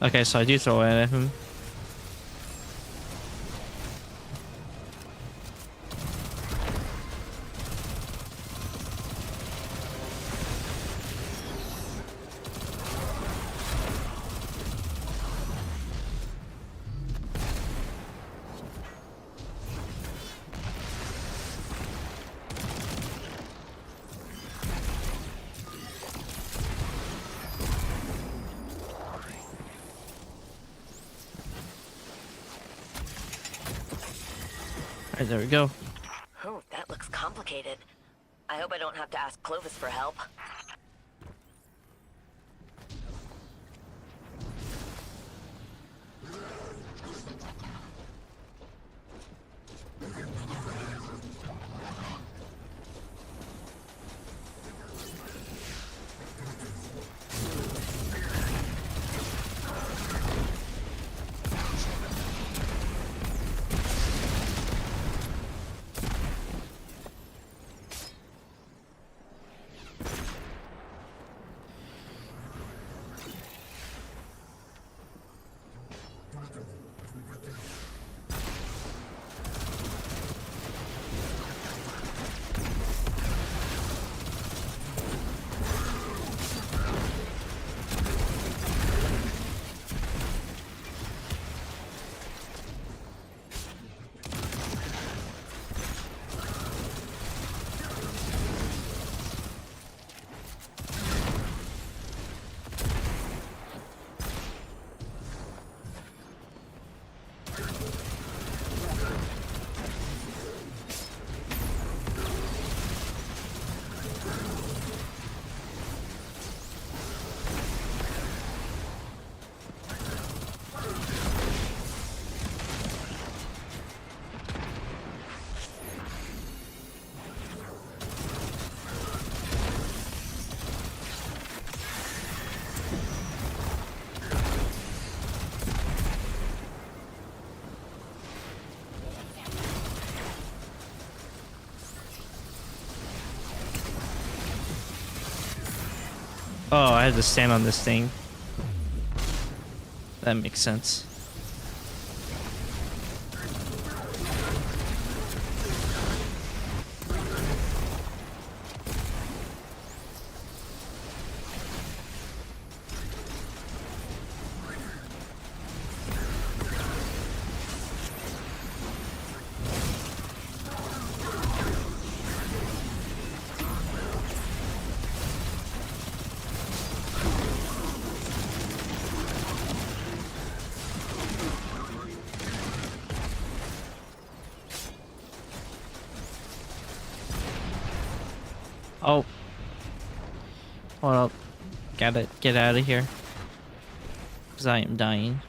A: Okay, so I do throw it at him. Alright, there we go.
N: Oh, that looks complicated. I hope I don't have to ask Clovis for help.
A: Oh, I had to stand on this thing. That makes sense. Oh. Hold up. Gotta get out of here. Because I am dying.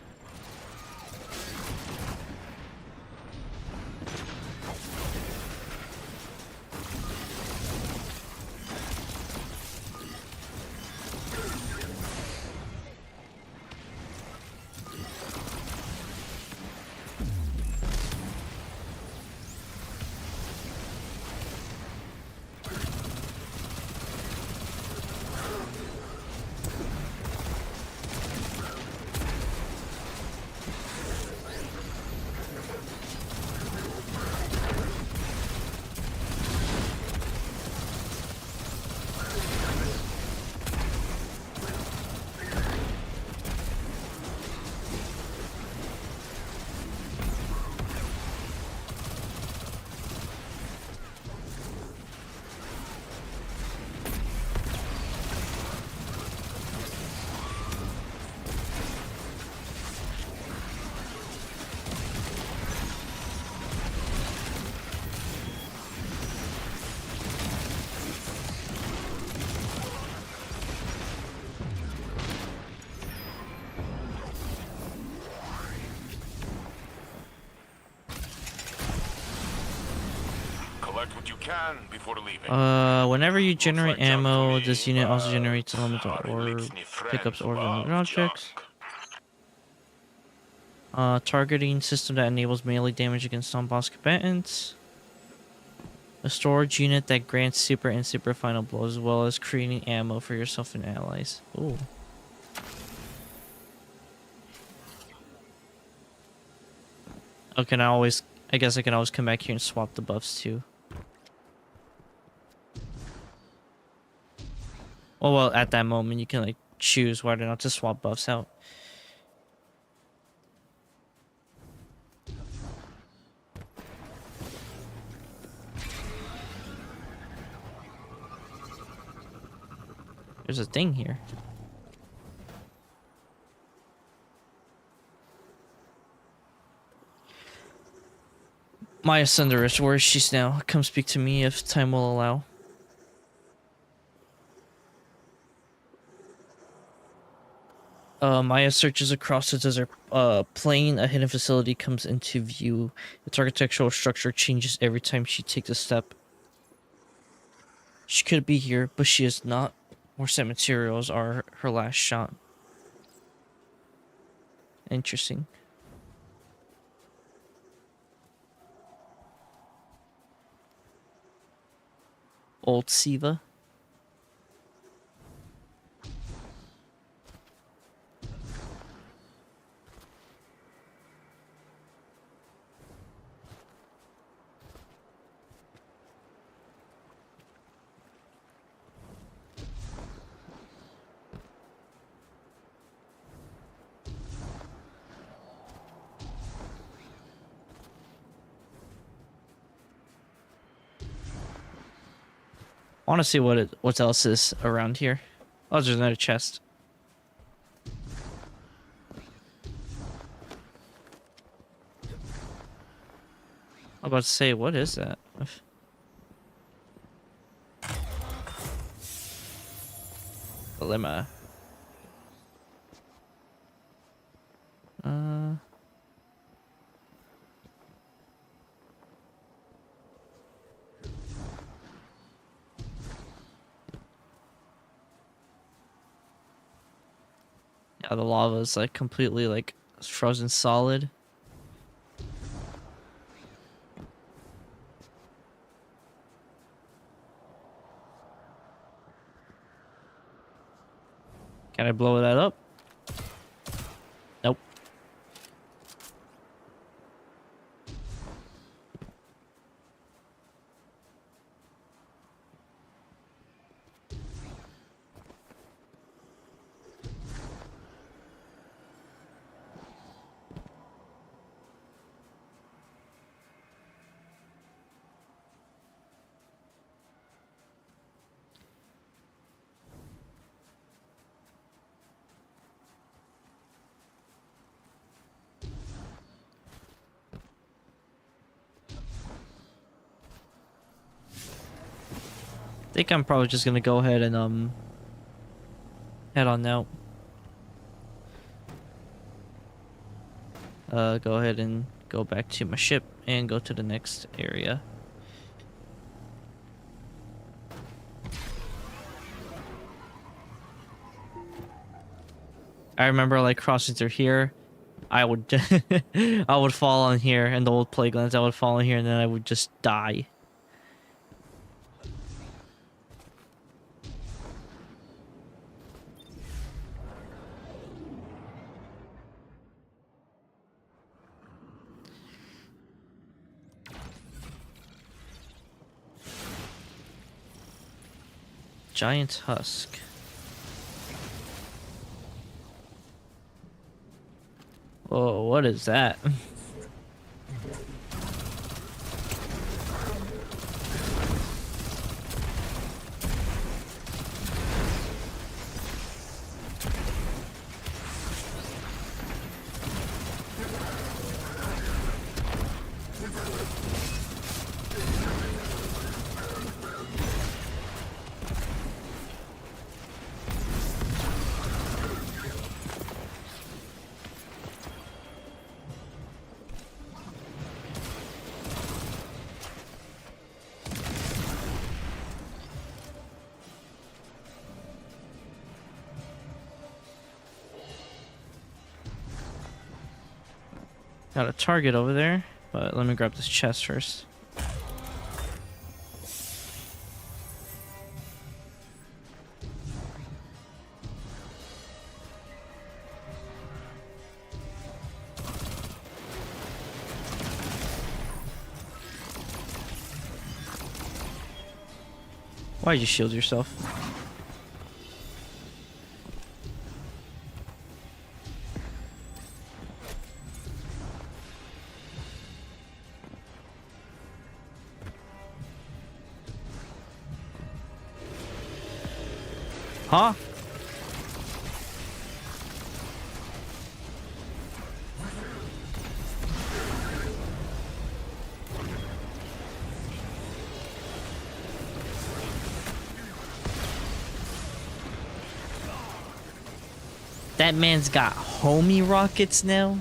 J: Collect what you can before leaving.
A: Whenever you generate ammo, this unit also generates elemental orb, pickups orbs and other objects. Targeting system that enables melee damage against non-boss combatants. A storage unit that grants super and super final blows, as well as creating ammo for yourself and allies. Ooh. Okay, I guess I can always come back here and swap the buffs too. Well, at that moment you can like choose whether or not to swap buffs out. There's a thing here. Maya Sundaris, where is she now? Come speak to me if time will allow. Maya searches across the desert plain. A hidden facility comes into view. Its architectural structure changes every time she takes a step. She could be here, but she is not. More set materials are her last shot. Interesting. Old Siva. I want to see what else is around here. Oh, there's another chest. I'm about to say, what is that? Dilemma. Yeah, the lava is like completely like frozen solid. Can I blow that up? Nope. I think I'm probably just gonna go ahead and head on out. Go ahead and go back to my ship and go to the next area. I remember like crossing through here. I would I would fall on here in the old playgrounds. I would fall on here and then I would just die. Giant husk. Oh, what is that? Got a target over there, but let me grab this chest first. Why'd you shield yourself? Huh? That man's got homie rockets now?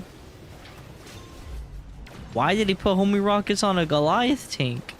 A: Why did he put homie rockets on a Goliath tank?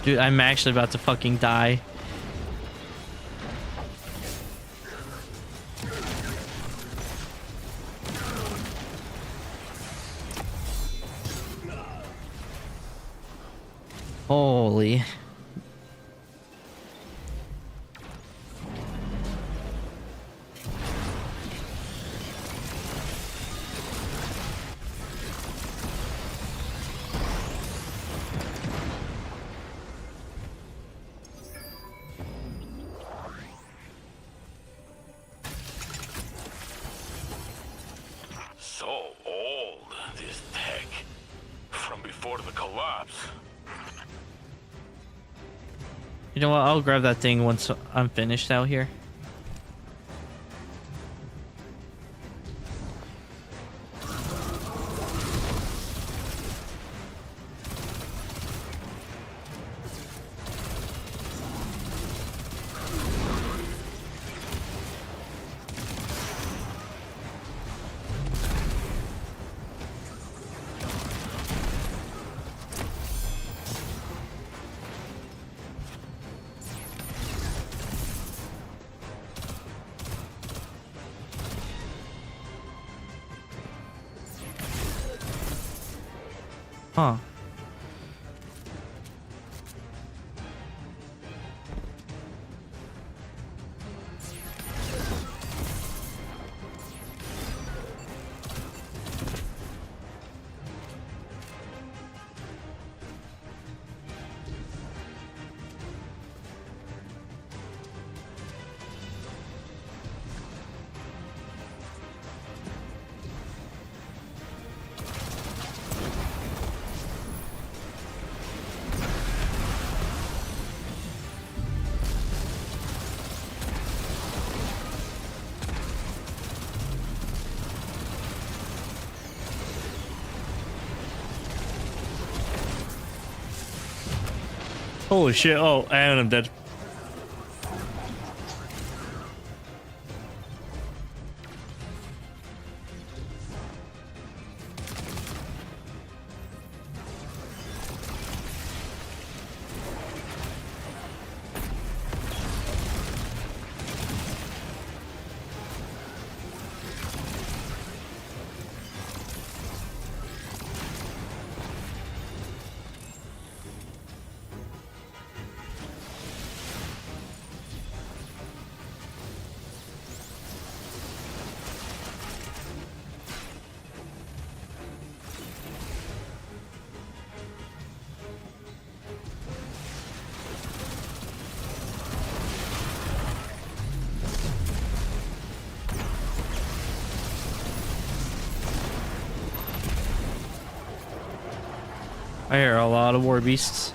A: Dude, I'm actually about to fucking die. Holy.
J: So old, this tech. From before the collapse.
A: You know what? I'll grab that thing once I'm finished out here. Huh. Holy shit. Oh, and I'm dead. I hear a lot of war beasts.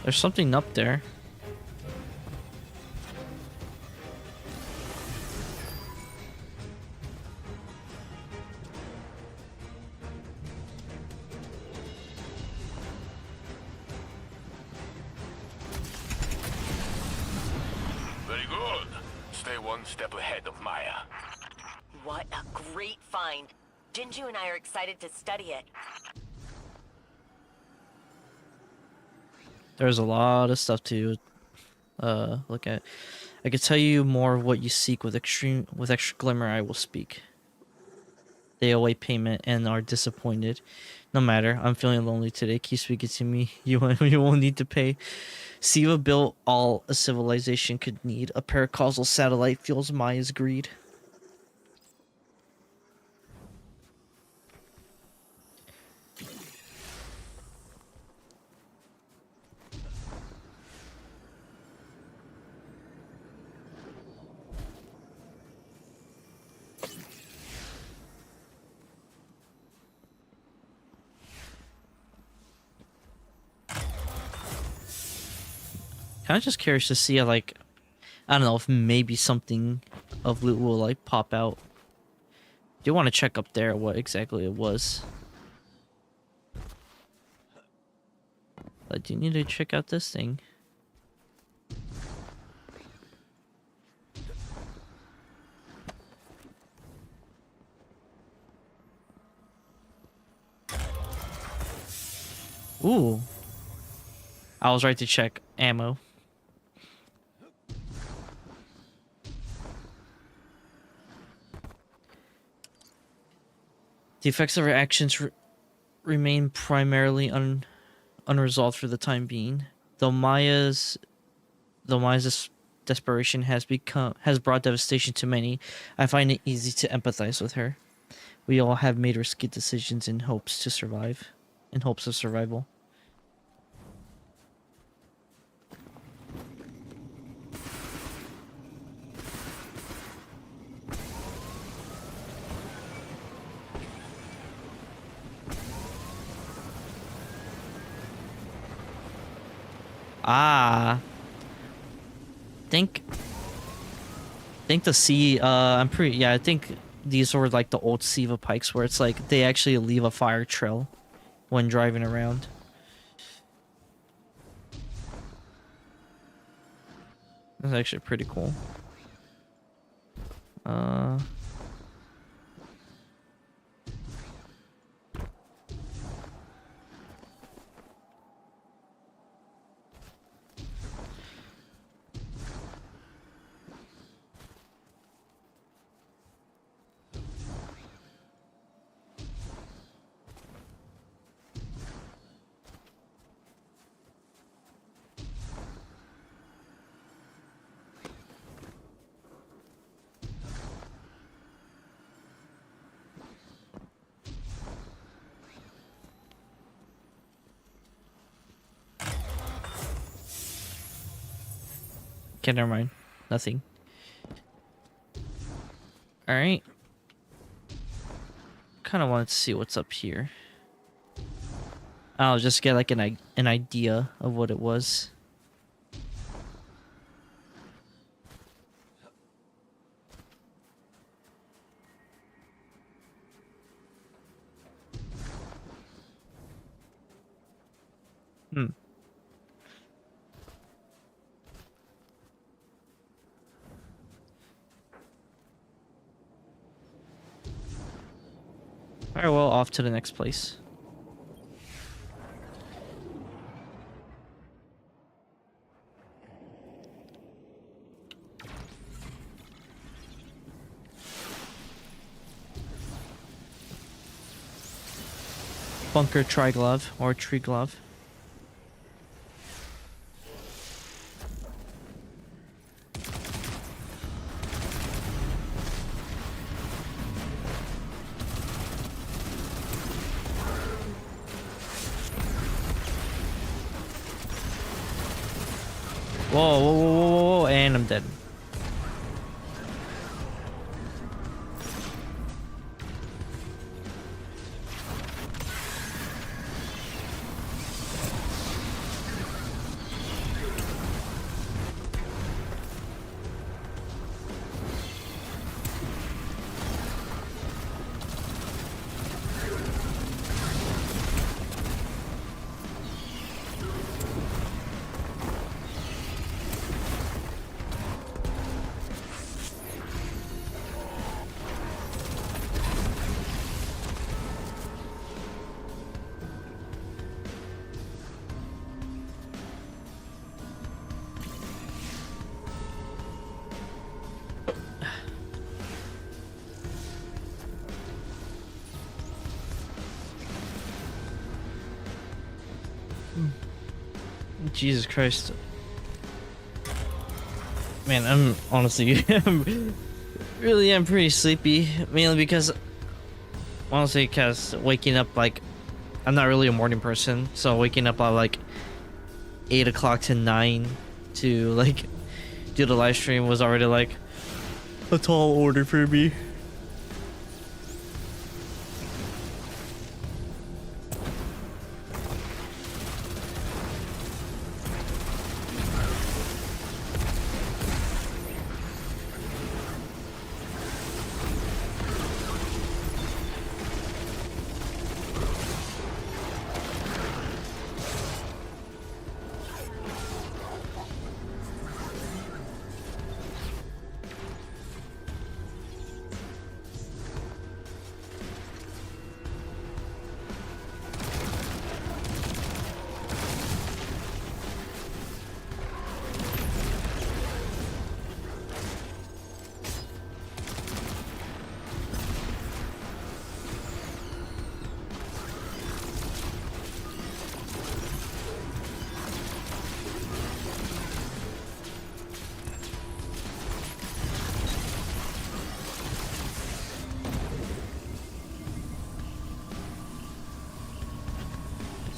A: There's something up there.
J: Very good. Stay one step ahead of Maya.
N: What a great find. Jinju and I are excited to study it.
A: There's a lot of stuff to look at. I could tell you more of what you seek with extra glimmer. I will speak. They await payment and are disappointed. No matter, I'm feeling lonely today. Keep speaking to me. You won't need to pay. Siva built all a civilization could need. A paracausal satellite fuels Maya's greed. Kind of just curious to see, like, I don't know if maybe something of loot will like pop out. Do want to check up there what exactly it was. But do you need to check out this thing? Ooh. I was right to check ammo. The effects of our actions remain primarily unresolved for the time being. Though Maya's desperation has brought devastation to many, I find it easy to empathize with her. We all have made risky decisions in hopes of survival. Ah, think the sea. I'm pretty. Yeah, I think these were like the old Siva pikes, where it's like they actually leave a fire trail when driving around. That's actually pretty cool. Okay, never mind. Nothing. Alright. Kind of wanted to see what's up here. I'll just get like an idea of what it was. Alright, well, off to the next place. Bunker Triglove, or Tree Glove. Whoa, whoa, whoa, whoa, whoa, and I'm dead. Jesus Christ. Man, I'm honestly I'm pretty sleepy, mainly because honestly, because waking up, like, I'm not really a morning person, so waking up at like 8 o'clock to 9 to like do the live stream was already like a tall order for me.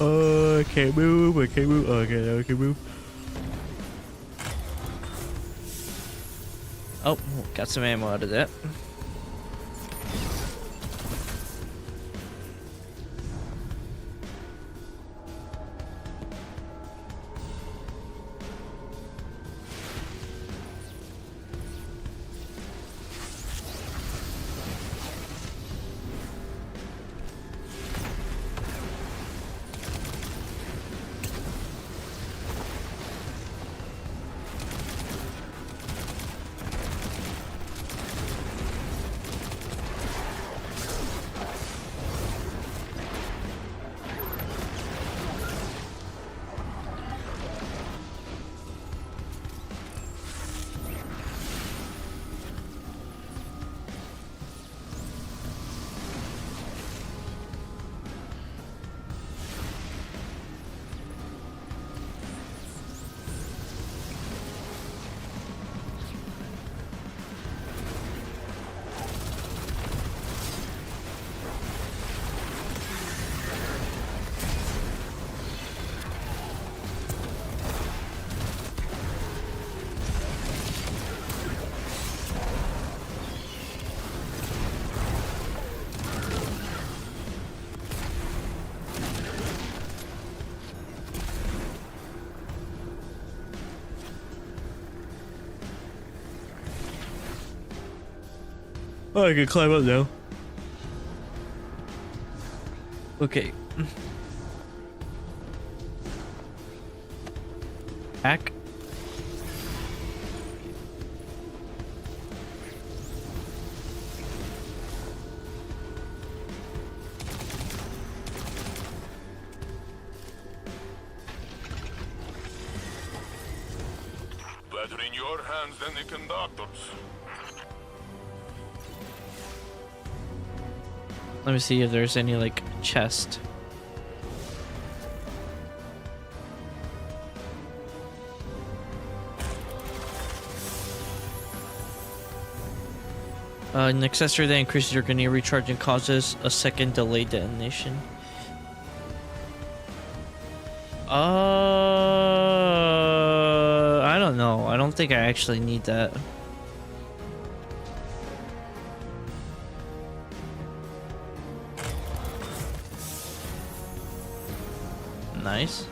A: I can't move, I can't move, okay, I can move. Oh, got some ammo out of that. Oh, I can climb up now. Okay. Back.
J: Better in your hands than the conductors.
A: Let me see if there's any like chest. An accessory that increases your grenade recharge and causes a second delayed detonation. I don't know. I don't think I actually need that. Nice.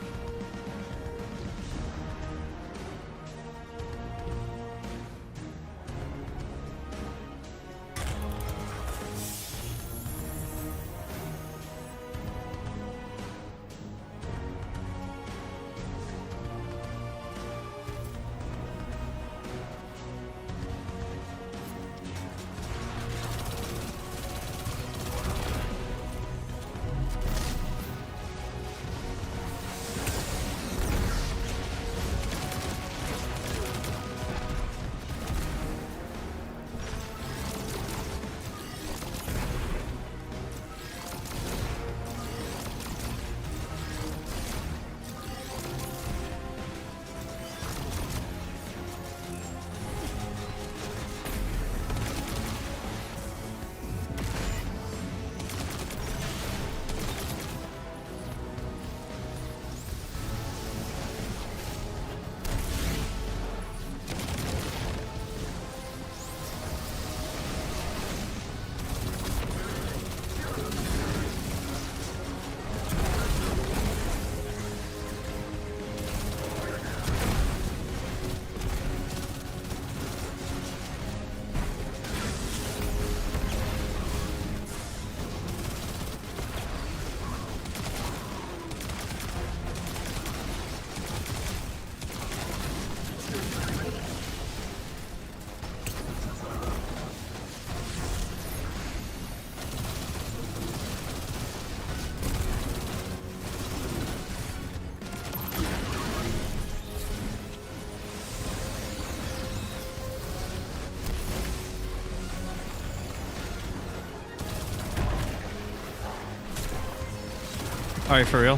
A: Alright, for real.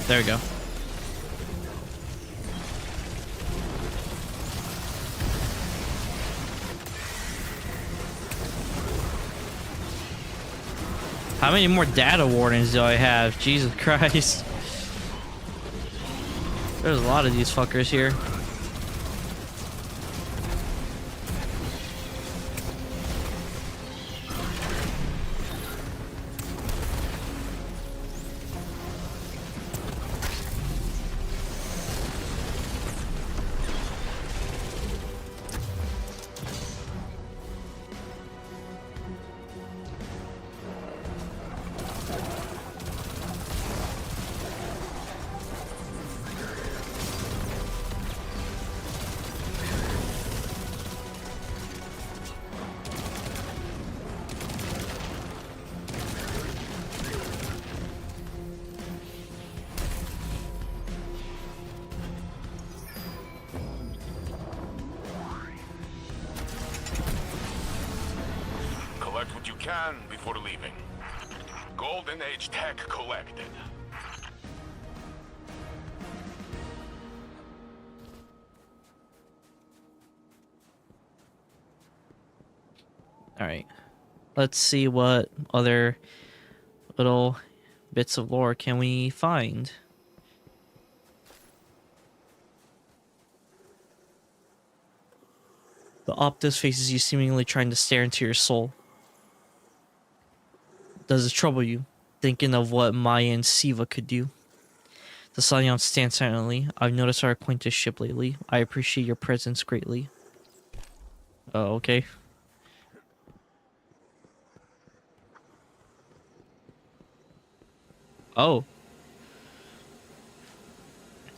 A: There we go. How many more data wardens do I have? Jesus Christ. There's a lot of these fuckers here.
J: Collect what you can before leaving. Golden Age tech collected.
A: Alright. Let's see what other little bits of lore can we find. The Optus faces you, seemingly trying to stare into your soul. Does it trouble you, thinking of what Maya and Siva could do? The Scion stands silently. I've noticed our acquaintanceship lately. I appreciate your presence greatly. Oh, okay. Oh.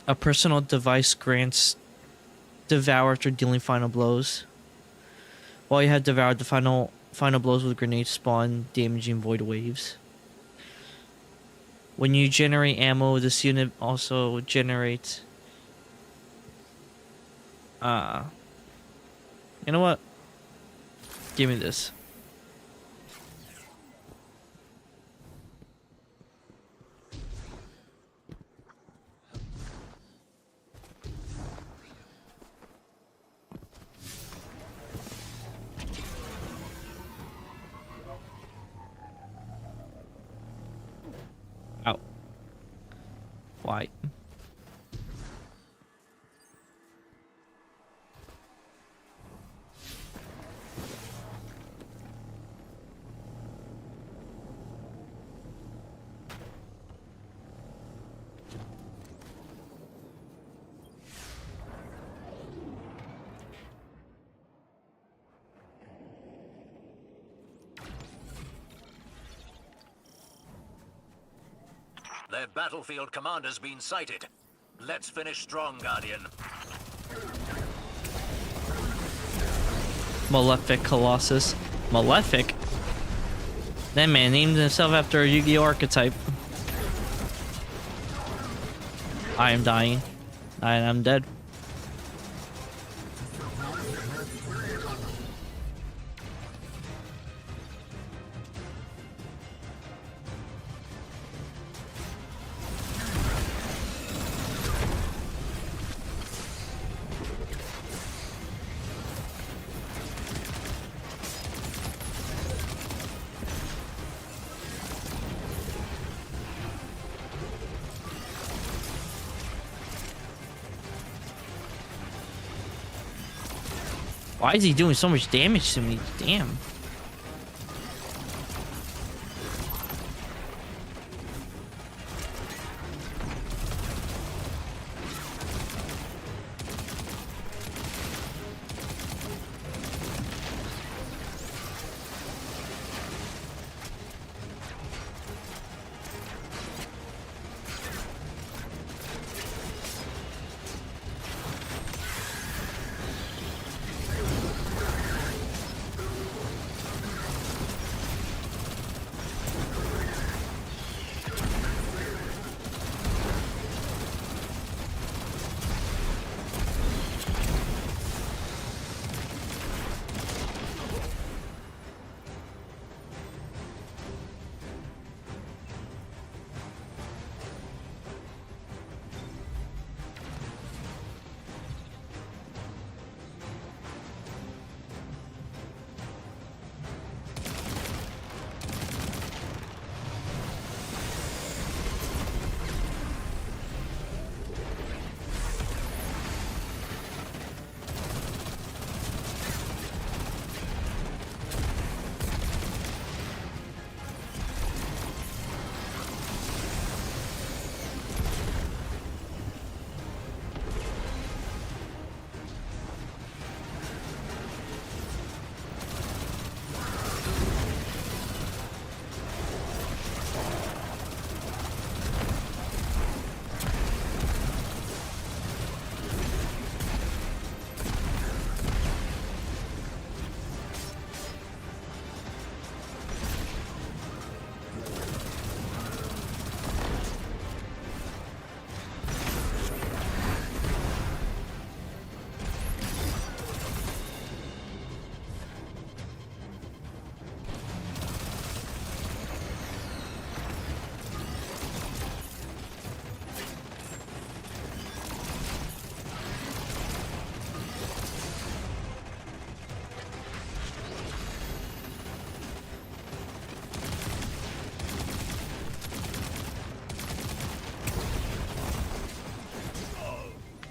A: A personal device grants devour after dealing final blows. While you have devoured, the final blows with grenades spawn damaging void waves. When you generate ammo, this unit also generates... You know what? Give me this. Ow. Why?
U: Their battlefield commander's been sighted. Let's finish strong, Guardian.
A: Malefic Colossus. Malefic? That man named himself after a Yu-Gi-Oh archetype. I am dying. I'm dead. Why is he doing so much damage to me? Damn.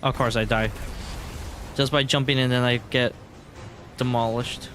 A: Of course I die. Just by jumping in and I get demolished.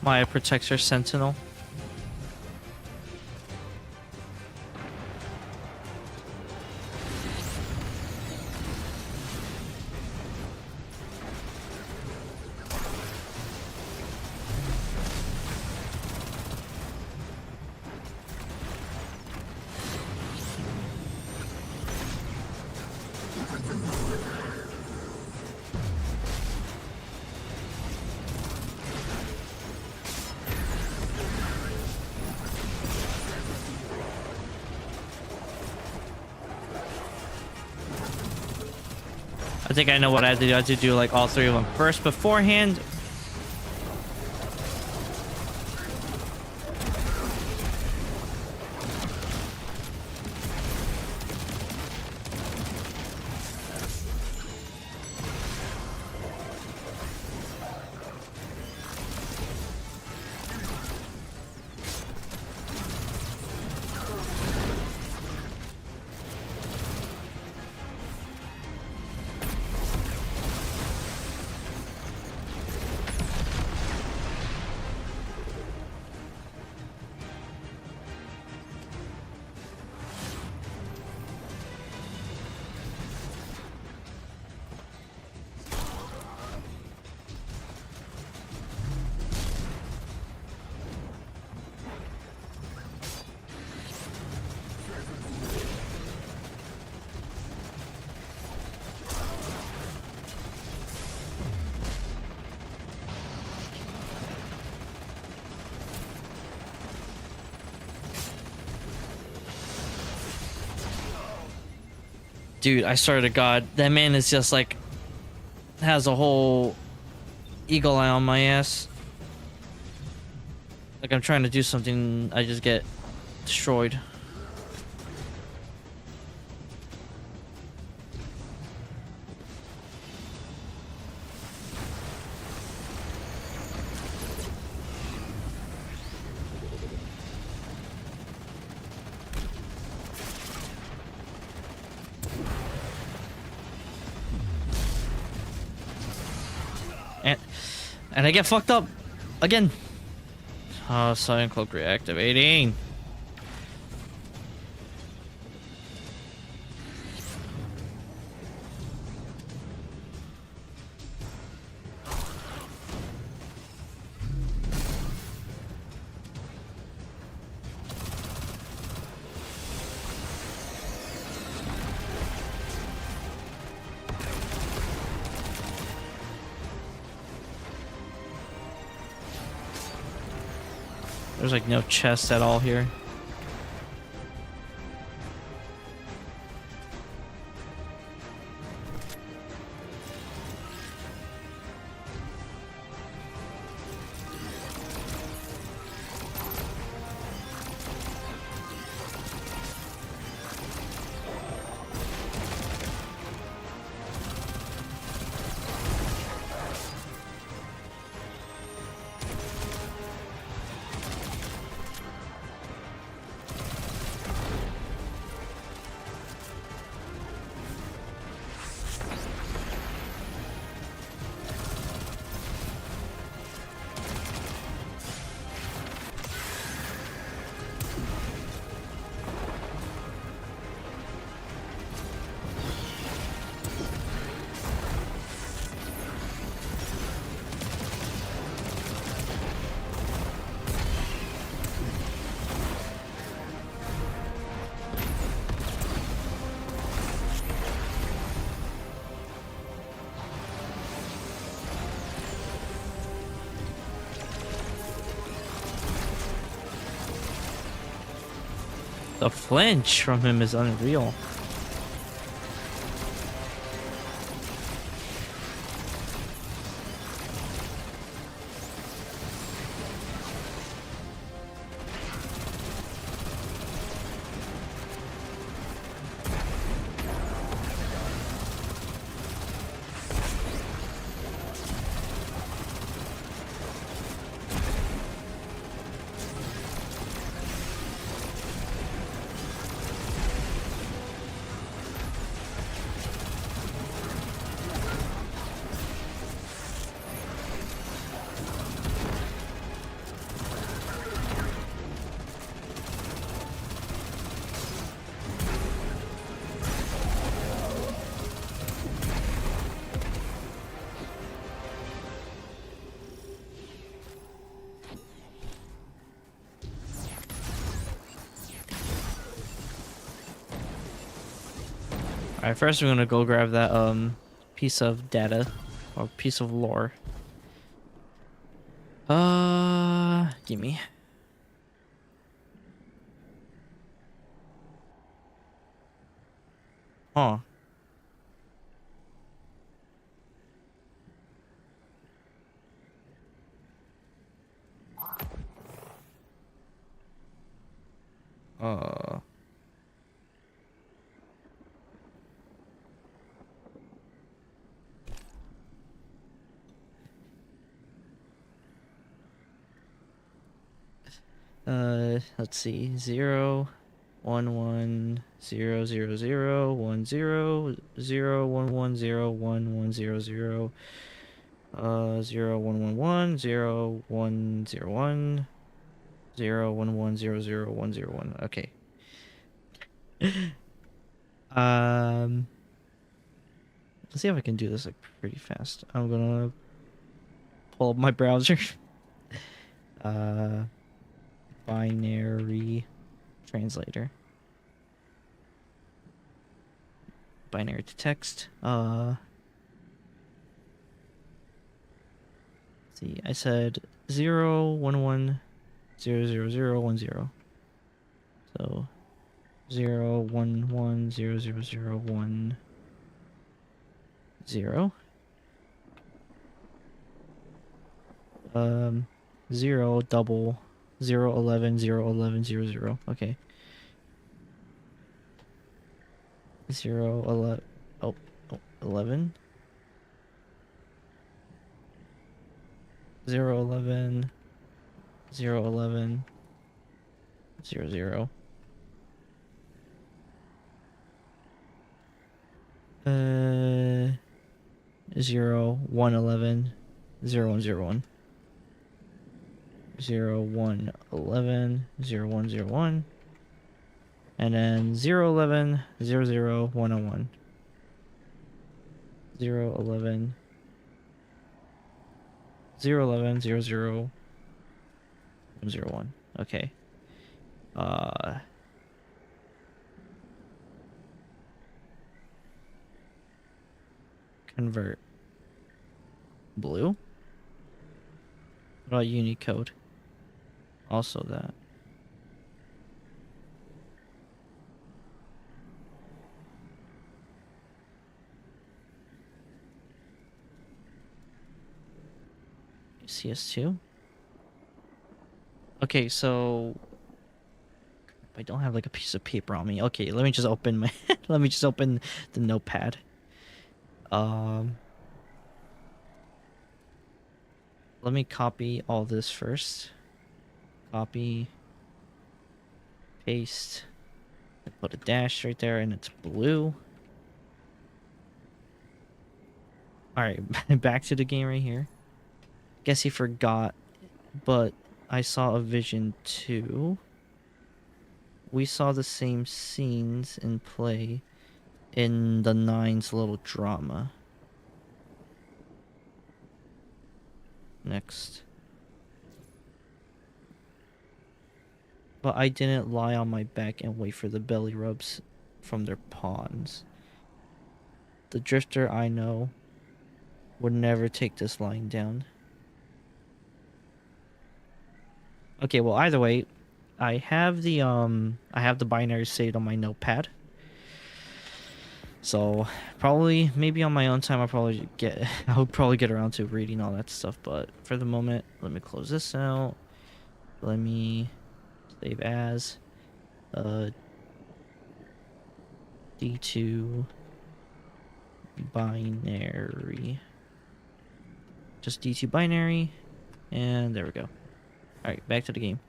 A: Maya protects her sentinel. I think I know what I have to do. I have to do like all three of them first beforehand. Dude, I swear to God, that man is just like, has a whole eagle eye on my ass. Like I'm trying to do something, I just get destroyed. And I get fucked up again. Oh, Silent Cloak reactivating. There's like no chest at all here. The flinch from him is unreal. Alright, first we're gonna go grab that piece of data or piece of lore. Gimme. Huh. Uh. Let's see. 0, 1, 1, 0, 0, 0, 1, 0, 0, 1, 1, 0, 1, 1, 0, 0, 0, 1, 1, 1, 0, 1, 0, 1, 0, 1, 1, 0, 0, 1, 0, 1. Okay. Let's see if I can do this like pretty fast. I'm gonna pull up my browser. Binary translator. Binary to text. Let's see, I said 0, 1, 1, 0, 0, 0, 1, 0. So 0, 1, 1, 0, 0, 0, 1, 0. 0 double 0 11 0 11 0 0. Okay. 0 11 11 0 11 0 11 0 0. 0 1 11 0 1 0 1. 0 1 11 0 1 0 1, and then 0 11 0 0 1 0 1. 0 11 0 11 0 0 1 0 1. Okay. Convert blue. What about Unicode? Also that. CS2. Okay, so I don't have like a piece of paper on me. Okay, let me just open my let me just open the notepad. Let me copy all this first. Copy, paste, put a dash right there, and it's blue. Alright, back to the game right here. Guess he forgot, but I saw a vision too. We saw the same scenes in play in the 9's little drama. Next. But I didn't lie on my back and wait for the belly rubs from their pawns. The drifter I know would never take this lying down. Okay, well, either way, I have the binary saved on my notepad. So probably maybe on my own time I'll probably get around to reading all that stuff, but for the moment, let me close this out. Let me save as D2 binary. Just D2 binary, and there we go. Alright, back to the game.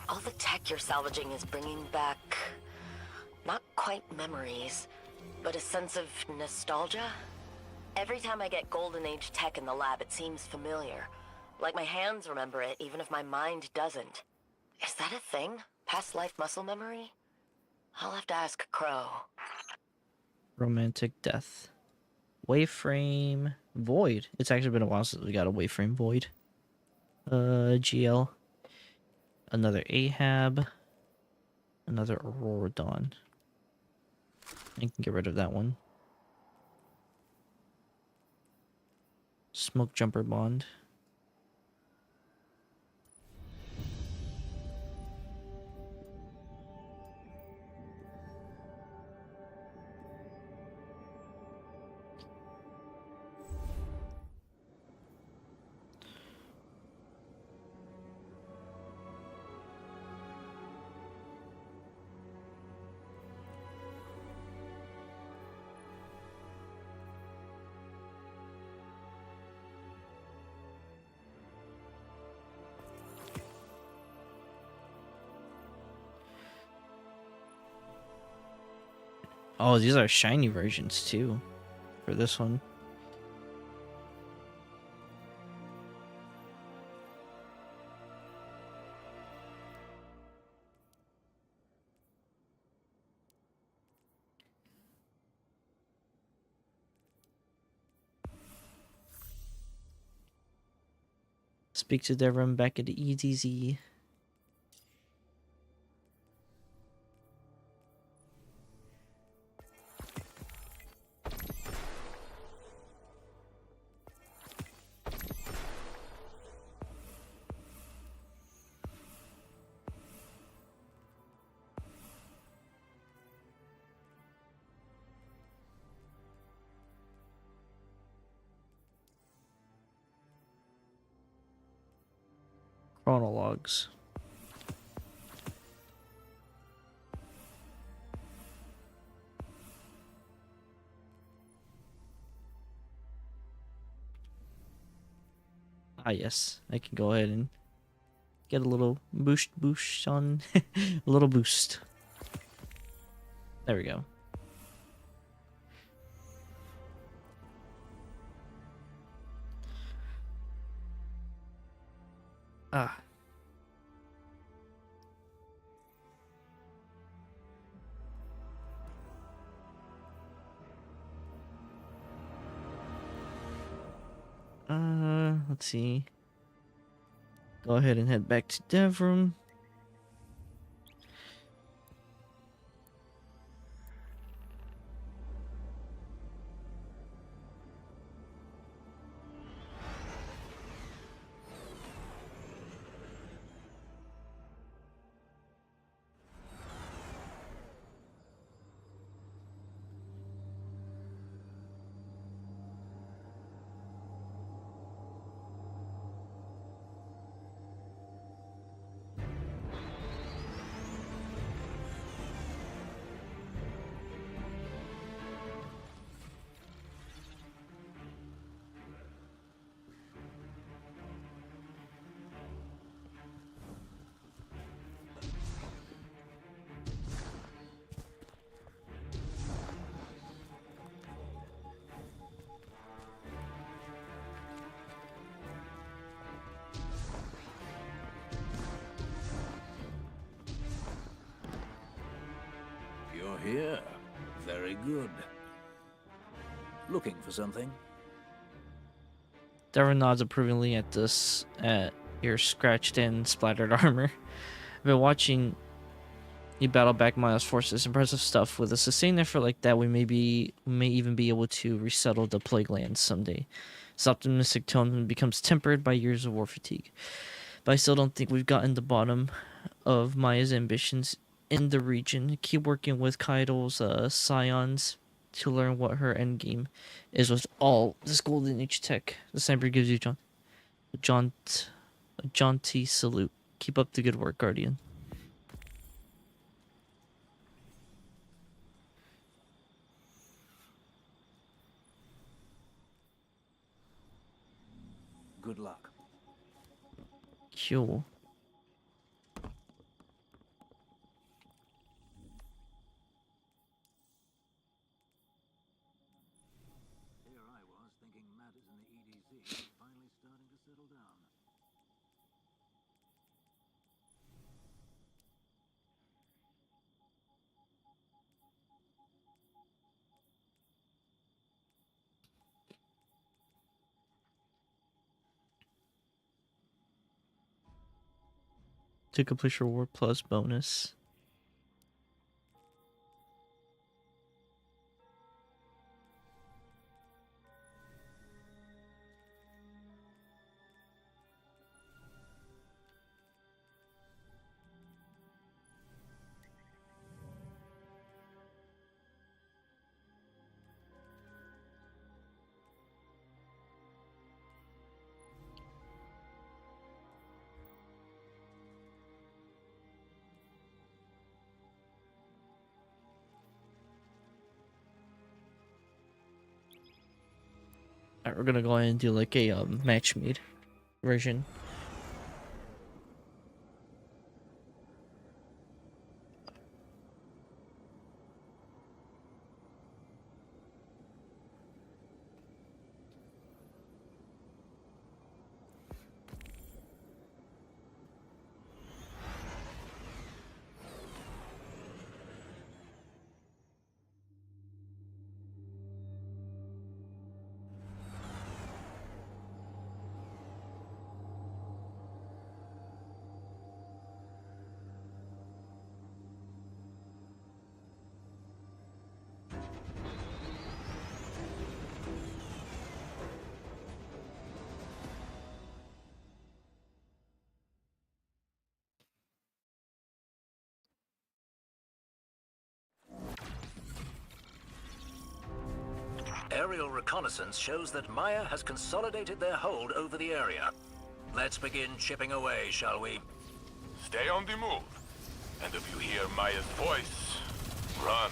N: All the tech you're salvaging is bringing back, not quite memories, but a sense of nostalgia. Every time I get Golden Age tech in the lab, it seems familiar. Like my hands remember it, even if my mind doesn't. Is that a thing? Past life muscle memory? I'll have to ask Crow.
A: Romantic death. Wayframe void. It's actually been a while since we got a wayframe void. GL. Another Ahab. Another Aurora Dawn. I can get rid of that one. Smoke Jumper Bond. Oh, these are shiny versions too for this one. Speak to Devon back at the EDZ. Chronologues. Ah, yes. I can go ahead and get a little boost on. A little boost. There we go. Ah. Let's see. Go ahead and head back to Devram.
S: You're here. Very good. Looking for something?
A: Devon nods approvingly at this, at your scratched and splattered armor. I've been watching you battle back Maya's forces. Impressive stuff. With a sustained effort like that, we may even be able to resettle the Plague Lands someday. His optimistic tone becomes tempered by years of war fatigue. But I still don't think we've gotten the bottom of Maya's ambitions in the region. Keep working with Kaido's scions to learn what her endgame is with all this Golden Age tech. The sniper gives you a jaunty salute. Keep up the good work, Guardian.
S: Good luck.
A: Cool.
S: Here I was thinking matters in the EDZ were finally starting to settle down.
A: To complete your war plus bonus. Alright, we're gonna go ahead and do like a match made version.
U: Aerial reconnaissance shows that Maya has consolidated their hold over the area. Let's begin chipping away, shall we?
J: Stay on the move. And if you hear Maya's voice, run.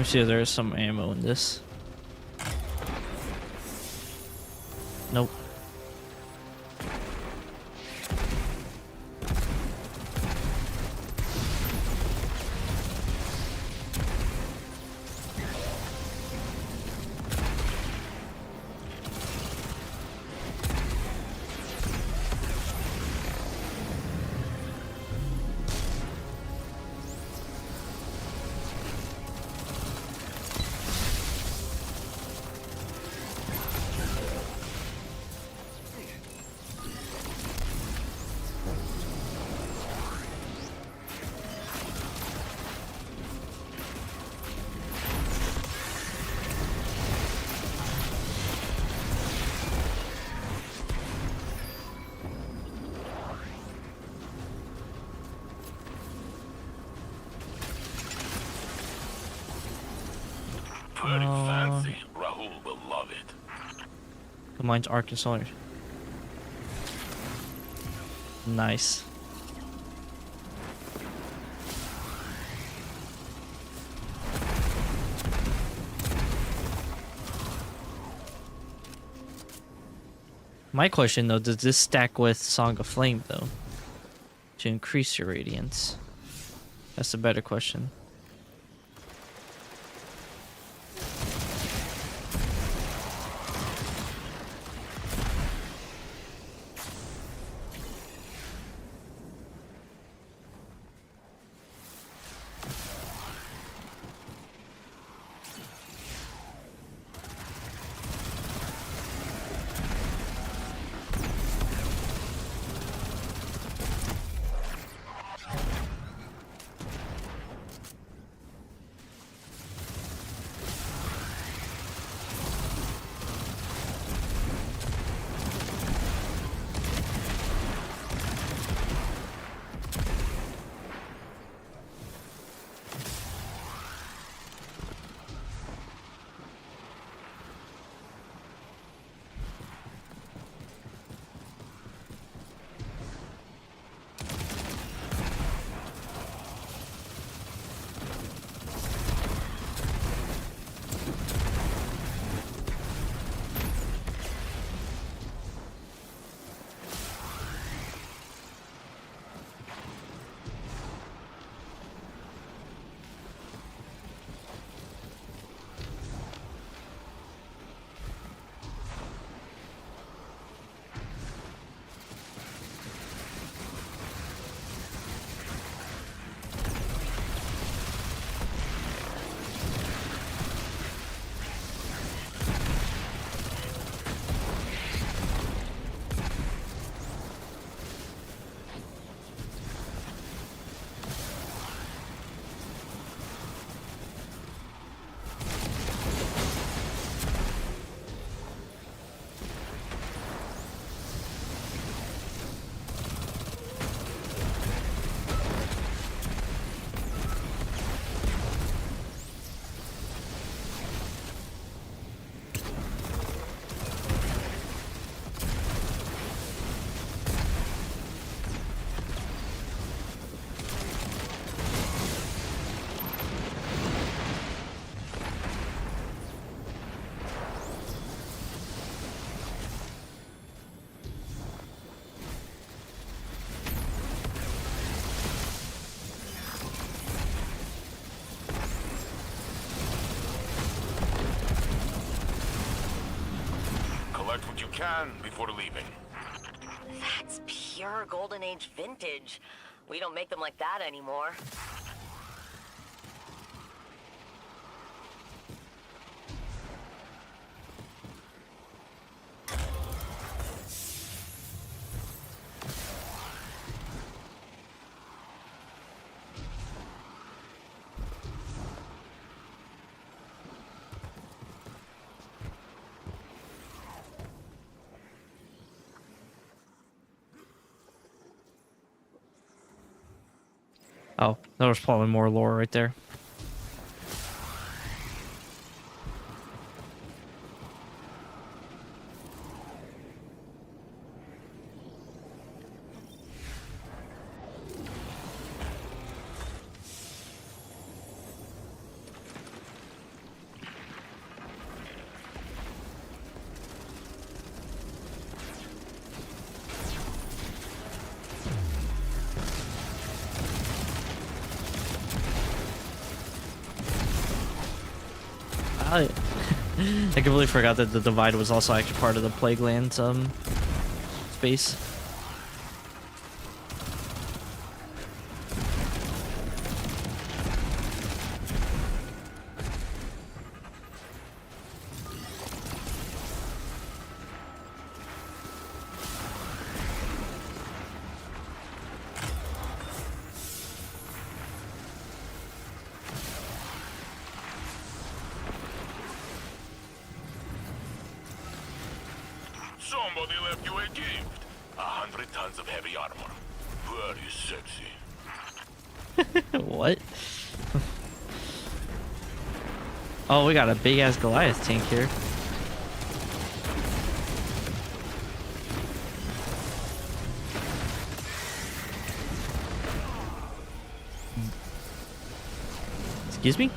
A: me see if there's some ammo in this. Nope.
J: Very fancy. Rahul will love it.
A: Combines arc and solar. Nice. My question though, does this stack with Song of Flame though? To increase your radiance? That's a better question.
J: Collect what you can before leaving.
N: That's pure Golden Age vintage. We don't make them like that anymore.
A: Oh, there was probably more lore right there. I completely forgot that the Divide was also actually part of the Plague Lands space.
J: Somebody left you a gift. 100 tons of heavy armor. Very sexy.
A: What? Oh, we got a big ass Goliath tank here. Excuse me?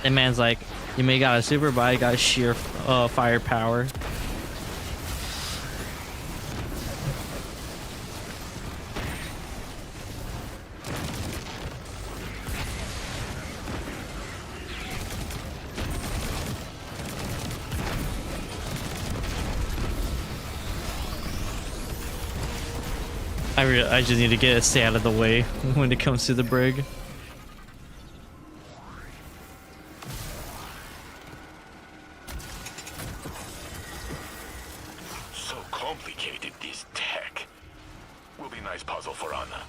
A: That man's like, you may got a super, but I got sheer firepower. I just need to stay out of the way when it comes to the brig.
J: So complicated, this tech. Will be a nice puzzle for Anna.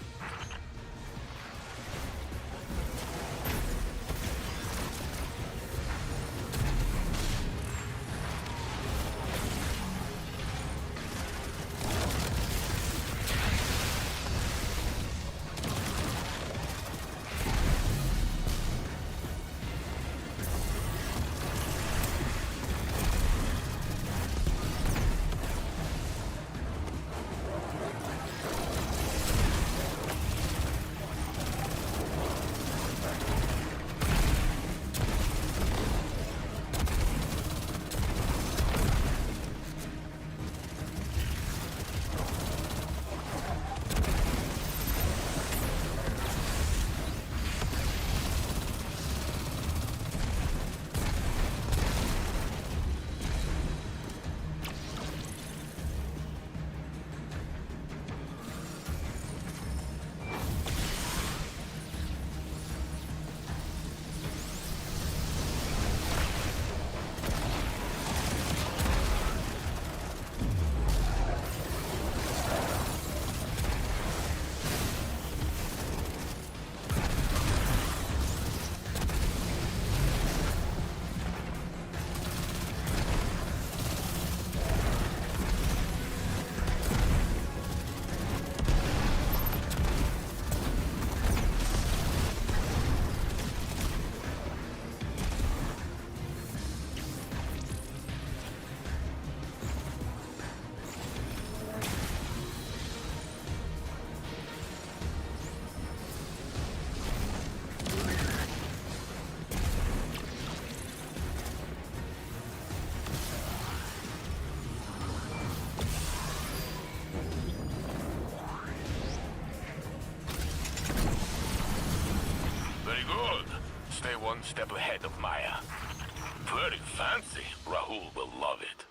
J: Stay one step ahead of Maya. Very fancy. Rahul will love it.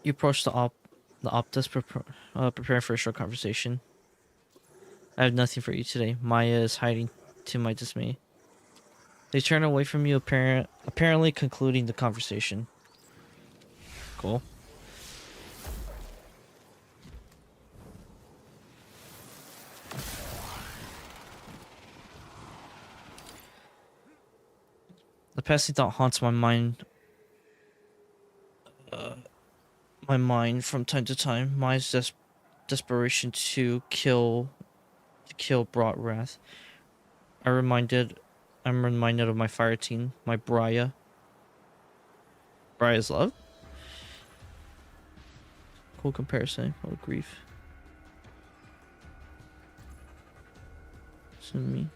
A: You approach the Optus, preparing for a short conversation. I have nothing for you today. Maya is hiding, to my dismay. They turn away from you, apparently concluding the conversation. Cool. The passing thought haunts my mind. From time to time. Maya's desperation to kill brought wrath. I'm reminded of my fire team, my Bria's love. Cool comparison. Oh grief. Soon me.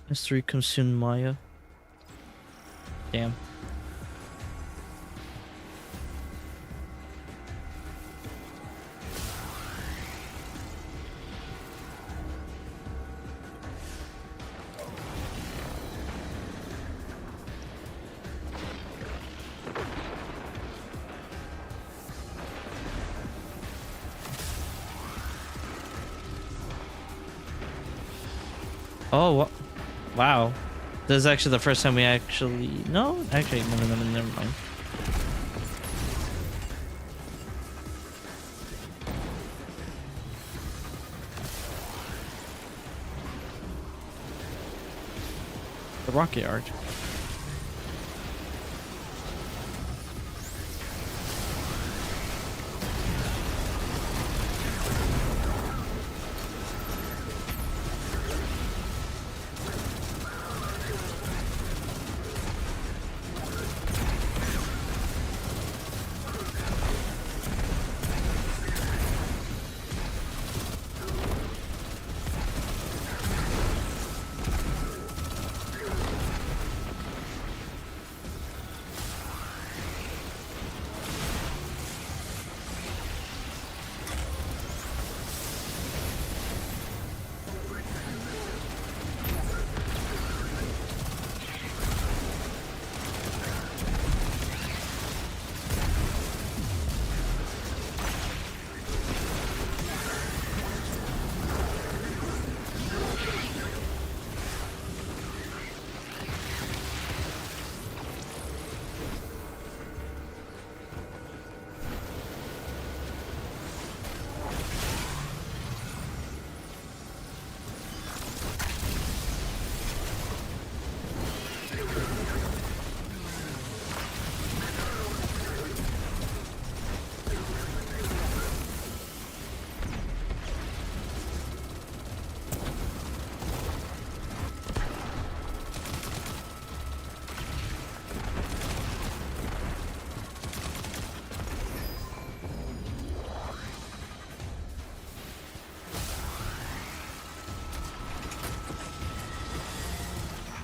A: S3 consumed Maya. Damn. Oh, wow. This is actually the first time we actually... No, actually, no, never mind. The rocket yard.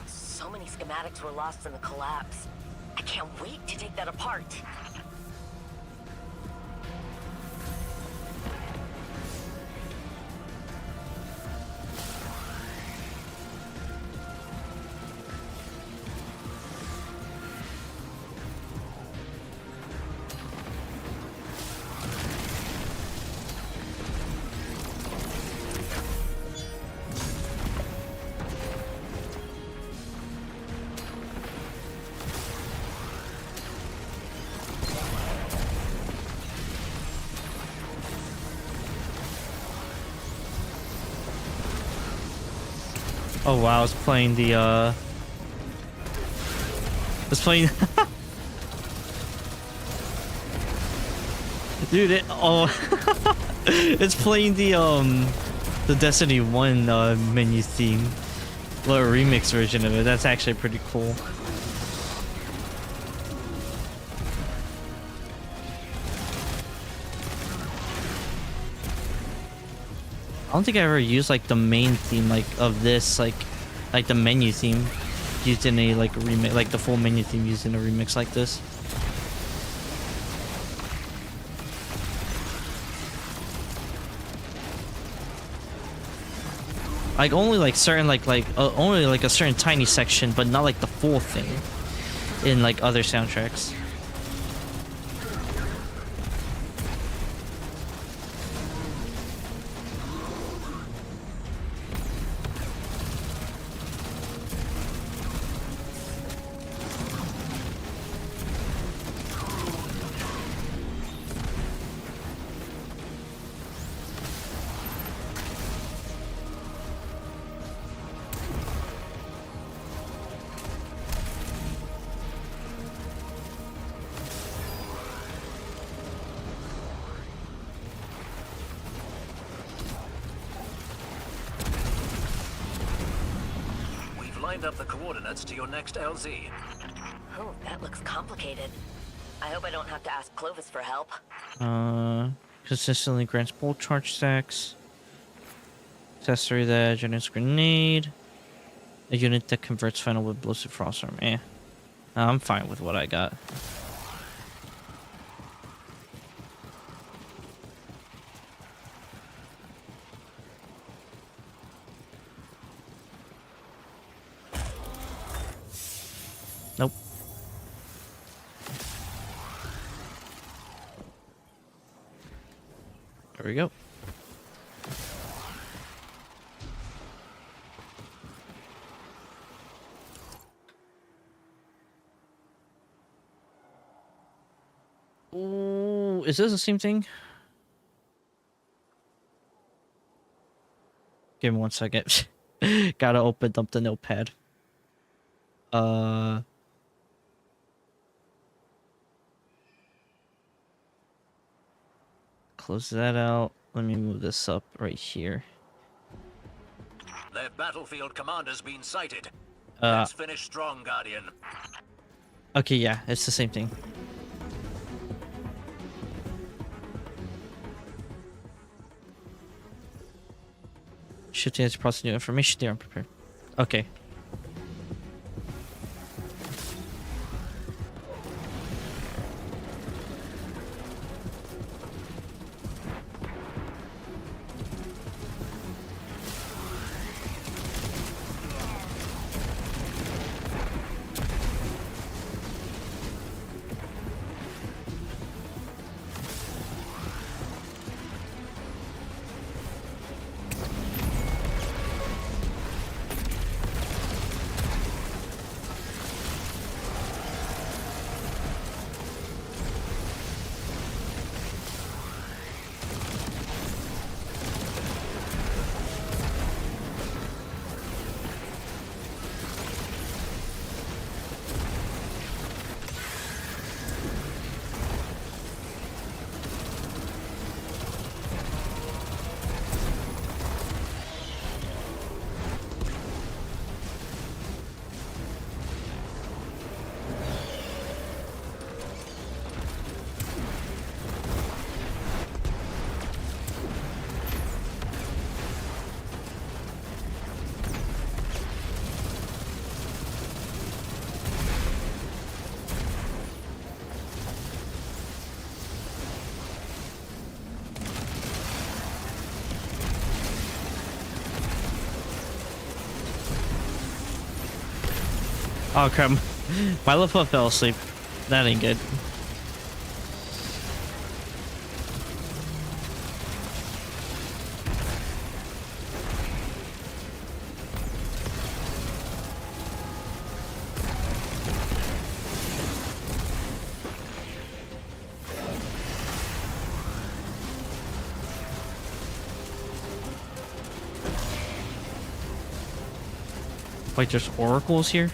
N: So many schematics were lost in the collapse. I can't wait to take that apart.
A: Oh wow, it's playing the it's playing dude, it's playing the Destiny 1 menu theme. Little remix version of it. That's actually pretty cool. I don't think I ever used like the main theme like of this like the menu theme used in a like remix, like the full menu theme used in a remix like this. Like only like certain like only like a certain tiny section, but not like the full thing in like other soundtracks.
U: Lined up the coordinates to your next LZ.
N: Oh, that looks complicated. I hope I don't have to ask Clovis for help.
A: Consistently grants bolt charge stacks. Accessory that generates grenade. A unit that converts final with ballistic frost arm. I'm fine with what I got. Nope. There we go. is this the same thing? Give me 1 second. Gotta open up the notepad. Close that out. Let me move this up right here.
U: Their battlefield commander's been sighted. Let's finish strong, Guardian.
A: Okay, yeah, it's the same thing. Shifting as process new information there. Unprepared. Okay. Oh crap. My left foot fell asleep. That ain't good. Wait, there's oracles here?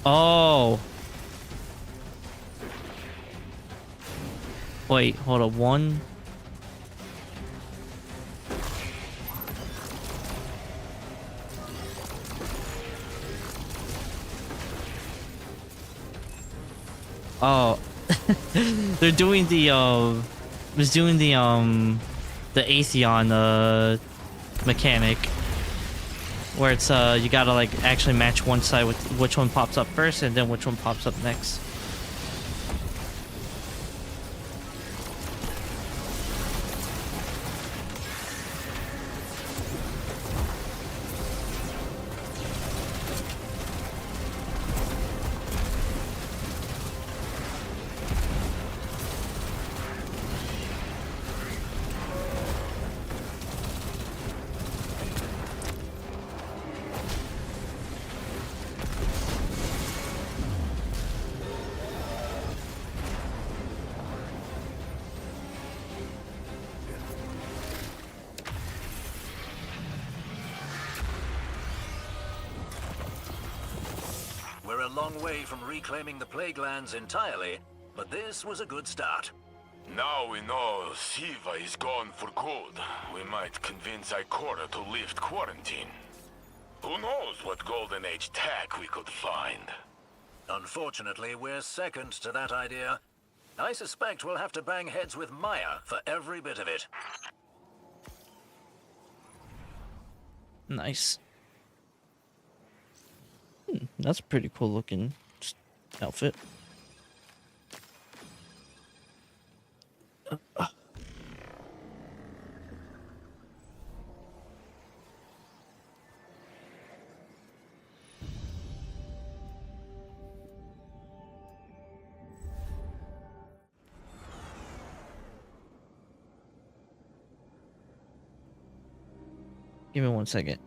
A: Oh. Wait, hold on. One. Oh. They're doing the was doing the Atheon mechanic where it's you gotta like actually match one side with which one pops up first and then which one pops up next.
U: We're a long way from reclaiming the plague lands entirely, but this was a good start.
J: Now we know Siva is gone for good. We might convince Ikora to lift quarantine. Who knows what Golden Age tech we could find?
U: Unfortunately, we're second to that idea. I suspect we'll have to bang heads with Maya for every bit of it.
A: Nice. That's a pretty cool looking outfit. Give me 1 second.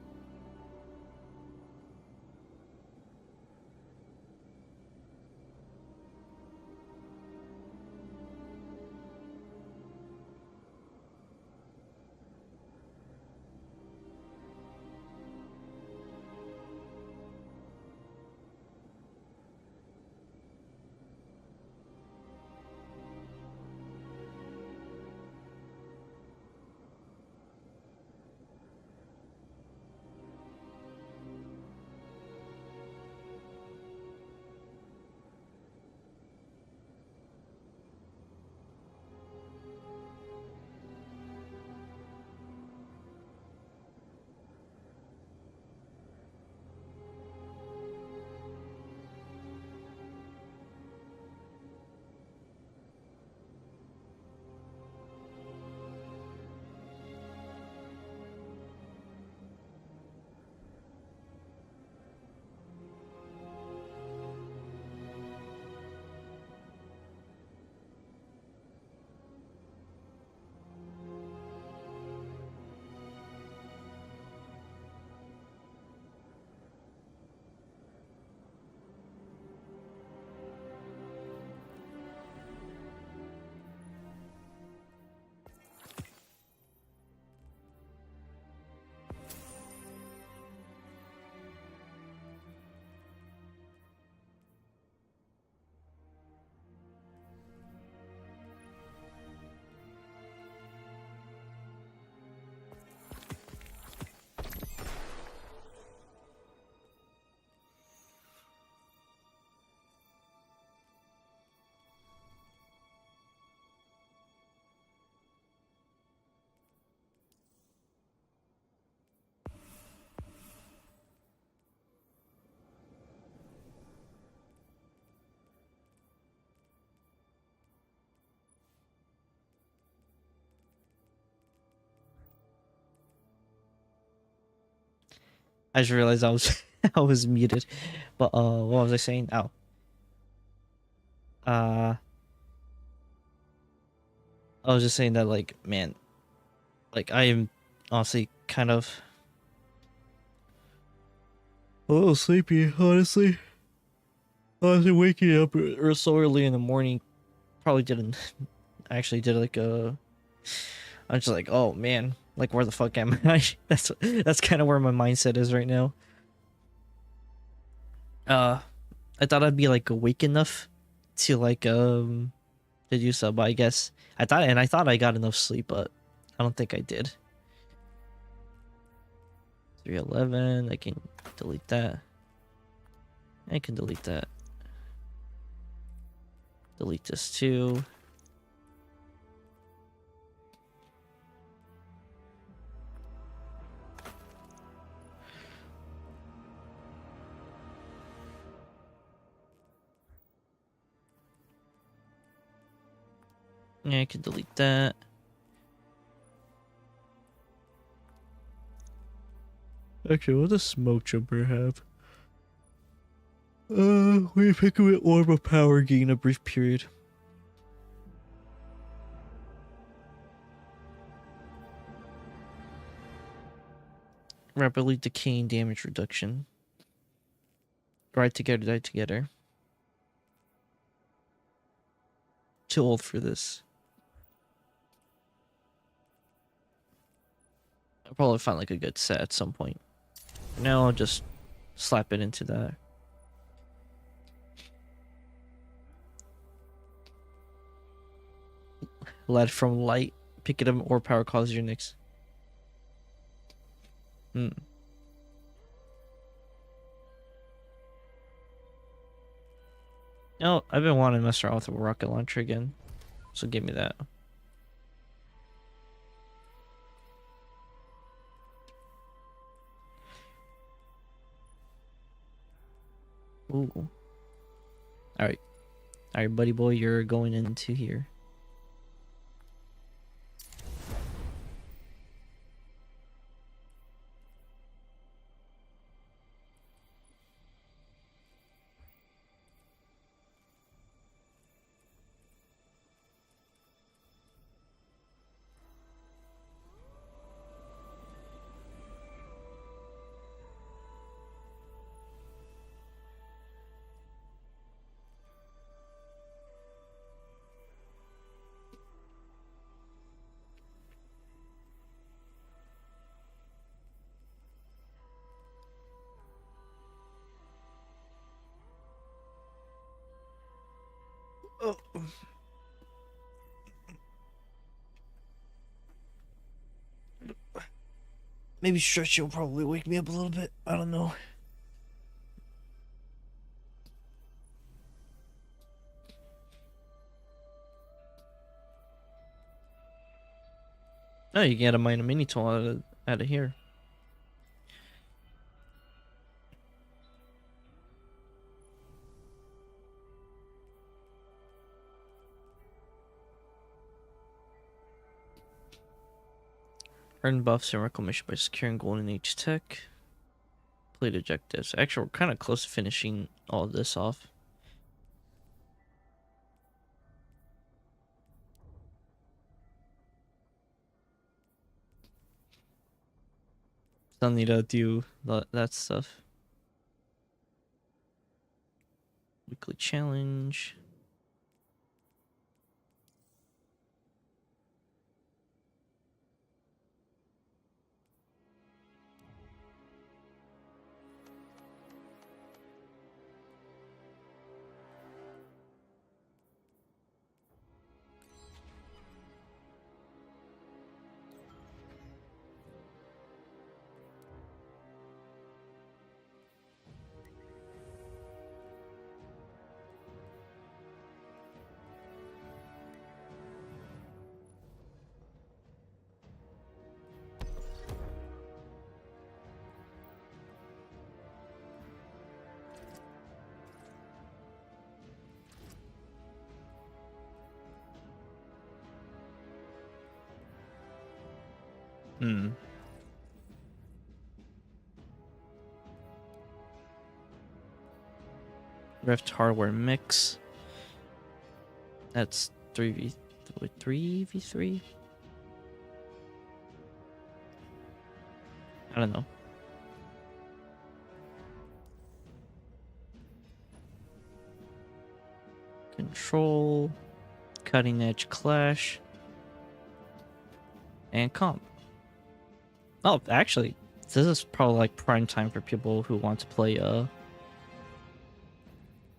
A: I just realized I was I was muted. But what was I saying? Oh. I was just saying that, like, man, like, I am honestly kind of a little sleepy, honestly. Honestly, waking up or so early in the morning probably didn't. I actually did like a. I'm just like, oh man, like where the fuck am I? That's kind of where my mindset is right now. I thought I'd be like awake enough to like to do so, but I guess I thought I got enough sleep, but I don't think I did. 311. I can delete that. I can delete that. Delete this too. Yeah, I can delete that. Actually, what does Smoke Jumper have? We pick up orb of power, gain a brief period. Rapidly decaying damage reduction. Ride together, die together. Too old for this. I'll probably find like a good set at some point. For now, I'll just slap it into that. Lead from light. Pick it up or power causes your next. No, I've been wanting to mess around with a rocket launcher again. So give me that. Ooh. Alright. Alright, buddy boy, you're going into here. Maybe stretching will probably wake me up a little bit. I don't know. Oh, you can get a mine a mini tool out of here. Earn buffs and reclamation by securing Golden Age tech. Complete objectives. Actually, we're kind of close to finishing all of this off. Still need to do that stuff. Weekly challenge. Rift hardware mix. That's 3v3. I don't know. Control, cutting edge clash, and comp. Oh, actually, this is probably like prime time for people who want to play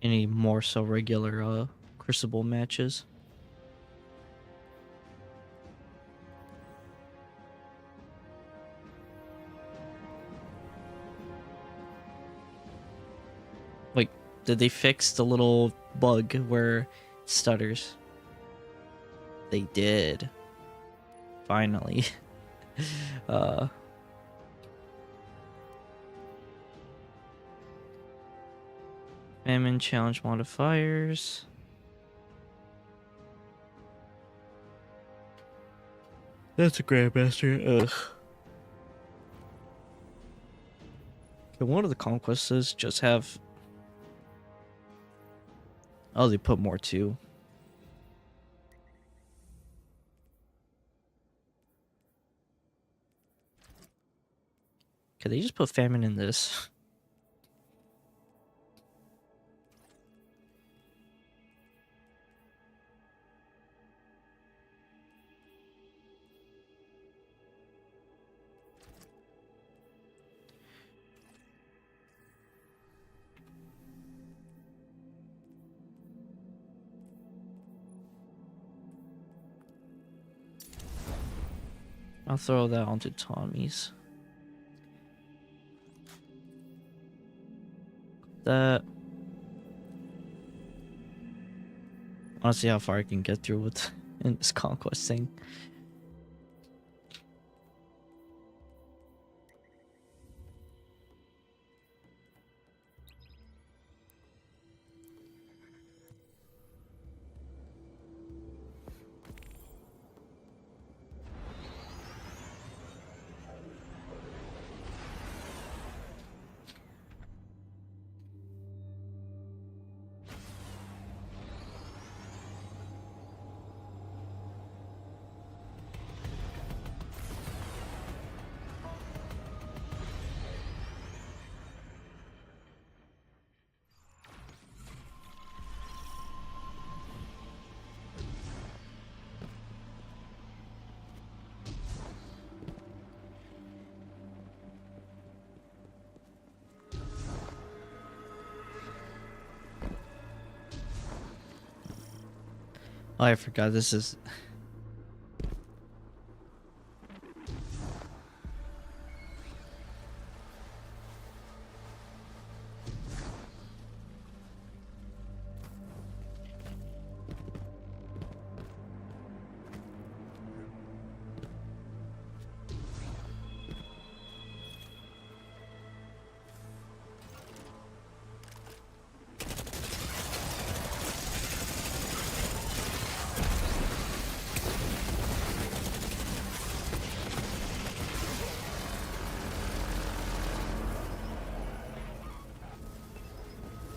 A: any more so regular Crucible matches. Wait, did they fix the little bug where it stutters? They did. Finally. Famine challenge modifiers. That's a Grandmaster. Ugh. Can one of the conquests just have... Oh, they put more too. Could they just put famine in this? I'll throw that onto Tommy's. That. I want to see how far I can get through with in this conquest thing. Oh, I forgot this is.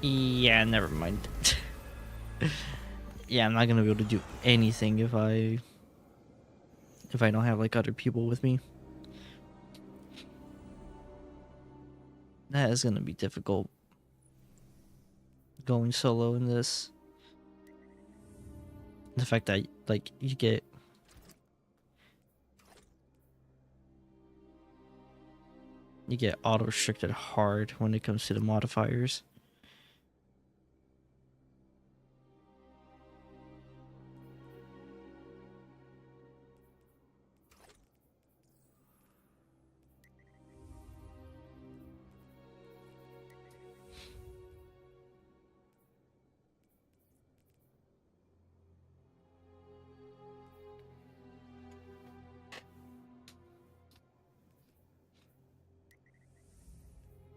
A: Yeah, never mind. Yeah, I'm not gonna be able to do anything if I don't have like other people with me. That is gonna be difficult going solo in this. The fact that like you get auto restricted hard when it comes to the modifiers.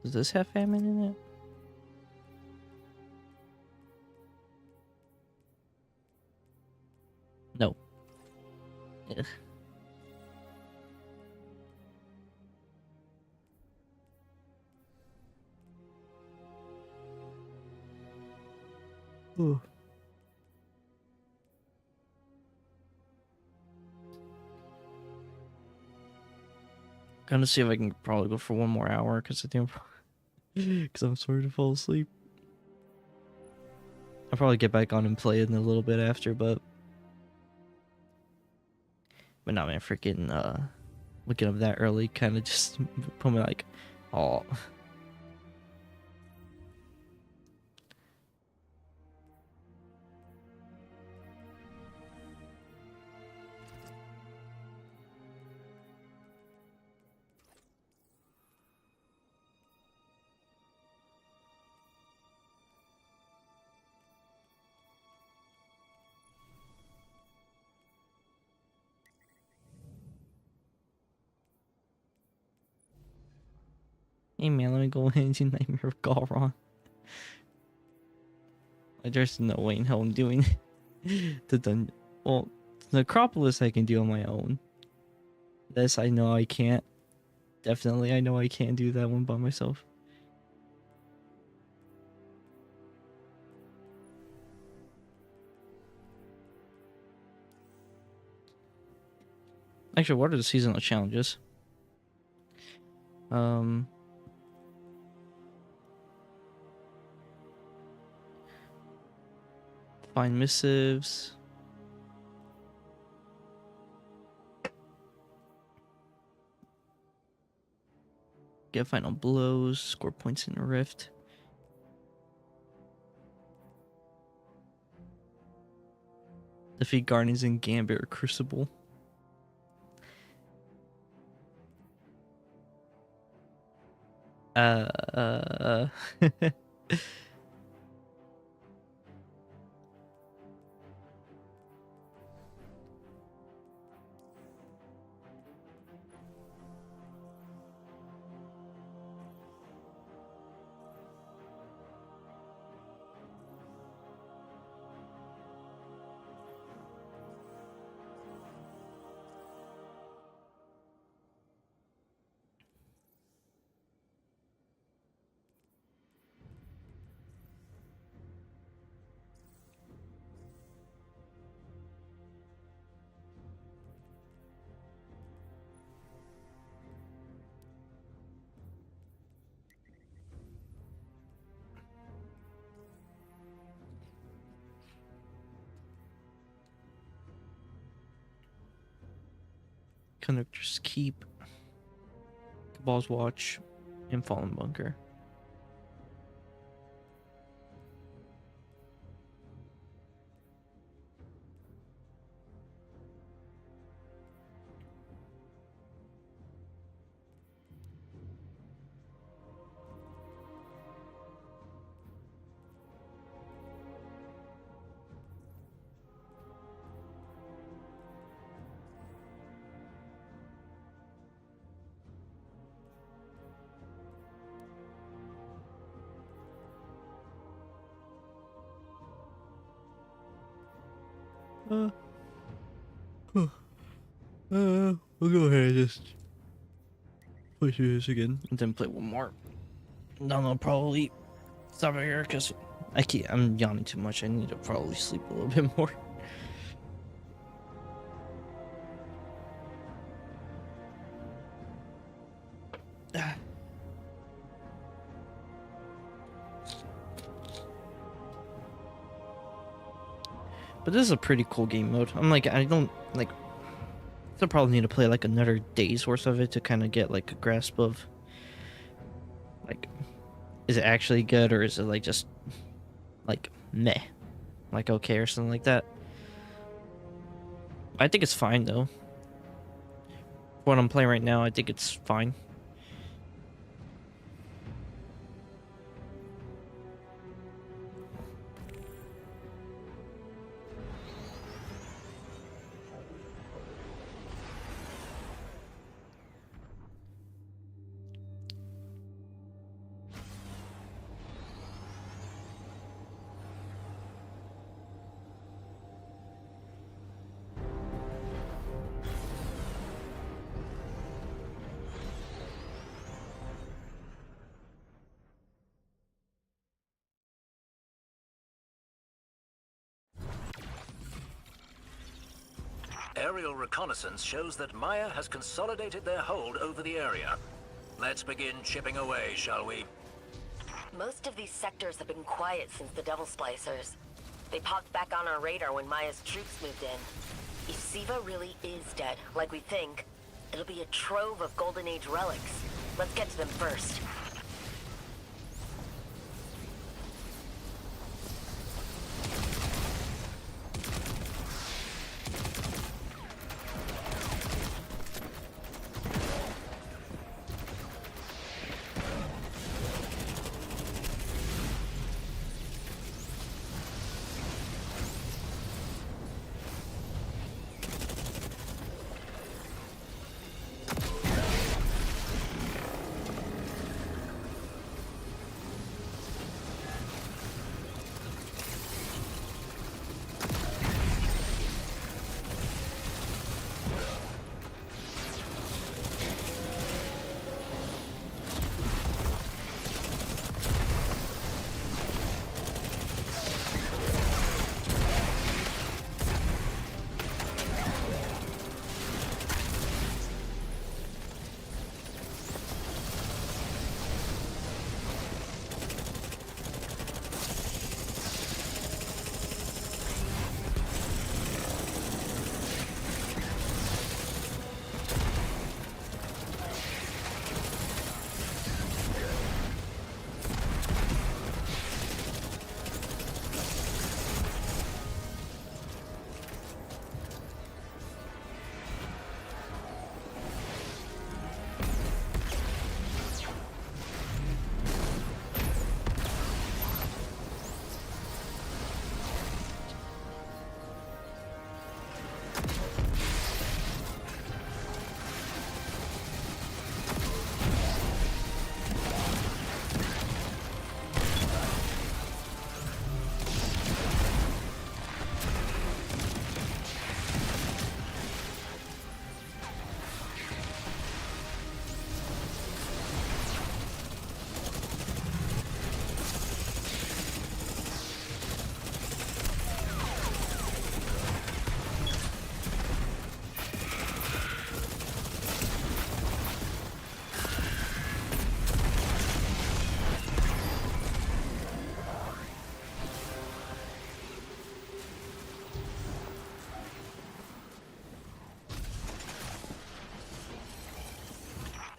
A: Does this have famine in it? No. Ugh. Ooh. Gonna see if I can probably go for one more hour because I think because I'm sorry to fall asleep. I'll probably get back on and play it in a little bit after, but no, man, freaking waking up that early kind of just put me like, oh. Hey man, let me go into Nightmare of Galron. Like, there's no way in hell I'm doing the dungeon. Well, the Necropolis I can do on my own. This I know I can't. Definitely, I know I can't do that one by myself. Actually, what are the seasonal challenges? Find missives. Get final blows. Score points in a rift. Defeat Guardians in Gambit or Crucible. Conductor's Keep, Cabal's Watch, and Fallen Bunker. We'll go ahead and just play through this again and then play one more. Then I'll probably stop it here because I'm yawning too much. I need to probably sleep a little bit more. But this is a pretty cool game mode. I'm like, I don't like. I'll probably need to play like another day's worth of it to kind of get like a grasp of like, is it actually good or is it like just like meh, like okay or something like that. I think it's fine though. What I'm playing right now, I think it's fine.
U: Aerial reconnaissance shows that Maya has consolidated their hold over the area. Let's begin chipping away, shall we?
N: Most of these sectors have been quiet since the Devil Splicers. They popped back on our radar when Maya's troops moved in. If Siva really is dead, like we think, it'll be a trove of Golden Age relics. Let's get to them first.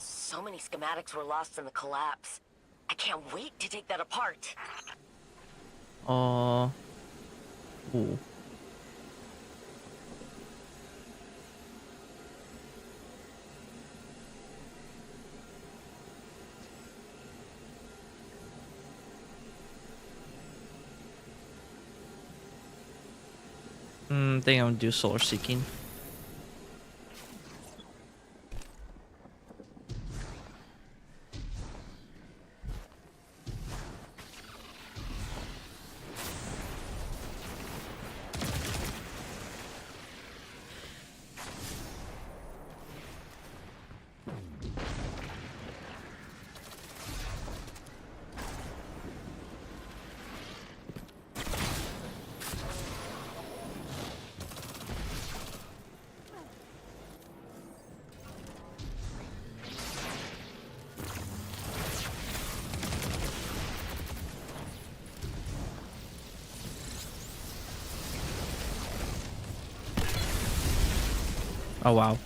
N: So many schematics were lost in the collapse. I can't wait to take that apart.
A: Ooh. I think I'm gonna do solar seeking. Oh wow.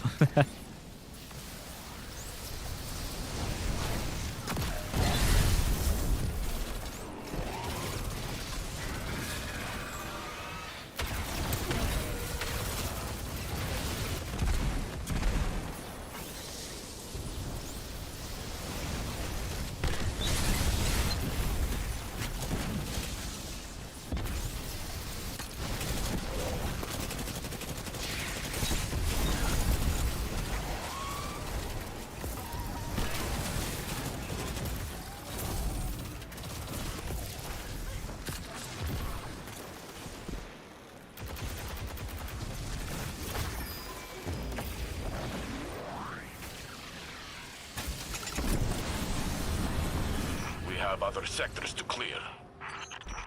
J: We have other sectors to clear.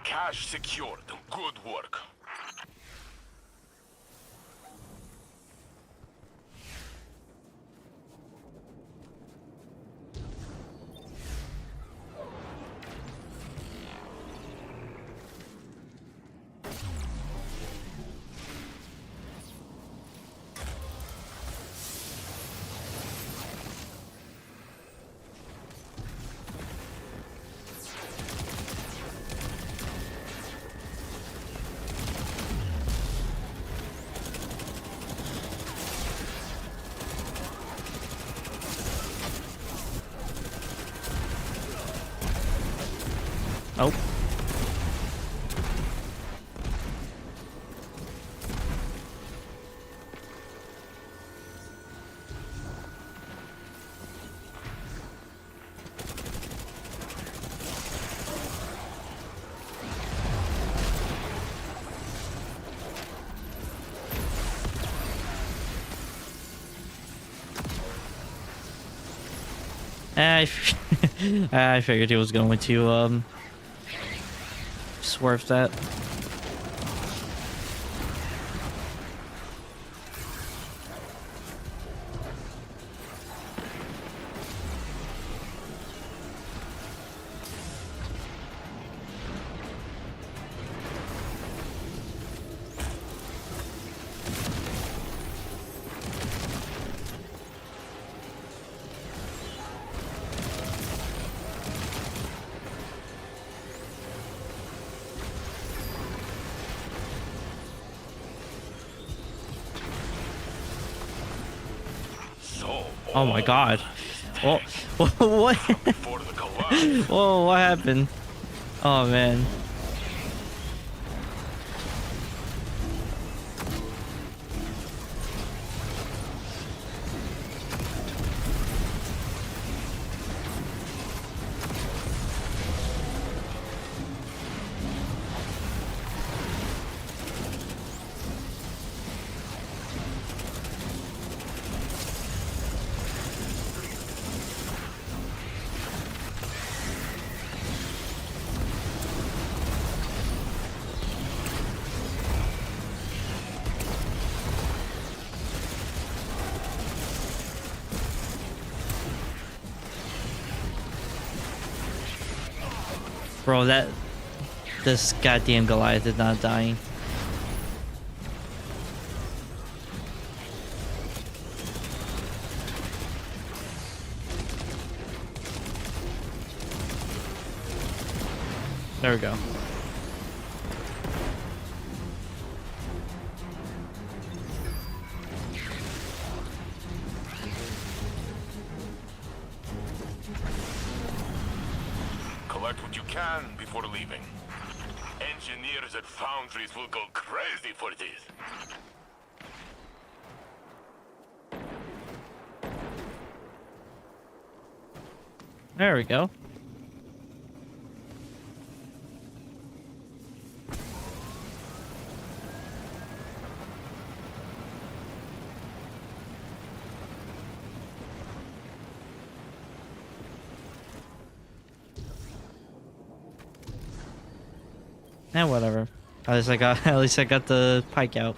J: Cache secured. Good work.
A: Oh. I figured he was going to swerve that. Oh my god. Oh, what? Whoa, what happened? Oh man. Bro, this goddamn Goliath is not dying. There we go.
J: Collect what you can before leaving. Engineers at foundries will go crazy for this.
A: There we go. Whatever. At least I got the pike out.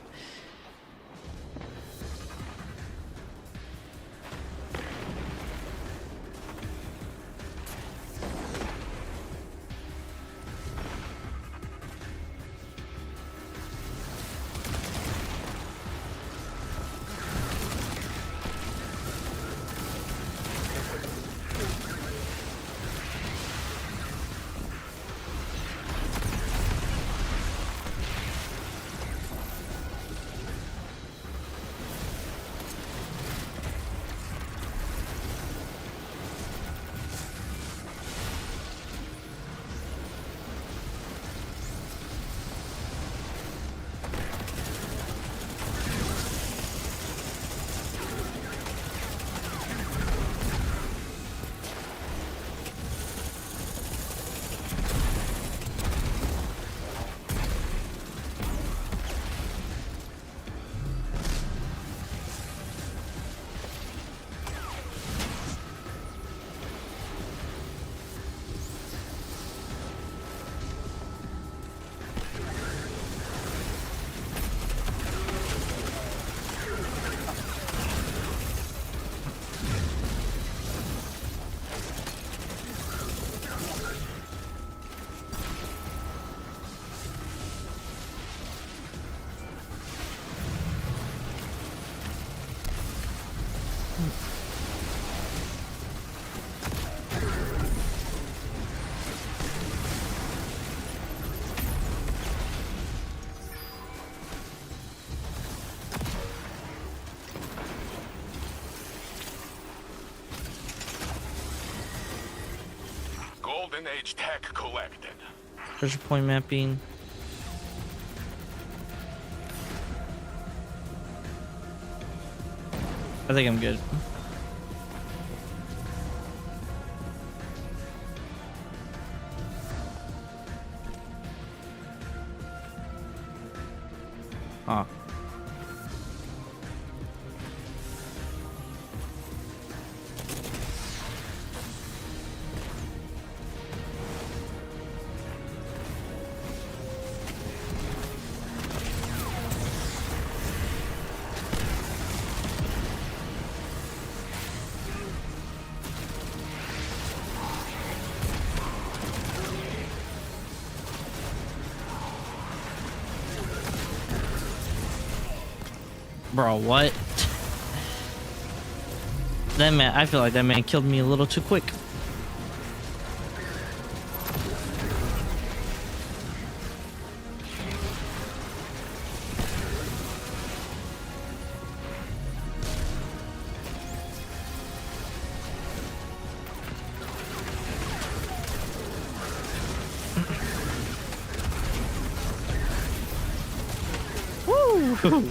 J: Golden Age tech collected.
A: Treasure point mapping. I think I'm good. Huh. Bro, what? That man, I feel like that man killed me a little too quick. Woo!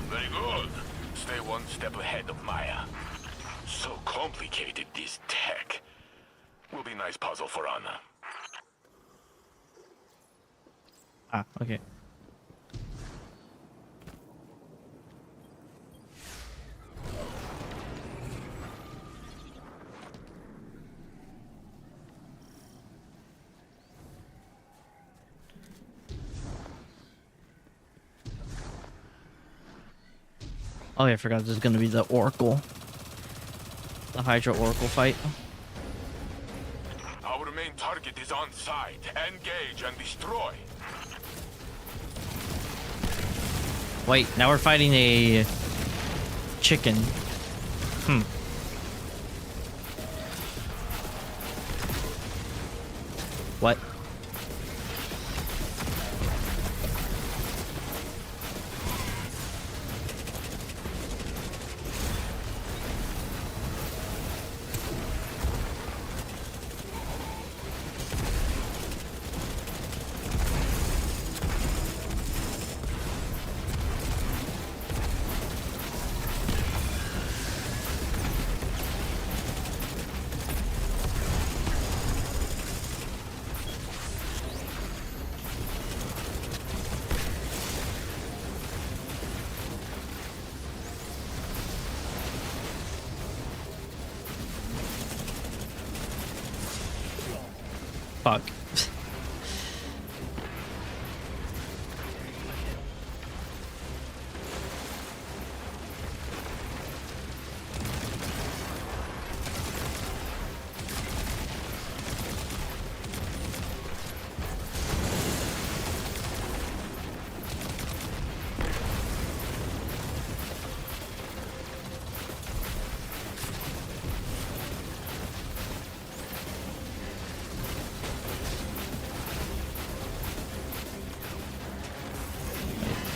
J: Very good. Stay one step ahead of Maya. So complicated, this tech. Will be nice puzzle for Anna.
A: Ah, okay. Oh yeah, I forgot there's gonna be the Oracle. The Hydra Oracle fight.
J: Our main target is on site. Engage and destroy.
A: Wait, now we're fighting a chicken. Hmm. What? Fuck.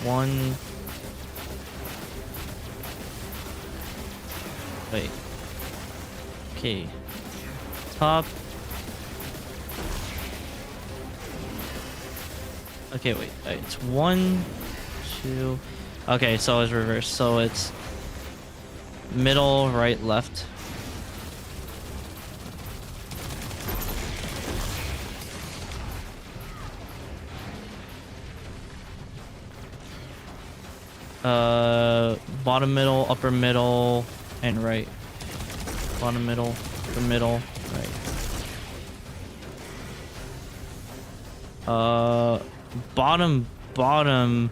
A: One. Wait. Okay. Top. Okay, wait. It's 1, 2. Okay, so it's reversed. So it's middle, right, left. Bottom middle, upper middle, and right. Bottom middle, upper middle, right. Bottom.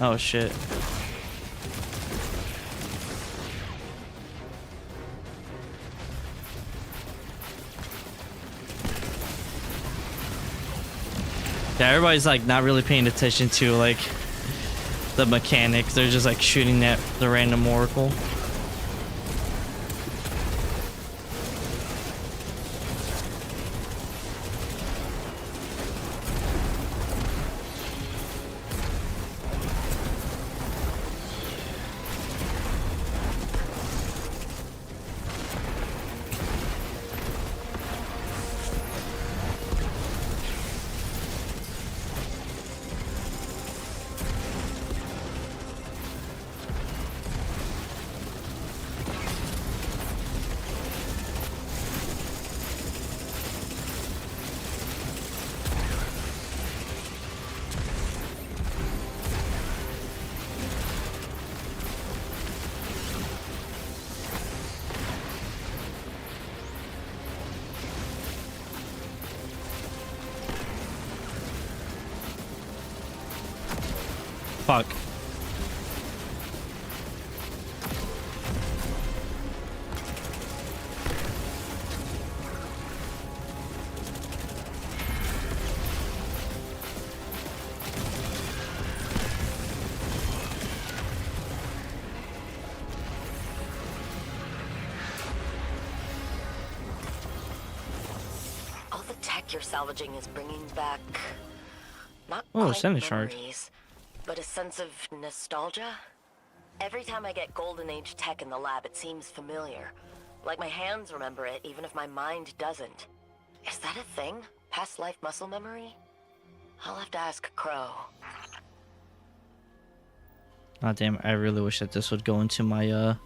A: Oh shit. Yeah, everybody's like not really paying attention to like the mechanics. They're just like shooting at the random oracle. Fuck.
N: All the tech you're salvaging is bringing back not
A: Oh,
N: quite
A: Senate shard.
N: memories, but a sense of nostalgia. Every time I get Golden Age tech in the lab, it seems familiar. Like my hands remember it, even if my mind doesn't. Is that a thing? Past life muscle memory? I'll have to ask Crow.
A: Oh damn, I really wish that this would go into my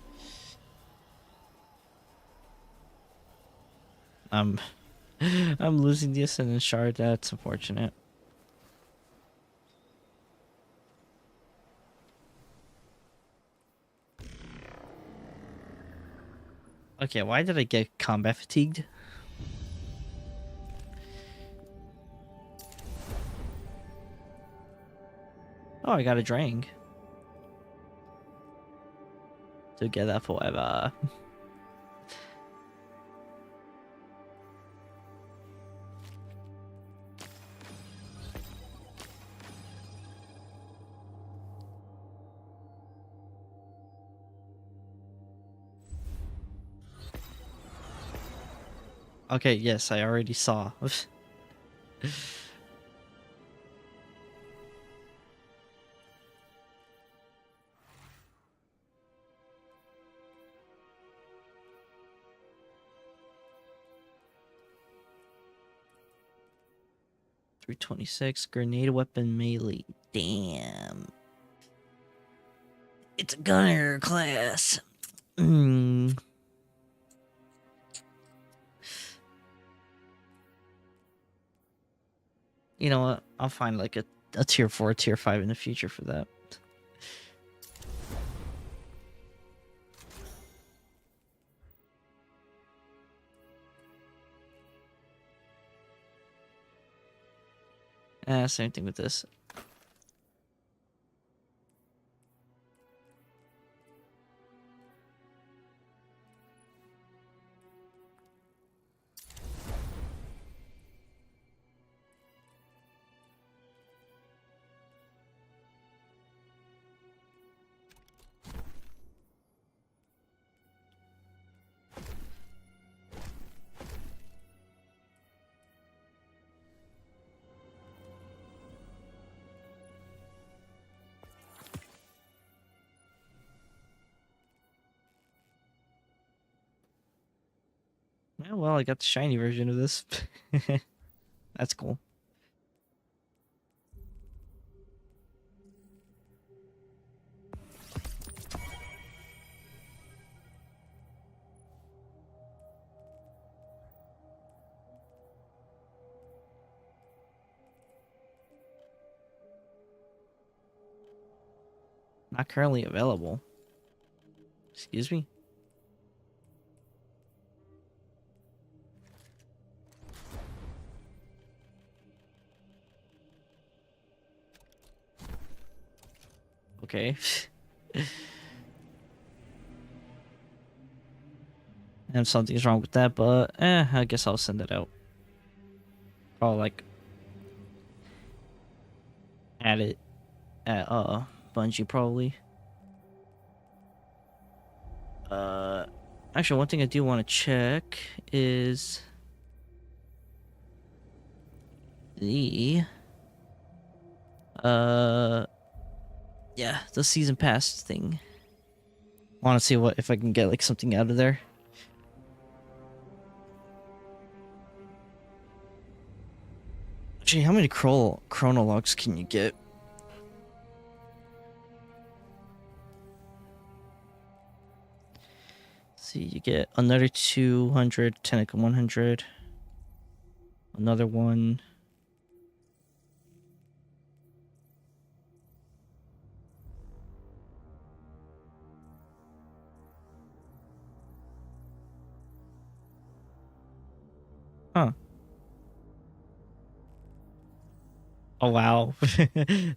A: I'm losing the Ascendant shard. That's unfortunate. Okay, why did I get combat fatigued? Oh, I got a Drang. Together forever. Okay, yes, I already saw. 326 grenade weapon melee. Damn. It's a gunner class. You know what? I'll find like a tier 4, tier 5 in the future for that. Same thing with this. Yeah, well, I got the shiny version of this. That's cool. Not currently available. Excuse me? Okay. And something's wrong with that, but I guess I'll send it out. Probably like add it at Bungie probably. Actually, one thing I do want to check is the yeah, the season pass thing. Want to see what if I can get like something out of there. Actually, how many chronologues can you get? See, you get another 200, Technical 100, another one. Huh. Oh wow.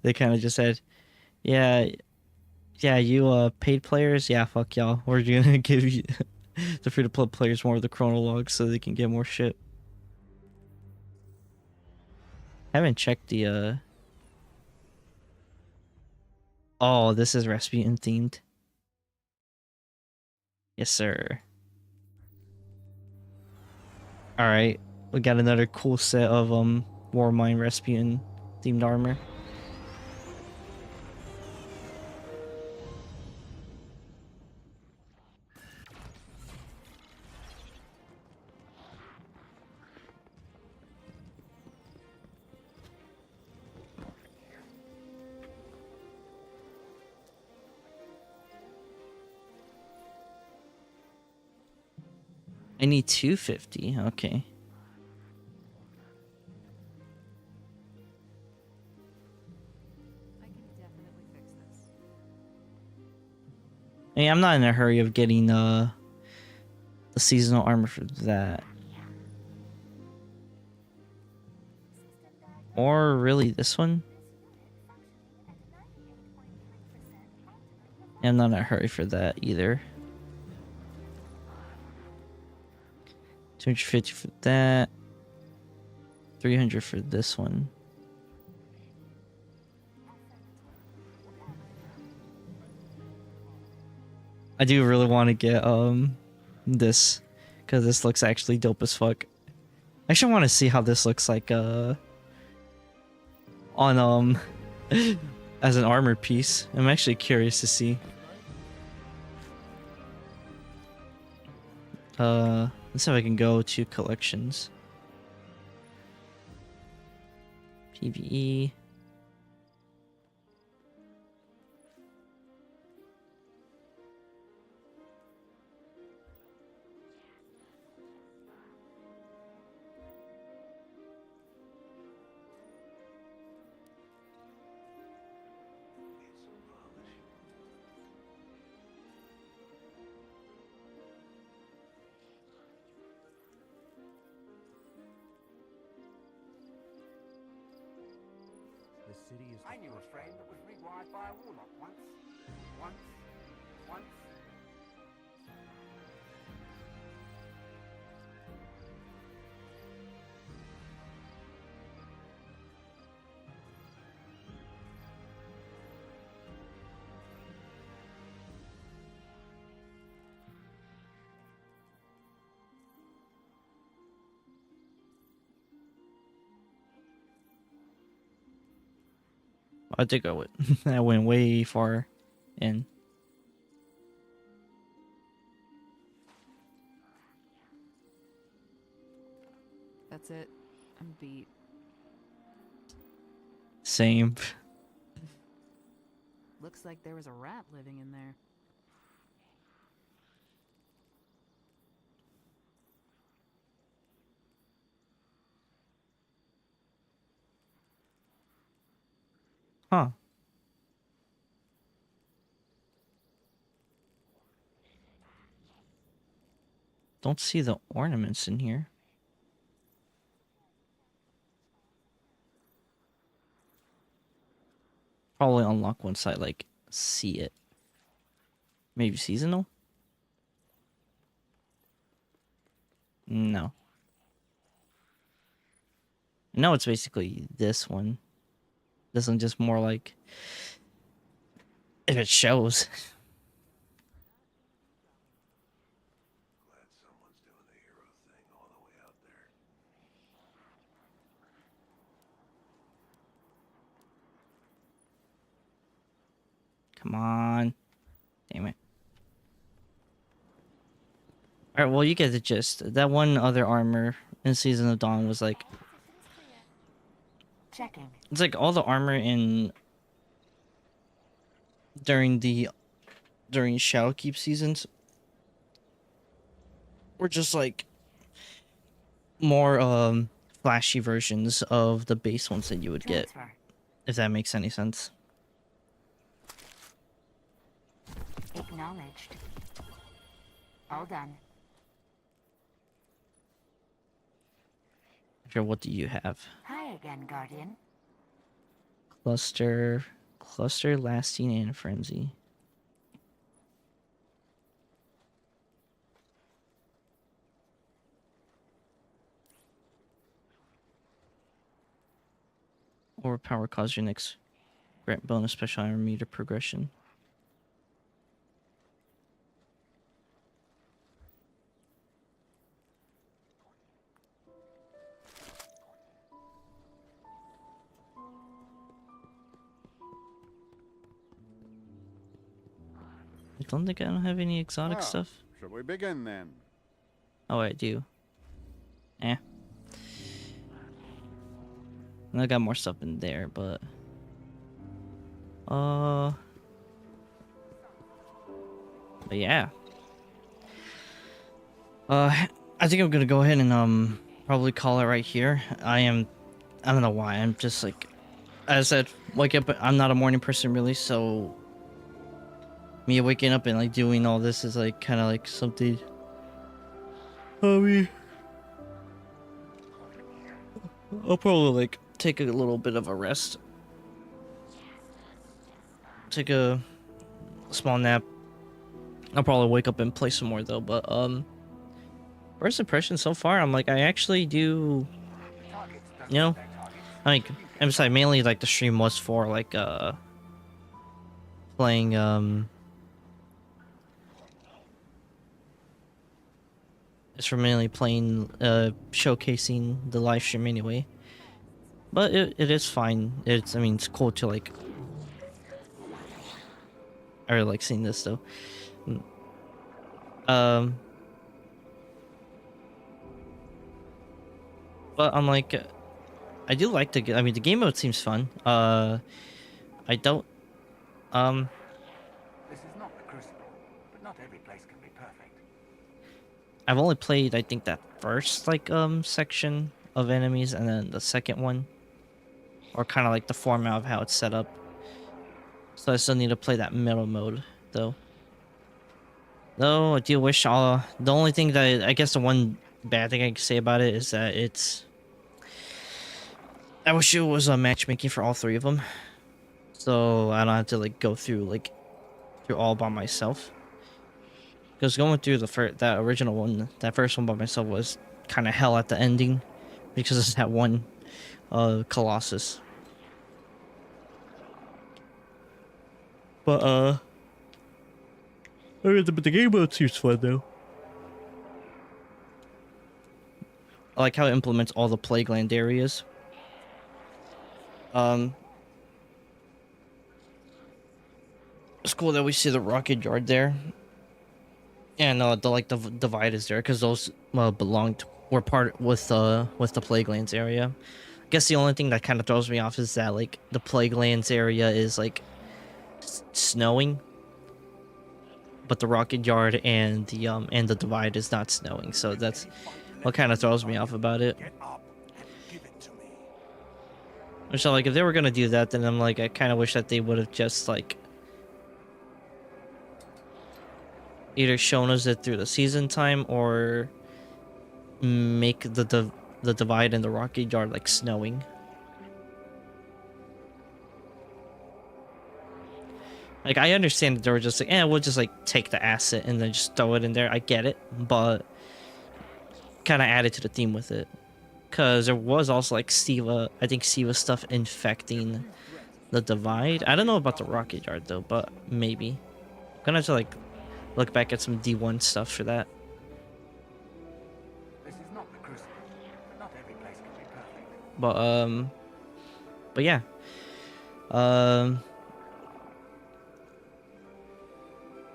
A: They kind of just said, yeah, you paid players, yeah, fuck y'all. We're gonna give you the free-to-play players more of the chronologue so they can get more shit. Haven't checked the Oh, this is Rasputin themed. Yes, sir. Alright. We got another cool set of Warmind Rasputin themed armor. I need 250. Okay. Hey, I'm not in a hurry of getting the seasonal armor for that. Or really this one? I'm not in a hurry for that either. 250 for that. 300 for this one. I do really want to get this, because this looks actually dope as fuck. I actually want to see how this looks like on as an armor piece. I'm actually curious to see. Let's see if I can go to collections. PvE.
E: I knew a friend that was rewired by a warlock once. Once.
A: I think I went. I went way far in.
G: That's it. I'm beat.
A: Same.
G: Looks like there was a rat living in there.
A: Huh. Don't see the ornaments in here. Probably unlock once I like see it. Maybe seasonal? No. No, it's basically this one. This one's just more like if it shows. Come on. Damn it. Alright, well, you get the gist. That one other armor in Season of Dawn was like...
N: Checking.
A: It's like all the armor in... During Shadowkeep seasons were just like... more, flashy versions of the base ones that you would get. If that makes any sense.
N: Acknowledged. All done.
A: Okay, what do you have?
N: Hi again, Guardian.
A: Cluster, lasting, and frenzy. Overpower cause your next grant bonus special armor meter progression. I don't think I don't have any exotic
D: Well,
A: stuff.
D: Shall we begin then?
A: Oh, I do. Eh. I got more stuff in there, but... But yeah. I think I'm gonna go ahead and, probably call it right here. I don't know why, I'm just like... As I said, wake up, I'm not a morning person really, so... Me waking up and, like, doing all this is, like, kind of like something... I'll probably, like, take a little bit of a rest. Take a small nap. I'll probably wake up and play some more, though, but, first impression so far, I'm like, I actually do... You know? I mean, I'm sorry, mainly, like, the stream was for, like, playing, It's for mainly playing, showcasing the live stream anyway. But it is fine. I mean, it's cool to, like... I really like seeing this, though. But I'm like... I do like the... I mean, the game mode seems fun. I don't...
E: This is not the Crucible, but not every place can be perfect.
A: I've only played, I think, that first, like, section of enemies, and then the second one. Or kind of like the format of how it's set up. So I still need to play that middle mode, though. Though, I do wish the only thing that I guess the one bad thing I can say about it is that it's... I wish it was a matchmaking for all three of them. So I don't have to, like, go through all by myself. Because going through that original one, that first one by myself was kind of hell at the ending. Because it's that one Colossus. But, the game mode seems fun, though. I like how it implements all the plague land areas. It's cool that we see the rocket yard there. And, the divide is there, because those, were part with the plague lands area. I guess the only thing that kind of throws me off is that, like, the plague lands area is, like, snowing, but the rocket yard and the divide is not snowing, so that's what kind of throws me off about it. So, like, if they were gonna do that, then I'm like, I kind of wish that they would have just, like, either shown us it through the season time or make the divide and the rocket yard like snowing. Like, I understand that they were just like, we'll just like take the asset and then just throw it in there. I get it, but kind of added to the theme with it. Because there was also like Siva, I think Siva stuff infecting the divide. I don't know about the rocket yard though, but maybe. I'm gonna have to like look back at some D1 stuff for that.
E: This is not the Crucible, but not every place can be perfect.
A: But yeah.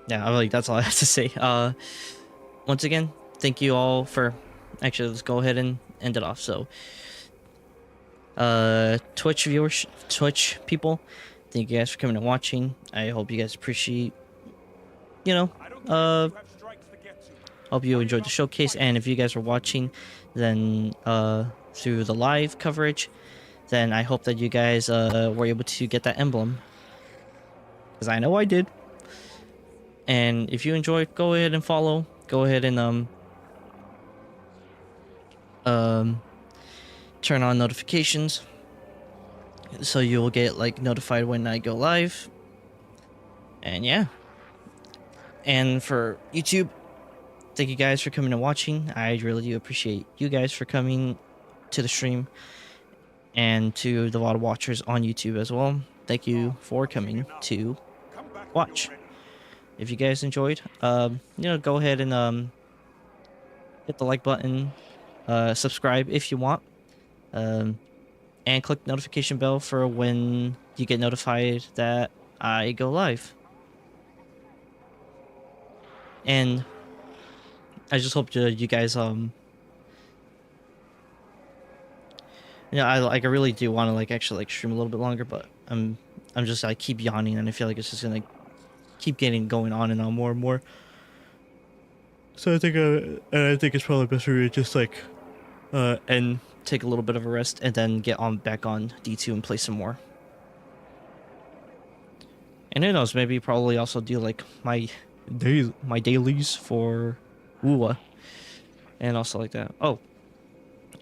A: Yeah, like that's all I have to say. Once again, thank you all for. Actually, let's go ahead and end it off. So, Twitch viewers, Twitch people, thank you guys for coming and watching. I hope you guys appreciate. Hope you enjoyed the showcase, and if you guys are watching, then through the live coverage, then I hope that you guys were able to get that emblem, because I know I did. And if you enjoyed, go ahead and follow. Go ahead and turn on notifications so you'll get like notified when I go live. And yeah. And for YouTube, thank you guys for coming and watching. I really do appreciate you guys for coming to the stream, and to the VOD watchers on YouTube as well. Thank you for coming to watch. If you guys enjoyed, go ahead and hit the like button, subscribe if you want, and click notification bell for when you get notified that I go live. And I just hope you guys I really do want to like actually like stream a little bit longer, but I'm just I keep yawning and I feel like it's just gonna keep going on and on more and more. So I think it's probably best for me to just like and take a little bit of a rest and then get on back on D2 and play some more. And who knows, maybe probably also do like my dailies for Uwa and also like that. Oh,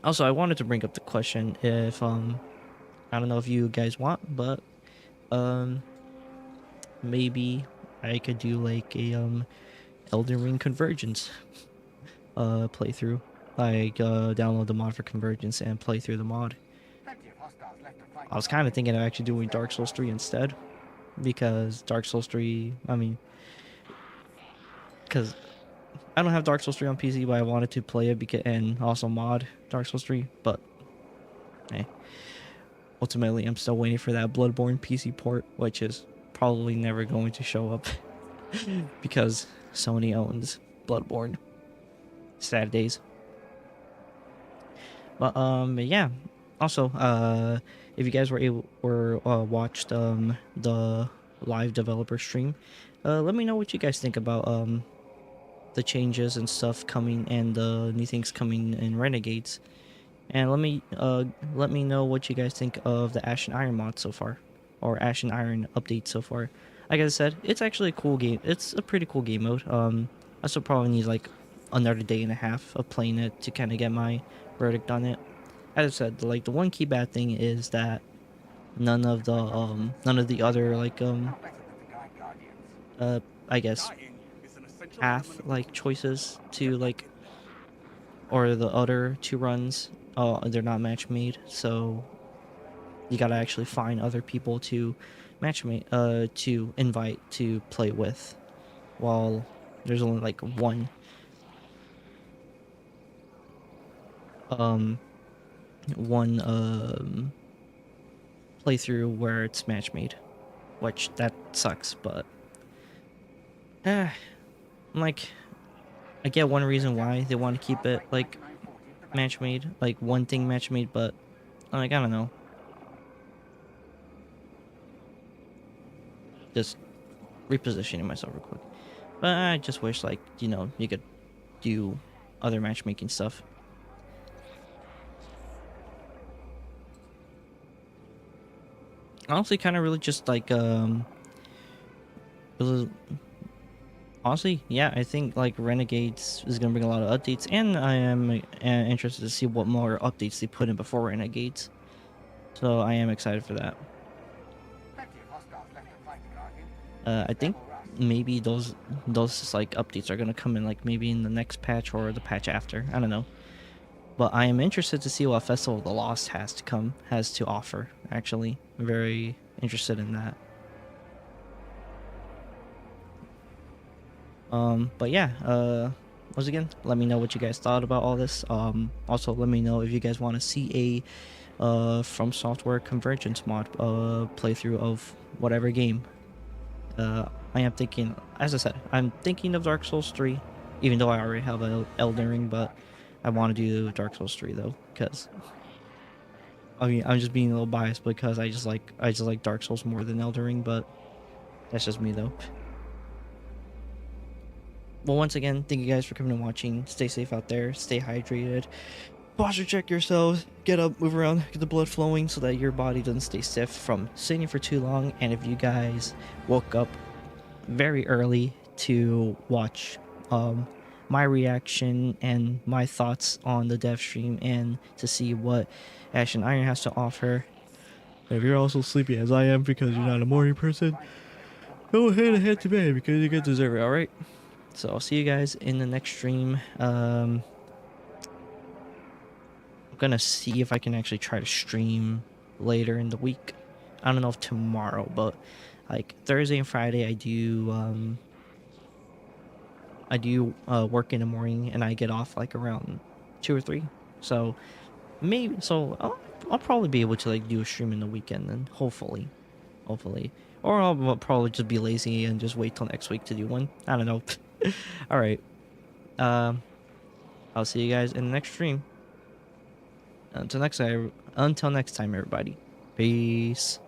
A: also I wanted to bring up the question if I don't know if you guys want, but maybe I could do like a Elden Ring Convergence playthrough. Like download the mod for Convergence and play through the mod. I was kind of thinking of actually doing Dark Souls 3 instead, because Dark Souls 3, because I don't have Dark Souls 3 on PC, but I wanted to play it and also mod Dark Souls 3, but hey, ultimately I'm still waiting for that Bloodborne PC port, which is probably never going to show up because Sony owns Bloodborne. Sad days. But yeah. Also, if you guys watched the live developer stream, let me know what you guys think about the changes and stuff coming and the new things coming in Renegades, and let me know what you guys think of the Ash and Iron mod so far, or Ash and Iron update so far. Like I said, it's actually a cool game. It's a pretty cool game mode. I still probably need like another day and a half of playing it to kind of get my verdict on it. As I said, the one key bad thing is that none of the other like I guess path like choices to like, or the other two runs, they're not match made, so you gotta actually find other people to matchmate to invite to play with, while there's only like one playthrough where it's match made, which that sucks. But like, I get one reason why they want to keep it like match made, like one thing match made, but like I don't know, just repositioning myself real quick. But I just wish like you could do other matchmaking stuff. Honestly, kind of really just like really Honestly, yeah, I think like Renegades is gonna bring a lot of updates, and I am interested to see what more updates they put in before Renegades. So I am excited for that. I think maybe those like updates are gonna come in like maybe in the next patch or the patch after. I don't know, but I am interested to see what Festival of the Lost has to offer. Actually, I'm very interested in that. But yeah, once again, let me know what you guys thought about all this. Also let me know if you guys want to see a From Software Convergence mod playthrough of whatever game. I am thinking, as I said, I'm thinking of Dark Souls 3, even though I already have Elden Ring, but I want to do Dark Souls 3 though, because I mean, I'm just being a little biased because I just like Dark Souls more than Elden Ring, but that's just me though. Well, once again, thank you guys for coming and watching. Stay safe out there. Stay hydrated. Posture check yourselves. Get up, move around, get the blood flowing so that your body doesn't stay stiff from sitting for too long. And if you guys woke up very early to watch my reaction and my thoughts on the dev stream and to see what Ash and Iron has to offer, if you're also sleepy as I am because you're not a morning person, go ahead and head to bed because you get deserve it, alright? So I'll see you guys in the next stream. I'm gonna see if I can actually try to stream later in the week. I don't know if tomorrow, but like Thursday and Friday I do work in the morning and I get off like around 2 or 3. So maybe I'll probably be able to like do a stream in the weekend then, hopefully. Or I'll probably just be lazy and just wait till next week to do one. I don't know. All right. I'll see you guys in the next stream. Until next time, everybody. Peace.